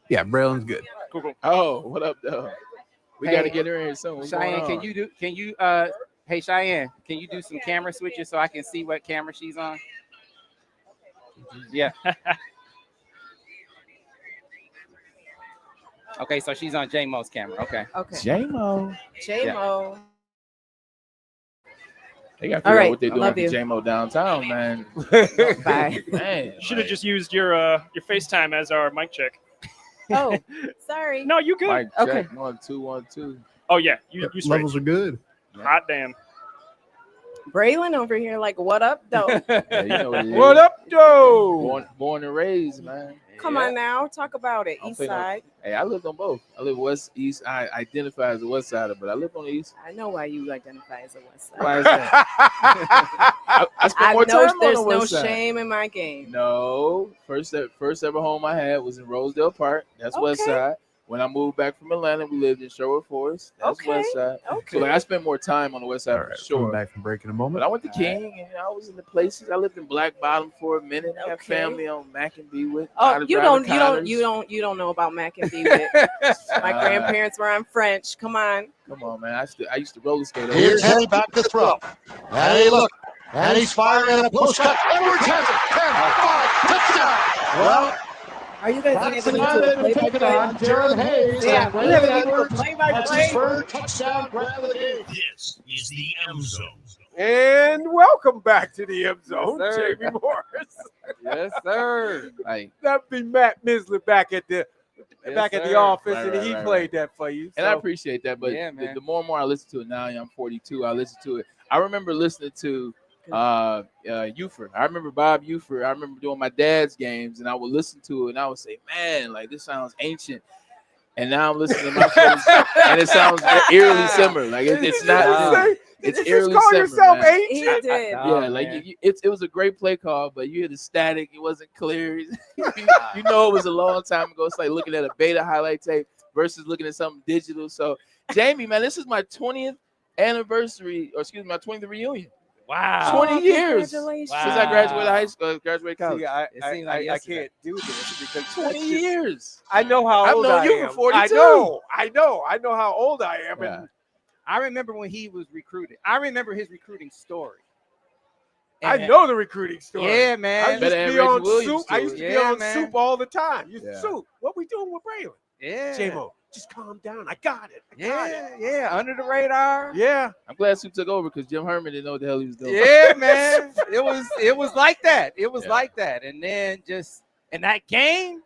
Yeah, Braylon's good. Cool. Oh, what up, though? We Hey, got to get her in here soon. What's Cheyenne, going on? hey Cheyenne, can you do some camera switches so I can see what camera she's on? Yeah. Okay, so she's on J-Mo's camera. Okay. Okay. J-Mo. J-Mo. They got to All figure right, out what they're doing love with you. J-Mo downtown, man. Bye. Man, Should have just used your FaceTime as our mic check. Oh, sorry. No, you good. Mike, Okay. check. 1, 2, 1, 2. Oh yeah, you straight. Levels are good. Hot damn. Braylon over here, like, what up, though? Yeah, you know what it is. What up, Joe? Born and raised, man. Come on now, talk about it. I don't East play no- side. Hey, I lived on both. I live west, east. I identify as a west sider, but I live on the east. I know why you identify as a West Side. Why is that? I spent more time on There's the no west side. shame in my game. No, first ever home I had was in Rosedale Park. That's west Okay. side. When I moved back from Atlanta, we lived in Sherwood Forest. That's Okay, west side. okay. So like I spent more time on the west side All for right, sure. coming back from break in a moment. But I went to King and I was in the places. I lived in Black Bottom for a minute. I got Okay. family on Mac and B with. Oh, you don't know about Mac and B with. My grandparents were on French. Come on. Come on, man. I used to roller skate. over Here's here. Henry back to throw. And he look. And he's firing a post cut. Edwards has it. 10, 5, touchdown. Well, Are you guys that's going the to guy that play by taken it on Jared Hayes. Yeah, And we Brandon have a Edwards. play by That's play. his third touchdown grab of the game. This is the M Zone And welcome back to the M Zone, Yes, sir. Jamie Morris. Yes, sir. Like, That'd be Matt Misley back at the sir. office, Right, and right, he right, played right. that for you. and I So, appreciate that. But Yeah, the, man. the more and more I listen to it now, I'm 42. I listen to it. I remember listening to Ufer. I remember Bob Ufer. I remember doing my dad's games, and I would listen to it, and I would say, "Man, like this sounds ancient." And now I'm listening to my shows, and it sounds eerily similar. Like it's not. It's did you eerily just call similar, yourself man. He ancient? did. Yeah, like it was a great play call, but you hear the static. It wasn't clear. you know, it was a long time ago. It's like looking at a beta highlight tape versus looking at something digital. So, Jamie, man, this is my 20th anniversary, or excuse me, my 20th reunion. Wow. 20 years Congratulations. since I graduated high school, graduated college. See, I seems like I yesterday. can't do this because 20 that's just- years. I know how I've old known I you am. for 42. I know how old I am. Yeah. And I remember when he was recruited. I remember his recruiting story. I And- know the recruiting story. Yeah, I man. used to Better be than on Reggie Williams' Soup. I story. used to be Yeah, on man. Soup all the time. Yeah. Soup, what we doing with Braylon? Yeah. J-Mo, just calm down. I got it. I got it. Yeah, under the radar. Yeah. I'm glad Sue took over because Jim Herman didn't know what the hell he was doing. Yeah, man. It was like that. It was Yeah. like that. And then just in that game,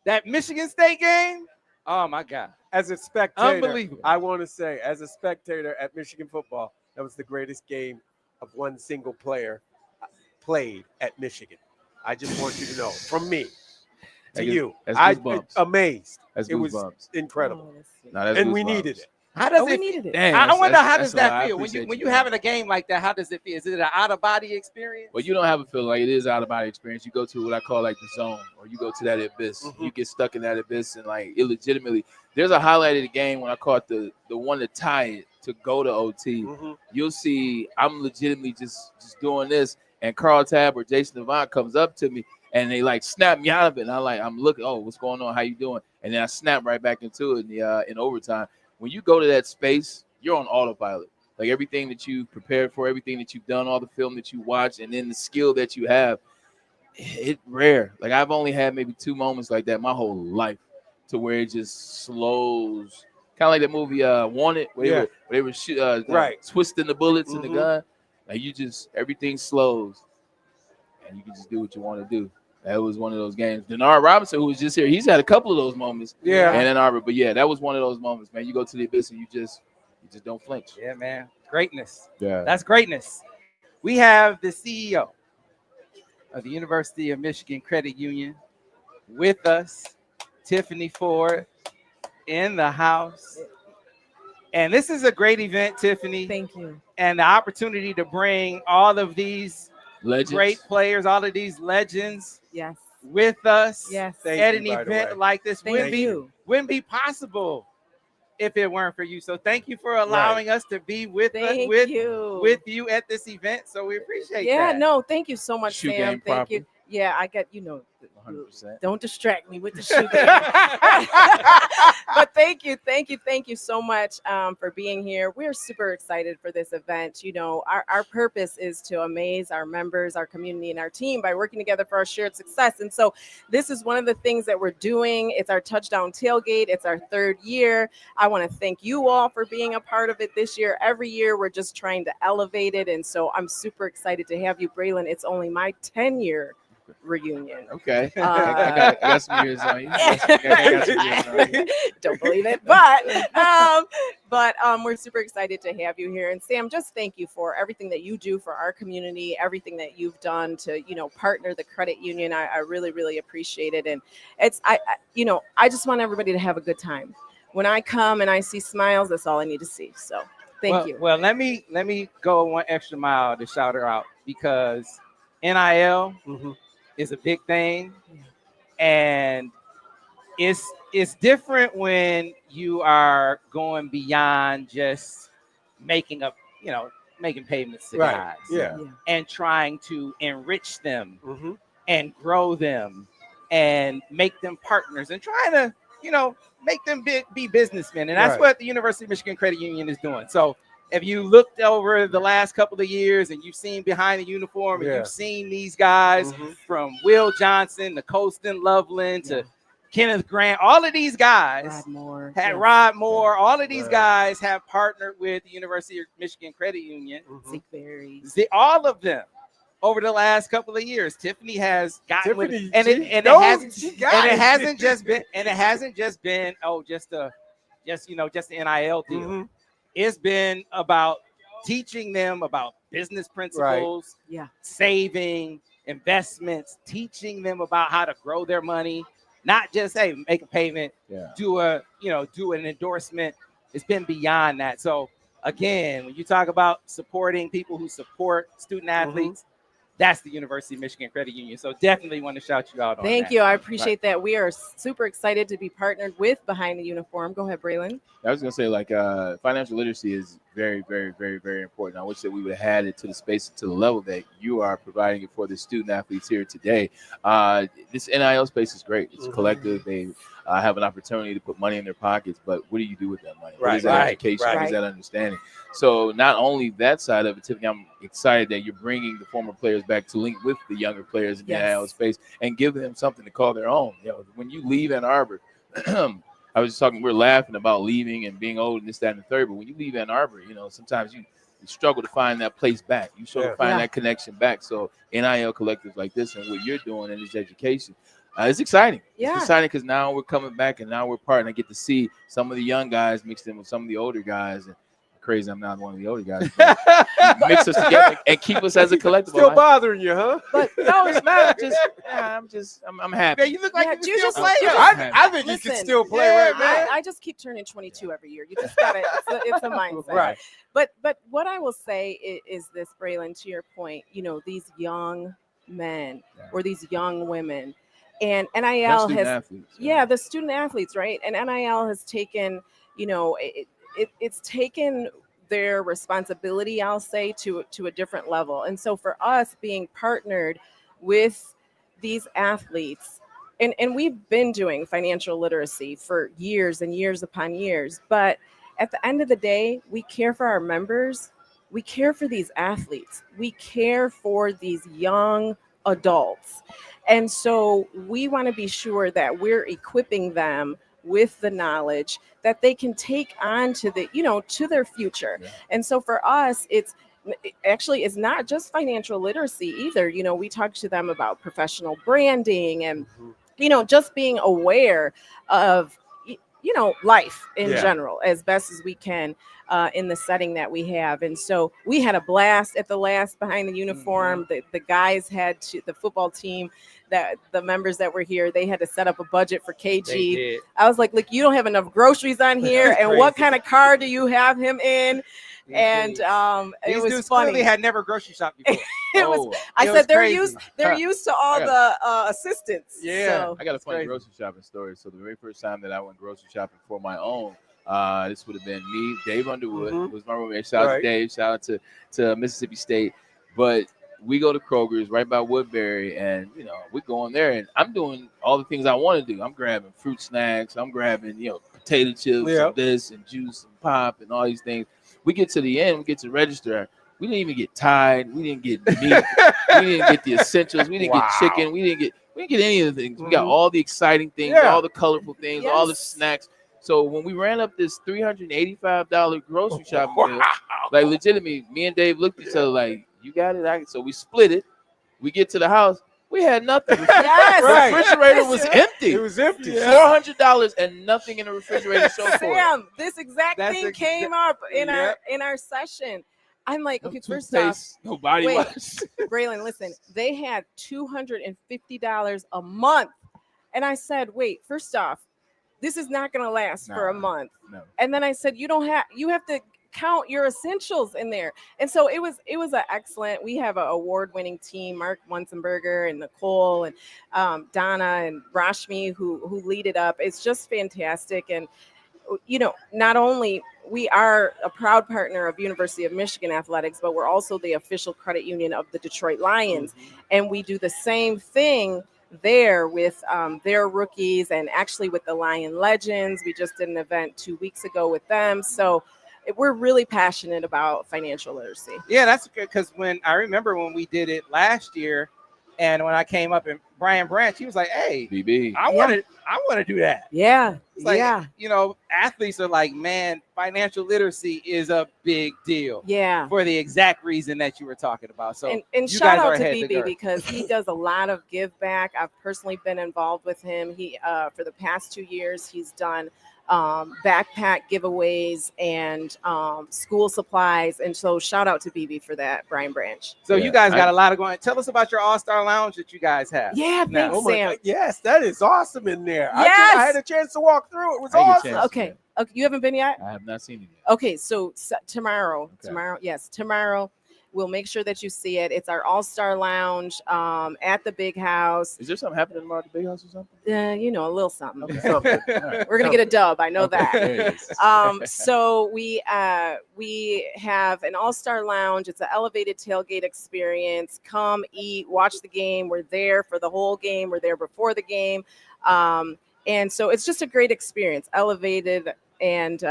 that Michigan State game, oh my God. As a spectator, Unbelievable. I want to say, as a spectator at Michigan football, that was the greatest game of one single player played at Michigan. I just want you to know, from me to you, That's I goosebumps. amazed. That's It was goosebumps. incredible, No, that's and we goosebumps. needed it. How does Oh, we it needed it. Damn, I that's- wonder how that's does a lot. I that feel when appreciate you man. having a game like that? How does it feel? Is it an out of body experience? Well, you don't have a feeling like it is out of body experience. You go to what I call like the zone, or you go to that abyss. Mm-hmm. You get stuck in that abyss, and like illegitimately, there's a highlight of the game when I caught the one to tie it to go to OT. Mm-hmm. You'll see I'm legitimately just doing this, and Carl Tabb or Jason Devine comes up to me, and they like snap me out of it, and I'm looking, oh, what's going on? How you doing? And then I snap right back into it in overtime. When you go to that space, you're on autopilot. Like everything that you prepared for, everything that you've done, all the film that you watch, and then the skill that you have, it's rare. Like I've only had maybe 2 moments like that my whole life, to where it just slows. Kind of like that movie Wanted, where they were Right. twisting the bullets in the Mhm. gun. Like everything slows, and you can just do what you want to do. That was one of those games. Denard Robinson, who was just here, he's had a couple of those moments. Yeah. in Ann Arbor, but yeah, that was one of those moments, man. You go to the abyss and you just don't flinch. Yeah, man. Greatness. Yeah. That's greatness. We have the CEO of the University of Michigan Credit Union with us, Tiffany Ford, in the house. And this is a great event, Tiffany. Thank you. And the opportunity to bring all of these Legends. great players, all of these legends Yes. with us Yes. Thank at you, an by the way. event like this Thank you. wouldn't be possible if it weren't for you. So thank you for allowing us to be with Thank with you. at this event. So we appreciate Yeah, that. no, thank you so much, Shoe Sam. game Thank you. proper. Yeah, I got, 100%. don't distract me with the shoe game. But thank you so much for being here. We're super excited for this event. Our purpose is to amaze our members, our community, and our team by working together for our shared success. And so this is one of the things that we're doing. It's our touchdown tailgate. It's our 3rd year. I want to thank you all for being a part of it this year. Every year, we're just trying to elevate it. And so I'm super excited to have you, Braylon. It's only my 10-year reunion. Okay. I got some years on you. I got some years on you. Don't believe it, but we're super excited to have you here. And Sam, just thank you for everything that you do for our community, everything that you've done to partner the credit union. I really, really appreciate it. And I just want everybody to have a good time. When I come and I see smiles, that's all I need to see. So thank you. Well, let me go one extra mile to shout her out, because NIL is a big thing, and it's different when you are going beyond just making payments to guys, and trying to enrich them and grow them and make them partners and trying to make them be businessmen. And that's what the University of Michigan Credit Union is doing. So if you looked over the last couple of years and you've seen behind the uniform and you've seen these guys from Will Johnson to Colston Loveland Kenneth Grant, all of these guys, Rod Moore, all of these Right. guys have partnered with the University of Michigan Credit Union. Zeke Berry. All of them over the last couple of years. Tiffany has gotten with Tiffany, it, she hasn't just been just the NIL deal. Mm-hmm. It's been about teaching them about business principles, saving, investments, teaching them about how to grow their money, not just make a payment, do an endorsement. It's been beyond that. So again, when you talk about supporting people who support student athletes, that's the University of Michigan Credit Union. So definitely want to shout you out on that. Thank you. I appreciate that. We are super excited to be partnered with Behind the Uniform. Go ahead, Braylon. I was gonna say, like, financial literacy is very, very, very, very important. I wish that we would have had it to the space, to the level that you are providing it for the student athletes here today. This NIL space is great. It's collective. They have an opportunity to put money in their pockets, but what do you do with that money? What is that education? What is that understanding? So not only that side of it, Tiffany, I'm excited that you're bringing the former players back to link with the younger players in the NIL space and give them something to call their own. You know, when you leave Ann Arbor, I was just talking, we're laughing about leaving and being old and this, that, and the third, but when you leave Ann Arbor, you know, sometimes you struggle to find that place back. You struggle to find that connection back. So NIL collectives like this and what you're doing in this education, it's exciting. Yeah. It's exciting because now we're coming back and now we're partnering. I get to see some of the young guys mixed in with some of the older guys. And crazy, I'm not one of the older guys. Mix us together and keep us as a collective. Still bothering you, huh? But no, it's not. I'm happy. Man, you look like you just still play. I think you can still play, right, man? I just keep turning 22 every year. You just got it's a mindset. Right. But what I will say is this, Braylon, to your point, you know, these young men or these young women, and NIL has athletes, the student athletes, right? And NIL has taken, you know, it's taken their responsibility, I'll say, to a different level. And so for us being partnered with these athletes, and we've been doing financial literacy for years and years upon years, but at the end of the day, we care for our members, we care for these athletes, we care for these young adults. And so we want to be sure that we're equipping them with the knowledge that they can take on to the, you know, to their future. And so for us, it's not just financial literacy either. You know, we talk to them about professional branding and, you know, just being aware of, you know, life in general as best as we can in the setting that we have. And so we had a blast at the last Behind the Uniform. The guys had to, the football team, that the members that were here, they had to set up a budget for KG. I was like, look, you don't have enough groceries on here. And what kind of car do you have him in? And it was funny. Clearly had never grocery shopped before. I said they're used to all the assistants. I got a funny grocery shopping story. So the very first time that I went grocery shopping for my own, this would have been me, Dave Underwood, was my roommate. Shout out to Dave, shout out to Mississippi State. But we go to Kroger's right by Woodbury, and you know, we're going there, and I'm doing all the things I want to do. I'm grabbing fruit snacks, I'm grabbing, you know, potato chips and this and juice and pop and all these things. We get to the end, we get to register. We didn't even get Tide, we didn't get meat, we didn't get the essentials, we didn't get chicken, we didn't get any of the things. We got all the exciting things, all the colorful things, all the snacks. So when we ran up this $385 grocery shopping bill, like legitimately, me and Dave looked at each other like, you got it? So we split it. We get to the house. We had nothing. The refrigerator was empty. It was empty. $400 and nothing in the refrigerator. Sam, this exact thing came up in our session. I'm like, okay, first off, nobody was. Braylon, listen, they had $250 a month. And I said, wait, first off, this is not going to last for a month. No. And then I said, you have to count your essentials in there. And so it was an excellent, we have an award-winning team, Mark Munzenberger and Nicole and Donna and Rashmi who lead it up. It's just fantastic. And, you know, not only we are a proud partner of University of Michigan Athletics, but we're also the official credit union of the Detroit Lions. And we do the same thing there with their rookies and actually with the Lion Legends. We just did an event 2 weeks ago with them. So we're really passionate about financial literacy. Yeah, that's good, because when I remember when we did it last year, and when I came up and Brian Branch, he was like, "Hey, BB, I want to do that." Yeah, It's like, yeah, you know, athletes are like, man, financial literacy is a big deal. yeah. For the exact reason that you were talking about. So And you shout guys are out to ahead the BB curve. because he does a lot of give back. I've personally been involved with him. He for the past 2 years he's done backpack giveaways and school supplies. And so shout out to BB for that, Brian Branch. So you guys got a lot of going. Tell us about your All-Star Lounge that you guys have. Yeah, now. thanks, Sam. Yes, that is awesome in there. Yes. I had a chance to walk through. It was I get a awesome. chance. Okay. Okay, you haven't been yet? I have not seen it yet. Okay, so tomorrow, tomorrow, we'll make sure that you see it. It's our All-Star Lounge at the Big House. Is there something happening tomorrow at the Big House or something? You know, a little something. Okay. Something. All right. We're gonna get a dub. I know Okay, there it that. is. So we have an All-Star Lounge. It's an elevated tailgate experience. Come eat, watch the game. We're there for the whole game. We're there before the game, and so it's just a great experience. Elevated, and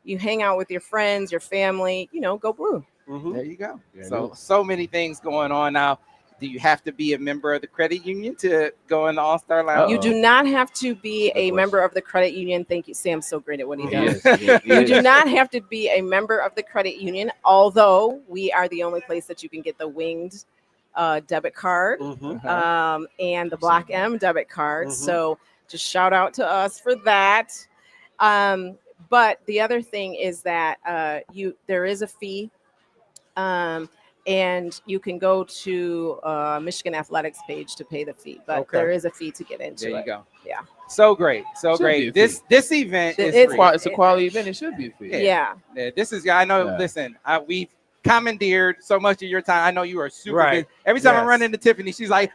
you hang out with your friends, your family. You know, go blue. There you go. Yeah, So many things going on now. Do you have to be a member of the credit union to go in the All-Star Lounge? You do not have to be a member of the credit union. Thank you. Sam's so great at what he does. You do not have to be a member of the credit union, although we are the only place that you can get the winged debit card and the Block M debit card. So just shout out to us for that. But the other thing is that there is a fee. And you can go to Michigan Athletics page to pay the fee, but there is a fee to get into it. There you go. Yeah. So great. So Should great. be a fee. This event is It's- free. It's a quality event. It should be a fee. Yeah. This is, I know, Yeah. listen, we've commandeered so much of your time. I know you are super Right. busy. Every time I Yes. run into Tiffany, she's like,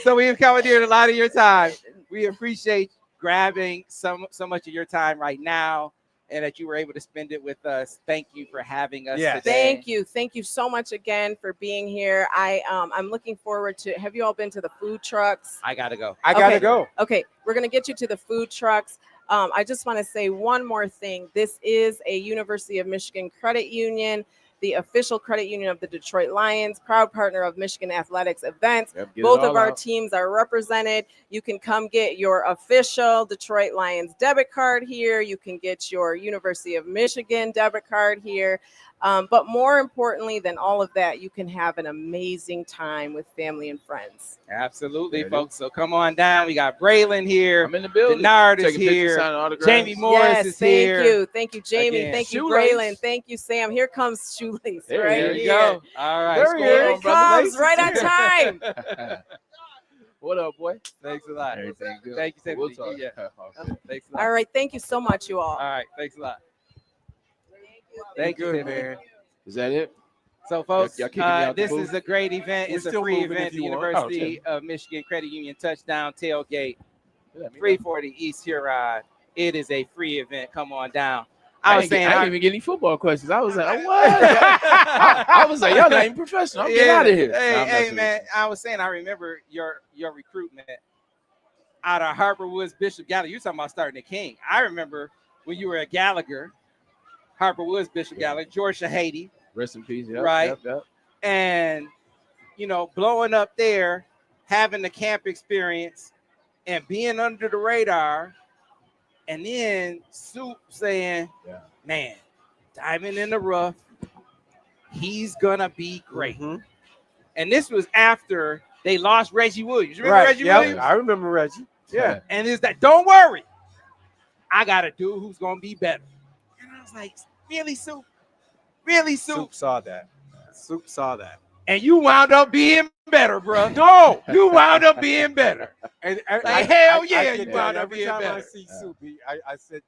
so we've commandeered a lot of your time. We appreciate grabbing so much of your time right now, and that you were able to spend it with us. Thank you for having us today. Thank you so much again for being here. I'm looking forward to. Have you all been to the food trucks? I gotta go. I gotta go. Okay, we're gonna get you to the food trucks. I just want to say one more thing. This is a University of Michigan credit union, the official credit union of the Detroit Lions, proud partner of Michigan Athletics events. Yep, get it Both of all our out. teams are represented. You can come get your official Detroit Lions debit card here. You can get your University of Michigan debit card here. But more importantly than all of that, you can have an amazing time with family and friends. Absolutely, There it folks. So come on down. We got Braylon here. I'm in the building. Denard is Taking pictures, here. signing autographs. Jamie Morris Yes, is thank here. you. Thank you, Jamie. Again. Thank you, Shoelace. Braylon. Thank you, Sam. Here comes Shoelace. There right There you you here. go. All right. There What's he going is. on, Here it brother? comes, right on time. What up, boy? Thanks a lot. Everything good. Thank you, Tiffany. We'll talk. Yeah. Okay. Thanks a lot. All right. Thank you so much, you all. All right. Thanks a lot. Thank you, Good, Tiffany. man. Is that it? So, folks, Y'all kicking me out the this booth? is a great event. We're It's a still free moving event. if The you want. University of Michigan Credit Union Touchdown Tailgate, Yeah, me 340 East Huron. It is a free event. Come on down. I was ain't, saying, I ain't even get any football questions. I was like, what? I was like, y'all not even professional. Get out of here. Hey, No, I'm not hey, serious. man. I was saying, I remember your recruitment out of Harper Woods Bishop Gallagher. You talking about starting at King? I remember when you were at Gallagher, Harper Woods Bishop Gallagher, George Shahady, Rest in peace. Yep, Right. Yep. and blowing up there, having the camp experience, and being under the radar, and then Soup saying, Yeah. "Man, diamond in the rough, he's gonna be great." And this was after they lost Reggie Williams. Remember Right. Reggie Yep. Williams? I remember Reggie. Yeah. And it's that, don't worry, I got a dude who's gonna be better. And I was like, really, Soup? Really, Soup? Soup saw that. Soup saw that. And you wound up being better, bro. No. You wound up being better. And Like, hell yeah, I you can wound tell up every being time I better. see Soup, I said,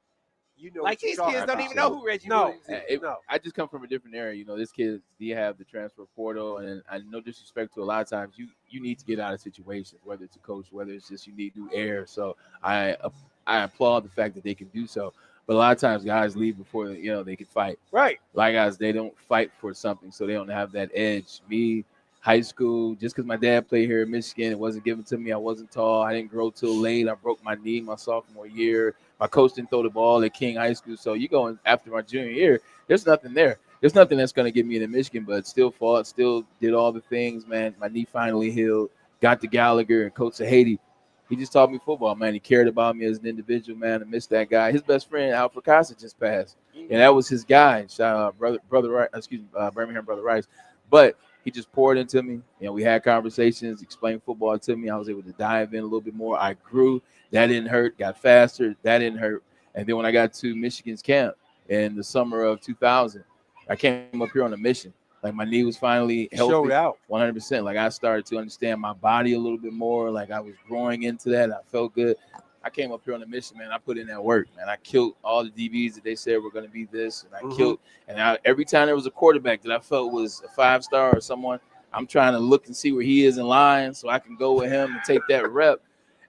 you know, Like, what you're these talking kids don't about. even know who Reggie No. Williams is. No. I just come from a different area. This kid, you have the transfer portal, and I no disrespect to a lot of times you need to get out of situations, whether it's a coach, whether it's just you need new air. So I applaud the fact that they can do so. But a lot of times guys leave before they can fight. Right. A lot of guys, they don't fight for something, so they don't have that edge. Me, high school, just because my dad played here in Michigan, it wasn't given to me. I wasn't tall. I didn't grow till late. I broke my knee my sophomore year. My coach didn't throw the ball at King High School. So you go after my junior year, there's nothing there. there's nothing that's gonna get me into Michigan, but still fought, still did all the things, man. My knee finally healed. Got to Gallagher and Coach Haiti. He just taught me football, man. He cared about me as an individual, man. I miss that guy. His best friend, Alfred Casa, just passed, and that was his guy. Shout out, Birmingham Brother Rice. But he just poured into me. We had conversations, explained football to me. I was able to dive in a little bit more. I grew. That didn't hurt. Got faster. That didn't hurt. And then when I got to Michigan's camp in the summer of 2000, I came up here on a mission. Like my knee was finally healthy, Showed out 100%. Like I started to understand my body a little bit more. Like I was growing into that. I felt good. I came up here on a mission, man. I put in that work, man. I killed all the DBs that they said were going to be this, and I killed. And every time there was a quarterback that I felt was a 5-star or someone, I'm trying to look and see where he is in line so I can go with him and take that rep.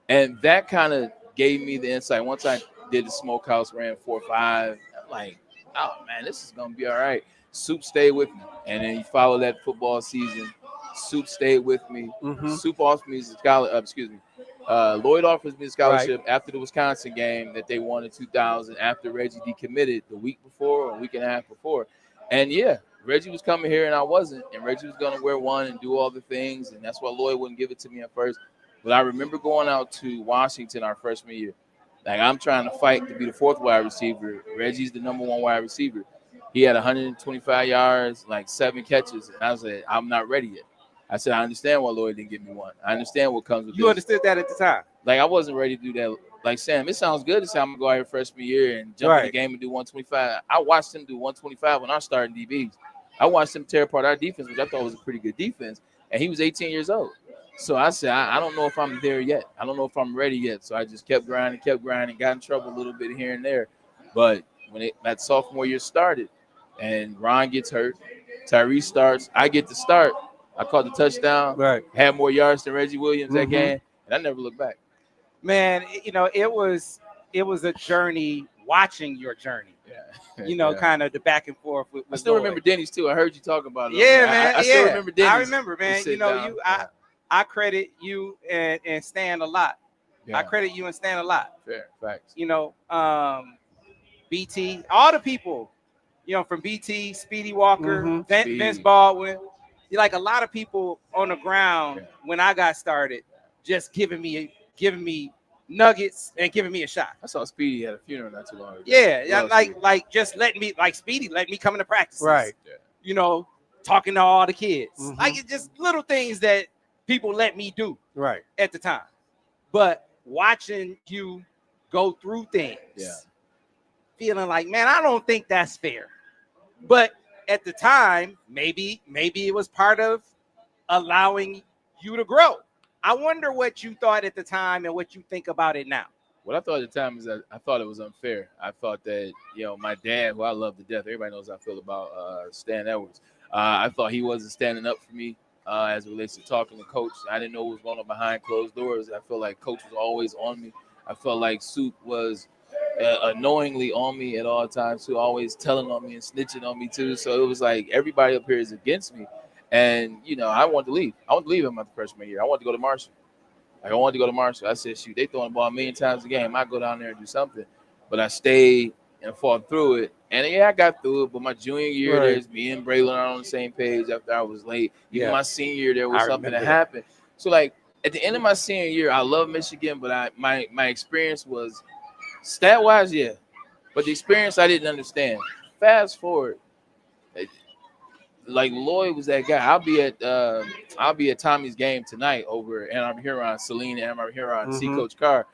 And that kind of gave me the insight. Once I did the smokehouse, ran 4.5, I'm like, oh man, this is gonna be all right. Soup stayed with me, and then you follow that football season. Soup stayed with me. Soup offered me a scholarship. Lloyd offers me a scholarship after the Wisconsin game that they won in 2000. After Reggie decommitted the week before or a week and a half before, and yeah, Reggie was coming here and I wasn't, and Reggie was gonna wear one and do all the things, and that's why Lloyd wouldn't give it to me at first. But I remember going out to Washington our freshman year. Like I'm trying to fight to be the 4th wide receiver. Reggie's the number 1 wide receiver. He had 125 yards, like 7 catches. And I said, I'm not ready yet. I said, I understand why Lloyd didn't give me one. I understand what comes with You this. understood that at the time? Like I wasn't ready to do that. Like Sam, it sounds good to say I'm going to go out here freshman year and jump in the game and do 125. I watched him do 125 when I started DBs. I watched him tear apart our defense, which I thought was a pretty good defense. And he was 18 years old. So I said, I don't know if I'm there yet. I don't know if I'm ready yet. So I just kept grinding, got in trouble a little bit here and there. But when that sophomore year started and Ron gets hurt, Tyrese starts, I get to start. I caught the touchdown, had more yards than Reggie Williams that game, and I never looked back. Man, it was a journey watching your journey. Kind of the back and forth. I still remember Denny's too. I heard you talk about it. Yeah, man. I still remember Denny's. I remember, man. I credit you and Stan a lot. I credit you and Stan a lot. Fair facts. BT, all the people, from BT, Speedy Walker, Vince Baldwin, like a lot of people on the ground when I got started, just giving me nuggets and giving me a shot. I saw Speedy at a funeral not too long ago. Yeah, like just letting me, like Speedy let me come into practice. Right. Talking to all the kids. Like it's just little things that people let me do at the time. But watching you go through things, feeling like, man, I don't think that's fair. But at the time, maybe it was part of allowing you to grow. I wonder what you thought at the time and what you think about it now. What I thought at the time is that I thought it was unfair. I thought that, my dad, who I love to death, everybody knows how I feel about Stan Edwards. I thought he wasn't standing up for me as it relates to talking to Coach. I didn't know what was going on behind closed doors. I felt like Coach was always on me. I felt like Soup was annoyingly on me at all times, too, always telling on me and snitching on me, too. So it was like everybody up here is against me. And, I wanted to leave. I wanted to leave him after freshman year. I wanted to go to Marshall. I wanted to go to Marshall. I said, shoot, they throwing the ball a million times a game. I go down there and do something. But I stayed and fought through it. And, I got through it. But my junior year, there's me and Braylon are on the same page after I was late. Even my senior year, there was something that happened. So, like, at the end of my senior year, I love Michigan, but my experience was stat-wise, but the experience I didn't understand. Fast forward, like Lloyd was that guy. I'll be at Tommy's game tonight over Ann Arbor Huron, Selene, Ann Arbor Huron, see Coach Carr.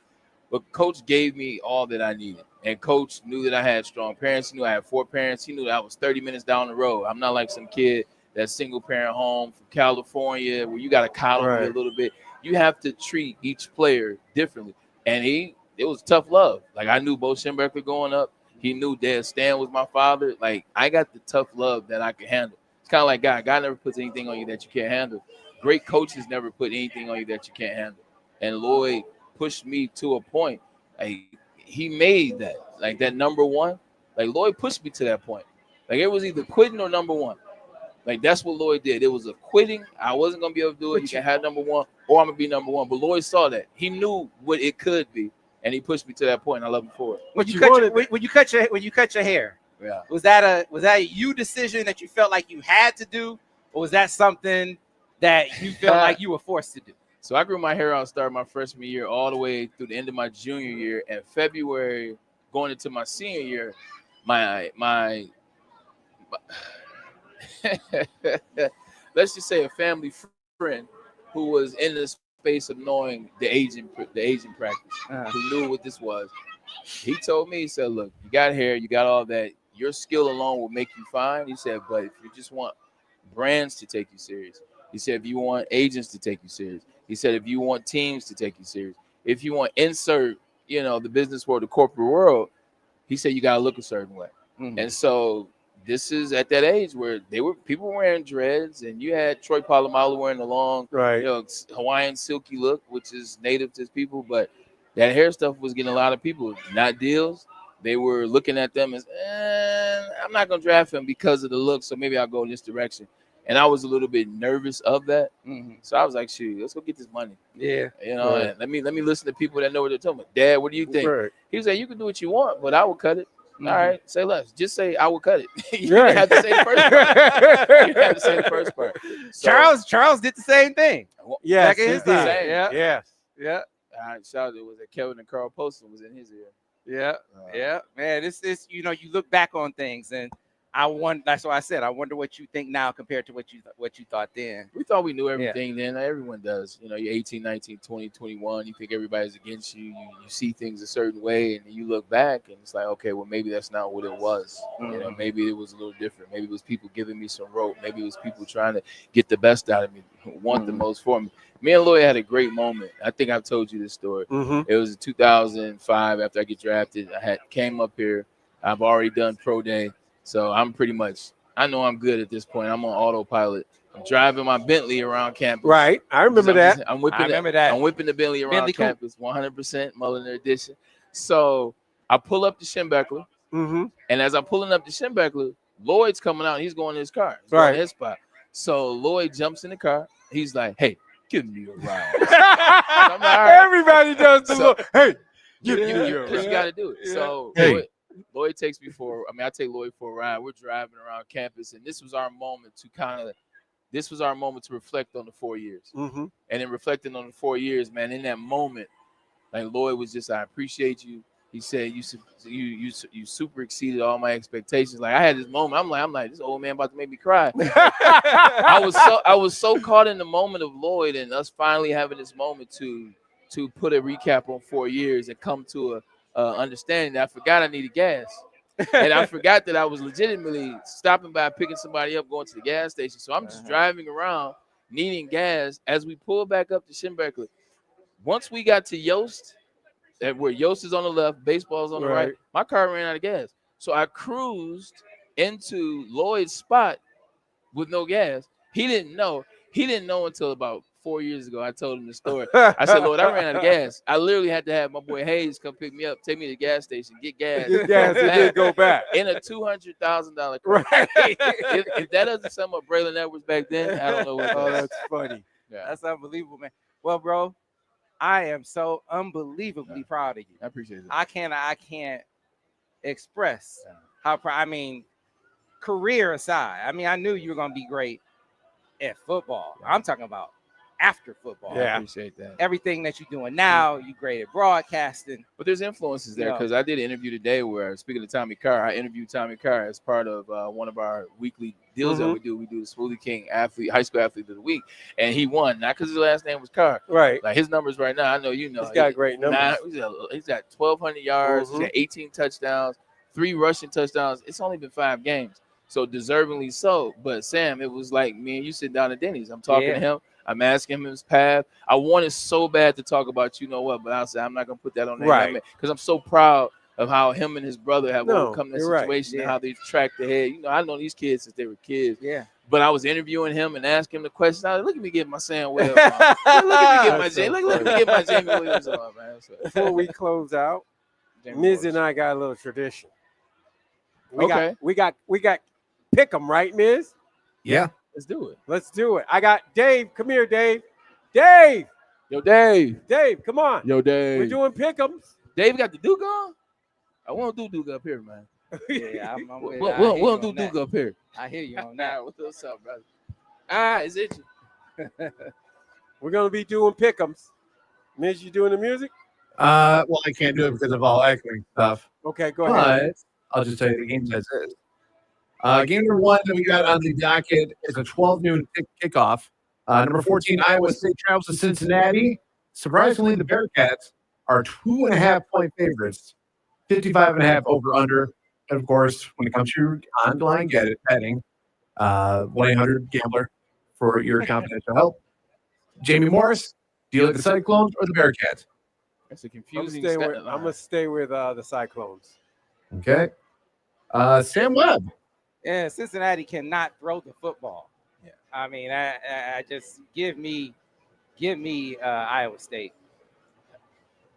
But Coach gave me all that I needed, and Coach knew that I had strong parents. He knew I had 4 parents. He knew that I was 30 minutes down the road. I'm not like some kid that's single parent home from California where you got to coddle me a little bit. You have to treat each player differently, and it was tough love. Like I knew Bo Schembechler growing up. He knew Dad Stan was my father. Like I got the tough love that I could handle. It's kind of like God. God never puts anything on you that you can't handle. Great coaches never put anything on you that you can't handle. And Lloyd pushed me to a point. Like he made that. Like that number 1. Like Lloyd pushed me to that point. Like it was either quitting or number 1. Like that's what Lloyd did. It was a quitting. I wasn't gonna be able to do it. You can have number 1, or I'm gonna be number 1. But Lloyd saw that. He knew what it could be. And he pushed me to that point. And I love him for it. When you cut your hair, Yeah. Was that a you decision that you felt like you had to do, or was that something that you felt like you were forced to do? So I grew my hair out starting my freshman year all the way through the end of my junior year. And February, going into my senior year, my let's just say a family friend who was in the space of knowing the aging practice, who knew what this was. He told me, he said, look, you got hair, you got all that. Your skill alone will make you fine. He said, but if you just want brands to take you serious, he said, if you want agents to take you serious, he said, if you want teams to take you serious, if you want insert, the business world, the corporate world, he said, you got to look a certain way. Mm-hmm. And so this is at that age where people wearing dreads, and you had Troy Polamalu wearing the long, Hawaiian silky look, which is native to people, but that hair stuff was getting a lot of people not deals. They were looking at them as, I'm not going to draft him because of the look, so maybe I'll go in this direction. And I was a little bit nervous of that. Mm-hmm. So I was like, shoot, let's go get this money. Yeah. And let me listen to people that know what they're talking about. Dad, what do you think? Right. He was like, you can do what you want, but I will cut it. Mm-hmm. All right, say less. Just say I will cut it. You didn't have to say the first part. You have to say the first part. So, Charles did the same thing. Yes, back in his time. yeah. Yes. Yeah. All right, shout out. It was that Kevin and Carl Poston was in his ear. Yeah, man. It's you look back on things, and that's why I said I wonder what you think now compared to what you thought then. We thought we knew everything then. Everyone does. You're 18, 19, 20, 21. You think everybody's against you. You see things a certain way, and then you look back, and it's like, okay, well, maybe that's not what it was. Mm-hmm. Maybe it was a little different. Maybe it was people giving me some rope. Maybe it was people trying to get the best out of me, want the most for me. Me and Lloyd had a great moment. I think I've told you this story. Mm-hmm. It was in 2005 after I get drafted. I came up here. I've already done pro day. So I know I'm good at this point. I'm on autopilot. I'm driving my Bentley around campus. Right. I remember that. I'm whipping the Bentley around campus, 100% Mulliner edition. So I pull up the Schembeckler. Mm-hmm. And as I'm pulling up the Schembeckler, Lloyd's coming out. He's going to his car. He's going to his spot. So Lloyd jumps in the car. He's like, hey, give me a ride. I'm like, right. Everybody does the look. Hey, give me a ride. You got to do it. Yeah. So Lloyd takes me I take Lloyd for a ride. We're driving around campus, and this was our moment to reflect on the 4 years. Mm-hmm. And in reflecting on the 4 years, man, in that moment, like Lloyd was just, I appreciate you. He said, you super exceeded all my expectations. Like I had this moment. I'm like, this old man about to make me cry. I was so caught in the moment of Lloyd and us finally having this moment to put a recap on 4 years and come to a understanding that I forgot I needed gas. And I forgot that I was legitimately stopping by, picking somebody up, going to the gas station. So I'm just driving around needing gas as we pull back up to Schembeckler. Once we got to Yost, where Yost is on the left, baseball is on the right, my car ran out of gas. So I cruised into Lloyd's spot with no gas. He didn't know until about 4 years ago. I told him the story. I said, Lord, I ran out of gas. I literally had to have my boy Hayes come pick me up, take me to the gas station, get gas. Get gas and then go back. In a $200,000 car. Right. if that doesn't sum up Braylon Edwards back then, I don't know what Oh, that's funny. Yeah. That's unbelievable, man. Well, bro, I am so unbelievably proud of you. I appreciate it. I can't express how proud. I mean, career aside, I knew you were gonna be great at football. I'm talking about after football. Yeah, I appreciate that. Everything that you're doing now, you great at broadcasting. But there's influences there because I did an interview today where, speaking of Tommy Carr, I interviewed Tommy Carr as part of one of our weekly deals that we do. We do the Smoothie King high school athlete of the week, and he won not because his last name was Carr. Right. Like his numbers right now, I know you know. He's got great numbers. He's got 1,200 yards. He's got 18 touchdowns, 3 rushing touchdowns. It's only been 5 games, so deservingly so. But Sam, it was like me and you sitting down at Denny's. I'm talking to him. I'm asking him his path. I wanted so bad to talk about but I said I'm not gonna put that on there because I'm so proud of how him and his brother have overcome that situation and how they've tracked ahead. I know these kids since they were kids. Yeah. But I was interviewing him and asking him the questions. I was like, look at me get my Sam Williams on. Look at me get my Jamie. Look at me get my Jamie Williams on, man. So. Before we close out, Miz and I got a little tradition. We got pick 'em, right, Miz? Yeah. Let's do it. Let's do it. I got Dave. Come here, Dave. Dave. Yo, Dave. Dave, come on. Yo, Dave. We're doing pick 'ems. Dave got the Duke on? I want to do Duke up here, man. Yeah, I'm with, We'll, I we'll, hear we'll you do on that. Duke up here. I hear you on that. What's up, brother? Is it? We're gonna be doing pick'ems. Miz, you doing the music? Well, I can't do it because of all echoing stuff. Okay, go ahead. But I'll just tell you the games as is. Game number 1 that we got on the docket is a 12 noon kickoff. Number 14, Iowa State travels to Cincinnati. Surprisingly, the Bearcats are 2.5-point favorites, 55.5 over under. And of course, when it comes to online betting, 1-800-GAMBLER for your confidential help. Jamie Morris, do you like the Cyclones or the Bearcats? That's a I'm confusing. gonna stay with the Cyclones. Okay. Sam Webb. Yeah, Cincinnati cannot throw the football. Yeah, I mean, I just give me Iowa State.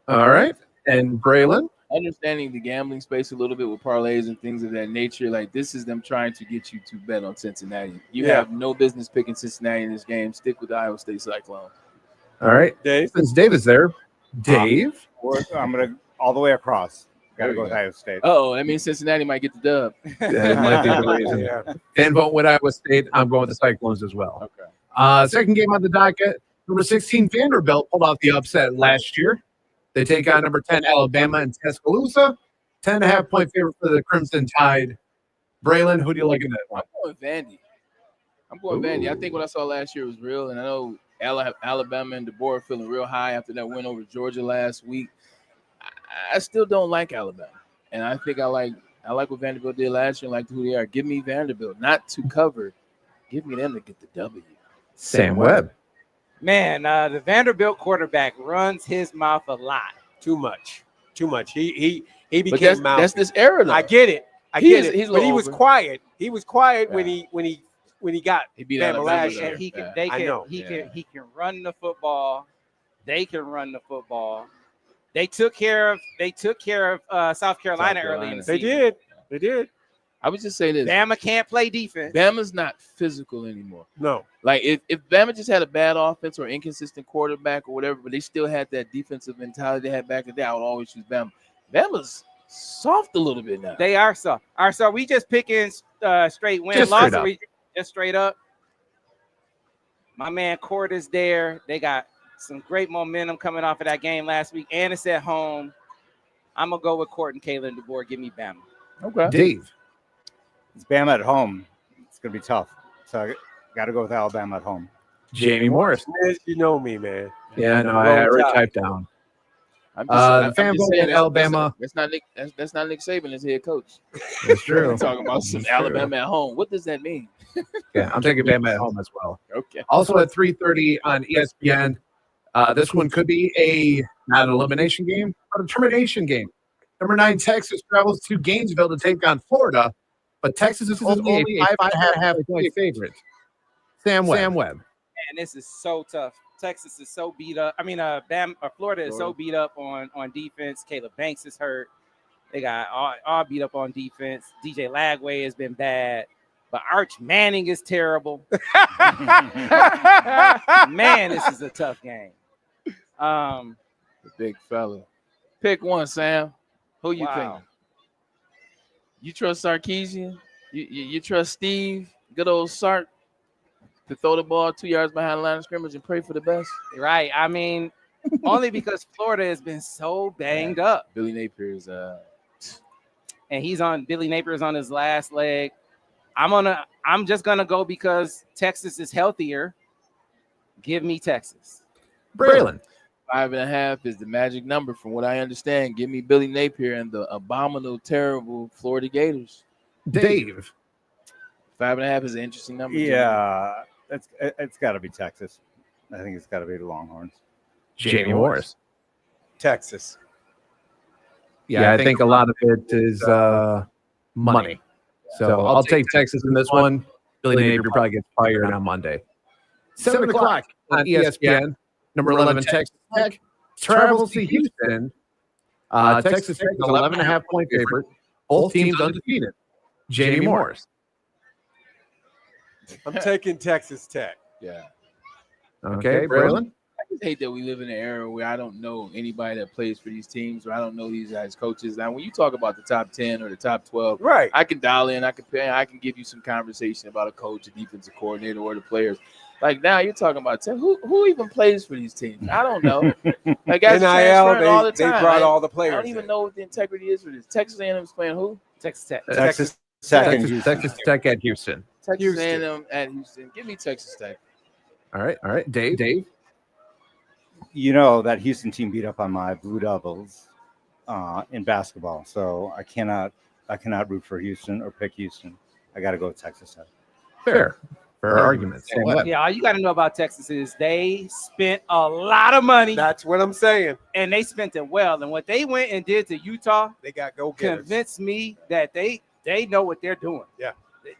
All right. And Braylon? Understanding the gambling space a little bit with parlays and things of that nature, like this is them trying to get you to bet on Cincinnati. You have no business picking Cincinnati in this game. Stick with the Iowa State Cyclone. All right. Dave? Since Dave is there, Dave? I'm going to all the way across. Got to go with Iowa State. Oh, that means Cincinnati might get the dub. That might be the reason. Yeah. And vote with Iowa State. I'm going with the Cyclones as well. Okay. Second game on the docket, number 16, Vanderbilt pulled off the upset last year. They take on number 10, Alabama in Tuscaloosa. 10.5-point favorite for the Crimson Tide. Braylon, who do you like in that one? I'm going Vandy. I think what I saw last year was real, and I know Alabama and DeBoer feeling real high after that win over Georgia last week. I still don't like Alabama, and I think I like what Vanderbilt did last year and like who they are. Give me Vanderbilt, not to cover. Give me them to get the W. Sam Webb. Man, the Vanderbilt quarterback runs his mouth a lot. Too much. He became But that's mouthy. this era, though. I get it. He's But he was over. quiet. He was quiet when he got He beat Bama Alabama last there. year. And he can, Yeah. he can run the football. They can run the football. They took care of South Carolina early in the season. They did. I would just say this. Bama can't play defense. Bama's not physical anymore. No. Like if Bama just had a bad offense or inconsistent quarterback or whatever, but they still had that defensive mentality they had back in the day, I would always choose Bama. Bama's soft a little bit now. They are soft. All right, so we just picking straight win Just loss. straight up. Just straight up. My man Court is there. They got some great momentum coming off of that game last week, and it's at home. I'm gonna go with Court and Kalen DeBoer. Give me Bama. Okay. Dave. It's Bama at home. It's going to be tough. So I got to go with Alabama at home. Jamie Morris. Miz, you know me, man. Yeah, no, I already typed down. I'm fan just vote saying in Alabama. That's not Nick. That's not Nick Saban as head coach. That's true. We're talking about some That's true. Alabama at home. What does that mean? Yeah, I'm taking Bama at home as well. Okay. Also at 3:30 on ESPN. This one could be not an elimination game, but a termination game. Number 9, Texas travels to Gainesville to take on Florida, but Texas is only a 5.5-point favorite. Sam Webb. Man, this is so tough. Texas is so beat up. I mean, Florida is so beat up on defense. Caleb Banks is hurt. They got all beat up on defense. DJ Lagway has been bad, but Arch Manning is terrible. Man, this is a tough game. The big fella. Pick one, Sam. Who you thinking? You trust Sarkisian? You trust Steve? Good old Sark to throw the ball 2 yards behind the line of scrimmage and pray for the best? Right. I mean, only because Florida has been so banged up. Billy Napier's and Billy Napier's on his last leg. I'm just gonna go because Texas is healthier. Give me Texas. Braylon. 5.5 is the magic number from what I understand. Give me Billy Napier and the abominable, terrible Florida Gators. Dave. 5.5 is an interesting number. Yeah, it's got to be Texas. I think it's got to be the Longhorns. Jamie Morris. Texas. Yeah, I think a lot of it is money. So I'll take Texas in this one. Billy Napier probably gets fired on Monday. 7 o'clock on ESPN. Number 11, Texas Tech travels to Houston. Texas Tech is 11.5-point favorite. Both teams undefeated. Jamie Morris. I'm taking Texas Tech. Yeah. Okay, Braylon. just hate that we live in an era where I don't know anybody that plays for these teams, or I don't know these guys' coaches. Now, when you talk about the top 10 or the top 12, right? I can dial in, I can give you some conversation about a coach, a defensive coordinator, or the players. Like now, you're talking about who even plays for these teams? I don't know. Like guys are transferring all the time. They brought all the players. I don't even know what the integrity is for this. Texas A&M is playing who? Texas Tech. Texas Tech at Houston. Texas A&M at Houston. Give me Texas Tech. All right. Dave. You know that Houston team beat up on my Blue Devils in basketball, so I cannot root for Houston or pick Houston. I got to go with Texas Tech. Fair argument. Yeah, all you got to know about Texas is they spent a lot of money. That's what I'm saying. And they spent it well. And what they went and did to Utah, they got go-getters. Convinced me that they know what they're doing. Yeah.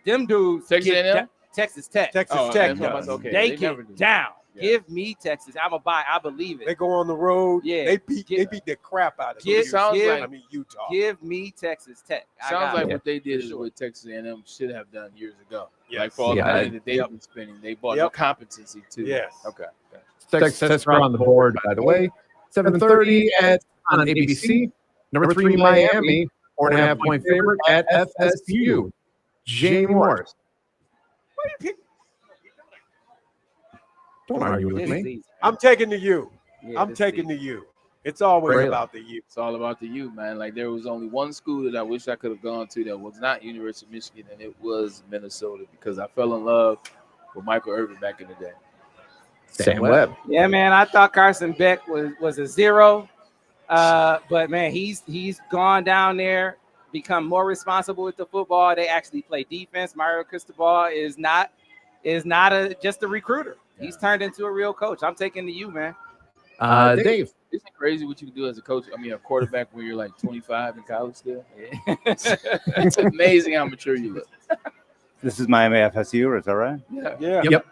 Them dudes, Texas A&M? Texas Tech. Texas Tech. Okay. They get down. Yeah. Give me Texas. I'm a buy. I believe it. They go on the road. Yeah. They beat the crap out of them. Utah. Give me Texas Tech. Sounds like what they did is what Texas A&M should have done years ago. Yes. Like for all the money that they've been spending, they bought no competency too. Yes. Okay. Texas are on the board, by the way. 7:30 on ABC. Number 3 Miami, 4.5-point favorite at FSU. Jamie Morris. Don't argue with me. I'm taking the U. Yeah, I'm taking the U. It's always about the U. It's all about the U, man. Like there was only one school that I wish I could have gone to that was not University of Michigan, and it was Minnesota, because I fell in love with Michael Irvin back in the day. Sam Webb. Yeah, man. I thought Carson Beck was a zero, but man, he's gone down there, become more responsible with the football. They actually play defense. Mario Cristobal is not just a recruiter. He's turned into a real coach. I'm taking the U, man. Dave. Isn't it crazy what you can do as a coach? I mean, a quarterback when you're like 25 in college still. It's amazing how mature you look. This is Miami FSU, is that right? Yeah. Yep.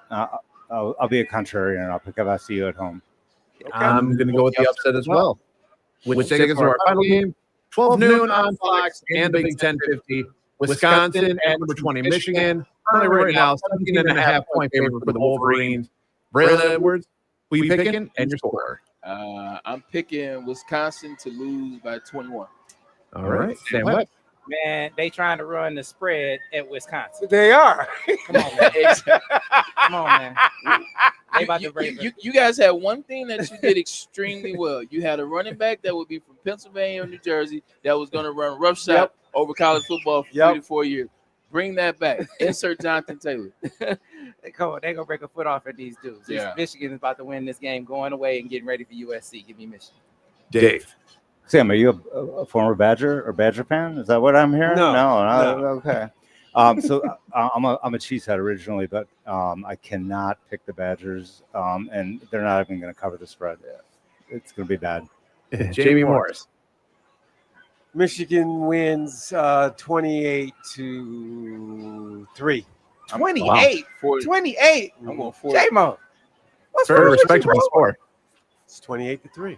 I'll be a contrarian and I'll pick up FSU at home. Okay. I'm going to go with the upset as well. Which takes us to our final game. 12 noon on Fox and the Big Ten 50. Wisconsin at number 20, Michigan. Currently right now, 17.5-point favorite for the Wolverines. Braylon Edwards, who you picking and your score? I'm picking Wisconsin to lose by 21. All right. Sam Webb. Man, they trying to run the spread at Wisconsin. They are. Come on, man. Come on, man. They about to break you guys had one thing that you did extremely well. You had a running back that would be from Pennsylvania or New Jersey that was going to run roughshod over college football for 3 to 4 years. Bring that back. Insert Jonathan Taylor. They're going to break a foot off at these dudes. Yeah. Michigan is about to win this game, going away and getting ready for USC. Give me Michigan. Dave. Sam, are you a former Badger or Badger fan? Is that what I'm hearing? No. Okay. So I'm a Cheesehead originally, but I cannot pick the Badgers, and they're not even going to cover the spread. It's going to be bad. Jamie Morris. Michigan wins 28-3. 28. Wow. 28. I'm going 40. J-Mo. What's very respectable score. It's 28-3.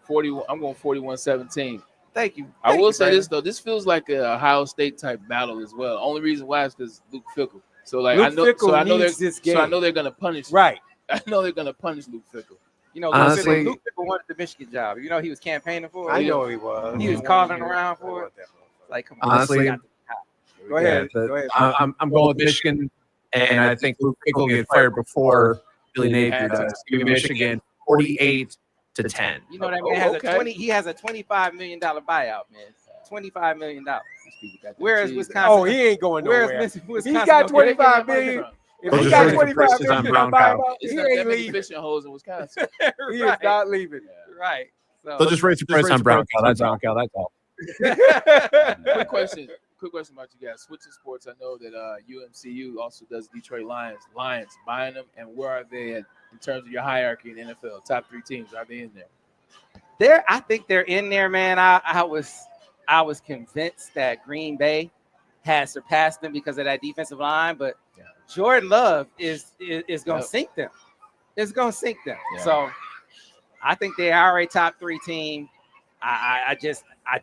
41. I'm going 41-17. Thank you. I will say this though. This feels like a Ohio State type battle as well. Only reason why is because Luke Fickell. So like I know they're gonna punish. Right. I know they're gonna punish Luke Fickell. You know, honestly, Luke Fickell wanted the Michigan job. You know, he was campaigning for it. I know he was. He was calling around for it. Like, come on. Honestly, go ahead. I'm going with Michigan, and I think Luke Fickell will get fired before Billy Napier does. Give me Michigan 48-10. You know that man has he has a $25 million buyout, man. $25 million. Where is Wisconsin? Oh, he ain't going nowhere. Where's Wisconsin? He's got $25 million. If he got $25 million buyout, he ain't leaving. Fishing holes in Wisconsin. He is not leaving. Right. So They'll just raise the price on brown cow. That's all. Quick question about you guys. Switching sports, I know that UMCU also does Detroit Lions. Buying them, and where are they at in terms of your hierarchy in the NFL? Top 3 teams, are they in there? I think they're in there, man. I was convinced that Green Bay had surpassed them because of that defensive line, but Jordan Love is going to sink them. It's going to sink them. Yeah. So I think they are a top 3 team. I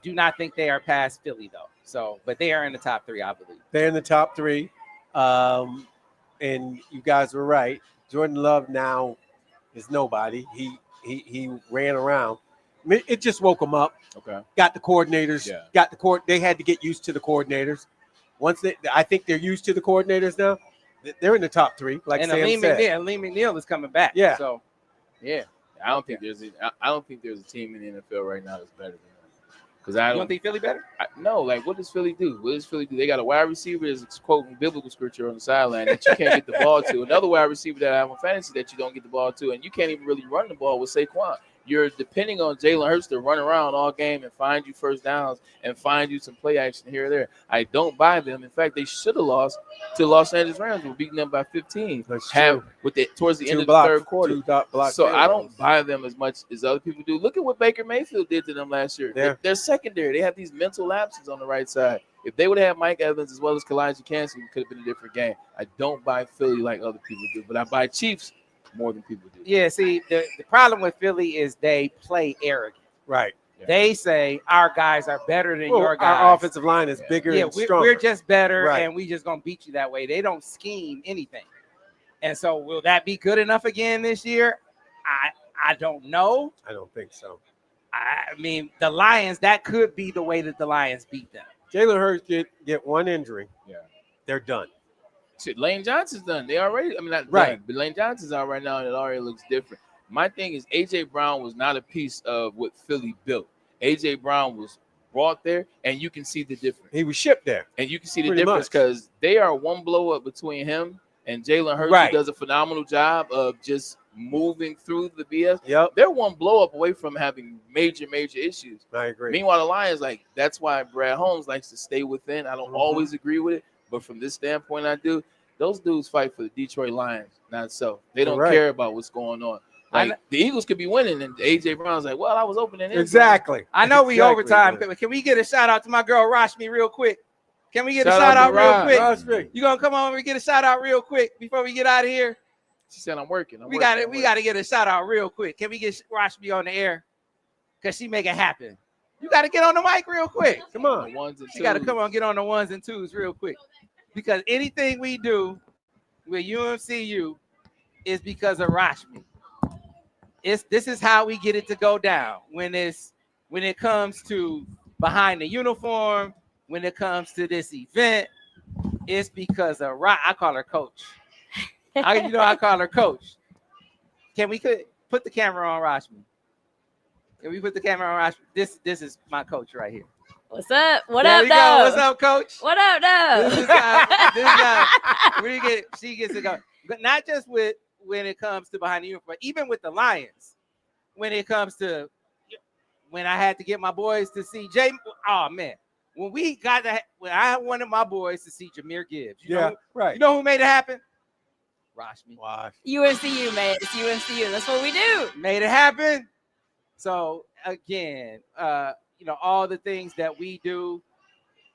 do not think they are past Philly though. So, but they are in the top 3, I believe. They're in the top 3. And you guys were right. Jordan Love now is nobody. He ran around. It just woke him up. Okay. Got the coordinators. Yeah. Got the court. They had to get used to the coordinators. I think they're used to the coordinators now. They're in the top 3. Like and Sam said. Lee McNeil is coming back. Yeah. So, yeah. I don't think there's a team in the NFL right now that's better than them. Because You don't think Philly better? No, like what does Philly do? What does Philly do? They got a wide receiver that's quoting biblical scripture on the sideline that you can't get the ball to. Another wide receiver that I have on fantasy that you don't get the ball to, and you can't even really run the ball with Saquon. You're depending on Jalen Hurts to run around all game and find you first downs and find you some play action here or there. I don't buy them. In fact, they should have lost to Los Angeles Rams. We're beating them by 15. Towards the end of the third quarter. So I don't buy them as much as other people do. Look at what Baker Mayfield did to them last year. Yeah. They're secondary. They have these mental lapses on the right side. If they would have had Mike Evans as well as Kalijah Cansey, it could have been a different game. I don't buy Philly like other people do, but I buy Chiefs more than people do. Yeah, see, the problem with Philly is they play arrogant. Right. Yeah. They say our guys are better than your guys. Our offensive line is bigger and stronger. We're just better, Right. and we just going to beat you that way. They don't scheme anything. And so will that be good enough again this year? I don't know. I don't think so. I mean, the Lions, that could be the way that the Lions beat them. Jalen Hurts get one injury. Yeah. They're done. Shit, Lane Johnson's done. They already, not Right. done, but Lane Johnson's out right now, and it already looks different. My thing is A.J. Brown was not a piece of what Philly built. A.J. Brown was brought there, and you can see the difference. He was shipped there. And you can see the Pretty difference much. because they are one blow up between him and Jalen Hurts, Right. who does a phenomenal job of just moving through the BS. Yep. They're one blow up away from having major issues. I agree. Meanwhile, the Lions, that's why Brad Holmes likes to stay within. I don't always agree with it, but from this standpoint, I do. Those dudes fight for the Detroit Lions, not so. They don't Right. care about what's going on. Like the Eagles could be winning, and A.J. Brown's like, "Well, I was opening it." Exactly. I know we Exactly, overtime. man. Can we get a shout out to my girl Rashmi real quick? Can we get a Shout shout out out to real Rosh. quick? You gonna come over and get a shout out real quick before we get out of here? She said, "I'm working." We got to get a shout out real quick. Can we get Rashmi on the air? Cause she make it happen. You got to get on the mic real quick. Come on. The ones and You got to twos. come on, get on the ones and twos real quick. Because anything we do with UMCU is because of Rashmi. This is how we get it to go down. When it comes to behind the uniform, when it comes to this event, it's because of I call her Coach. I call her Coach. Can we put the camera on Rashmi? Can we put the camera on Rashmi? This is my coach right here. What's up? What There up, we go. though? What's up, Coach? What up, though? She gets to go. But not just when it comes to behind the uniform, but even with the Lions, when it comes to when I had to get my boys to see Jay. Oh man, when I wanted my boys to see Jahmyr Gibbs. You know right. You know who made it happen? Rashmi. UMCU, man. It's UMCU. That's what we do. Made it happen. So again, all the things that we do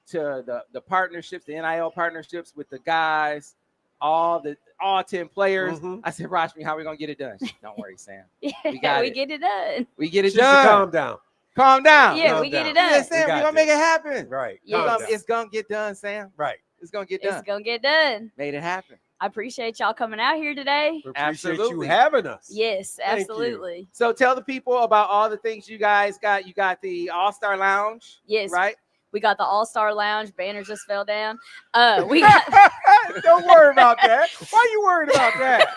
to the partnerships, the NIL partnerships with the guys, all 10 players. I said, Rashmi, how are we gonna get it done? Don't worry, Sam. Yeah, We got we it. get it done. We get it Just done. calm down. Calm down. Yeah, Calm we get down. it done. Yeah, Sam, We we're got gonna make this. it happen. Right. Yeah. Calm down. It's gonna get done, Sam. Right. It's gonna get done. It's gonna get done. Made it happen. I appreciate y'all coming out here today. We appreciate Absolutely. you having us. Yes, Thank you. absolutely. So tell the people about all the things you guys got. You got the All-Star Lounge. Yes. Right? We got the All-Star Lounge. Banner just fell down. We got Don't worry about that. Why are you worried about that?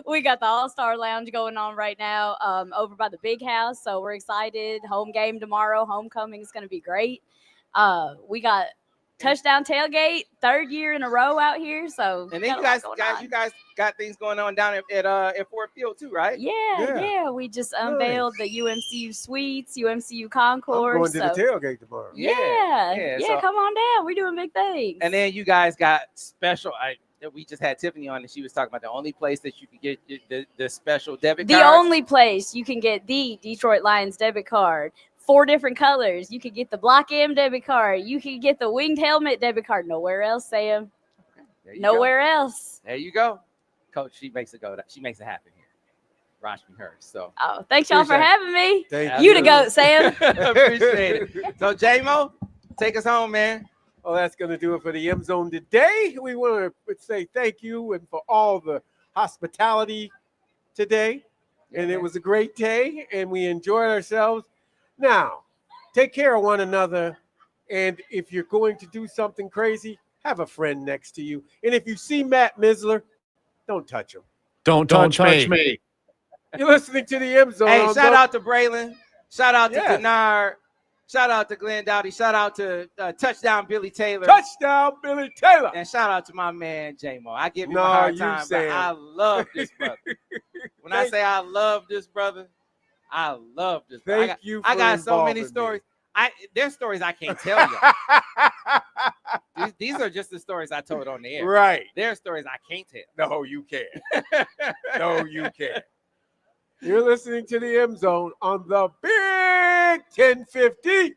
we got the All-Star Lounge going on right now over by the big house. So we're excited. Home game tomorrow. Homecoming is going to be great. We got touchdown tailgate, 3rd year in a row out here. So And then got you a lot guys going got on. you guys got things going on down at Ford Field too, right? Yeah. We just unveiled the UMCU suites, UMCU concourse. I'm going to the tailgate tomorrow. Yeah. so- Come on down. We're doing big things. And then you guys got special. We just had Tiffany on, and she was talking about the only place that you could get the special debit the cards. only place you can get the Detroit Lions debit card, 4 different colors. You could get the Block M debit card. You could get the Winged Helmet debit card. Nowhere else, Sam. There you Nowhere else. There you go, Coach. She makes it go. She makes it happen here. Rashmi Hurst. So Oh, thanks y'all for Appreciate it. having me. Thank You the goat, Sam. appreciate it. So J-Mo, take us home, man. Well, that's going to do it for the M Zone today. We want to say thank you and for all the hospitality today, and it was a great day, and we enjoyed ourselves. Now, take care of one another, and if you're going to do something crazy, have a friend next to you. And if you see Matt Misler, don't touch him. Don't touch me. You're listening to the M Zone. Hey, shout out to Braylon. Shout out to Denard. Shout out to Glenn Dowdy. Shout out to Touchdown Billy Taylor. Touchdown Billy Taylor. And shout out to my man J-Mo. I give him a hard time, but I love this brother. When I say I love this brother, I love this brother. I got so many stories. There's stories I can't tell you. These are just the stories I told on the air. Right. There's stories I can't tell. No, you can't. No, you can't. You're listening to the M Zone on the Big 1050.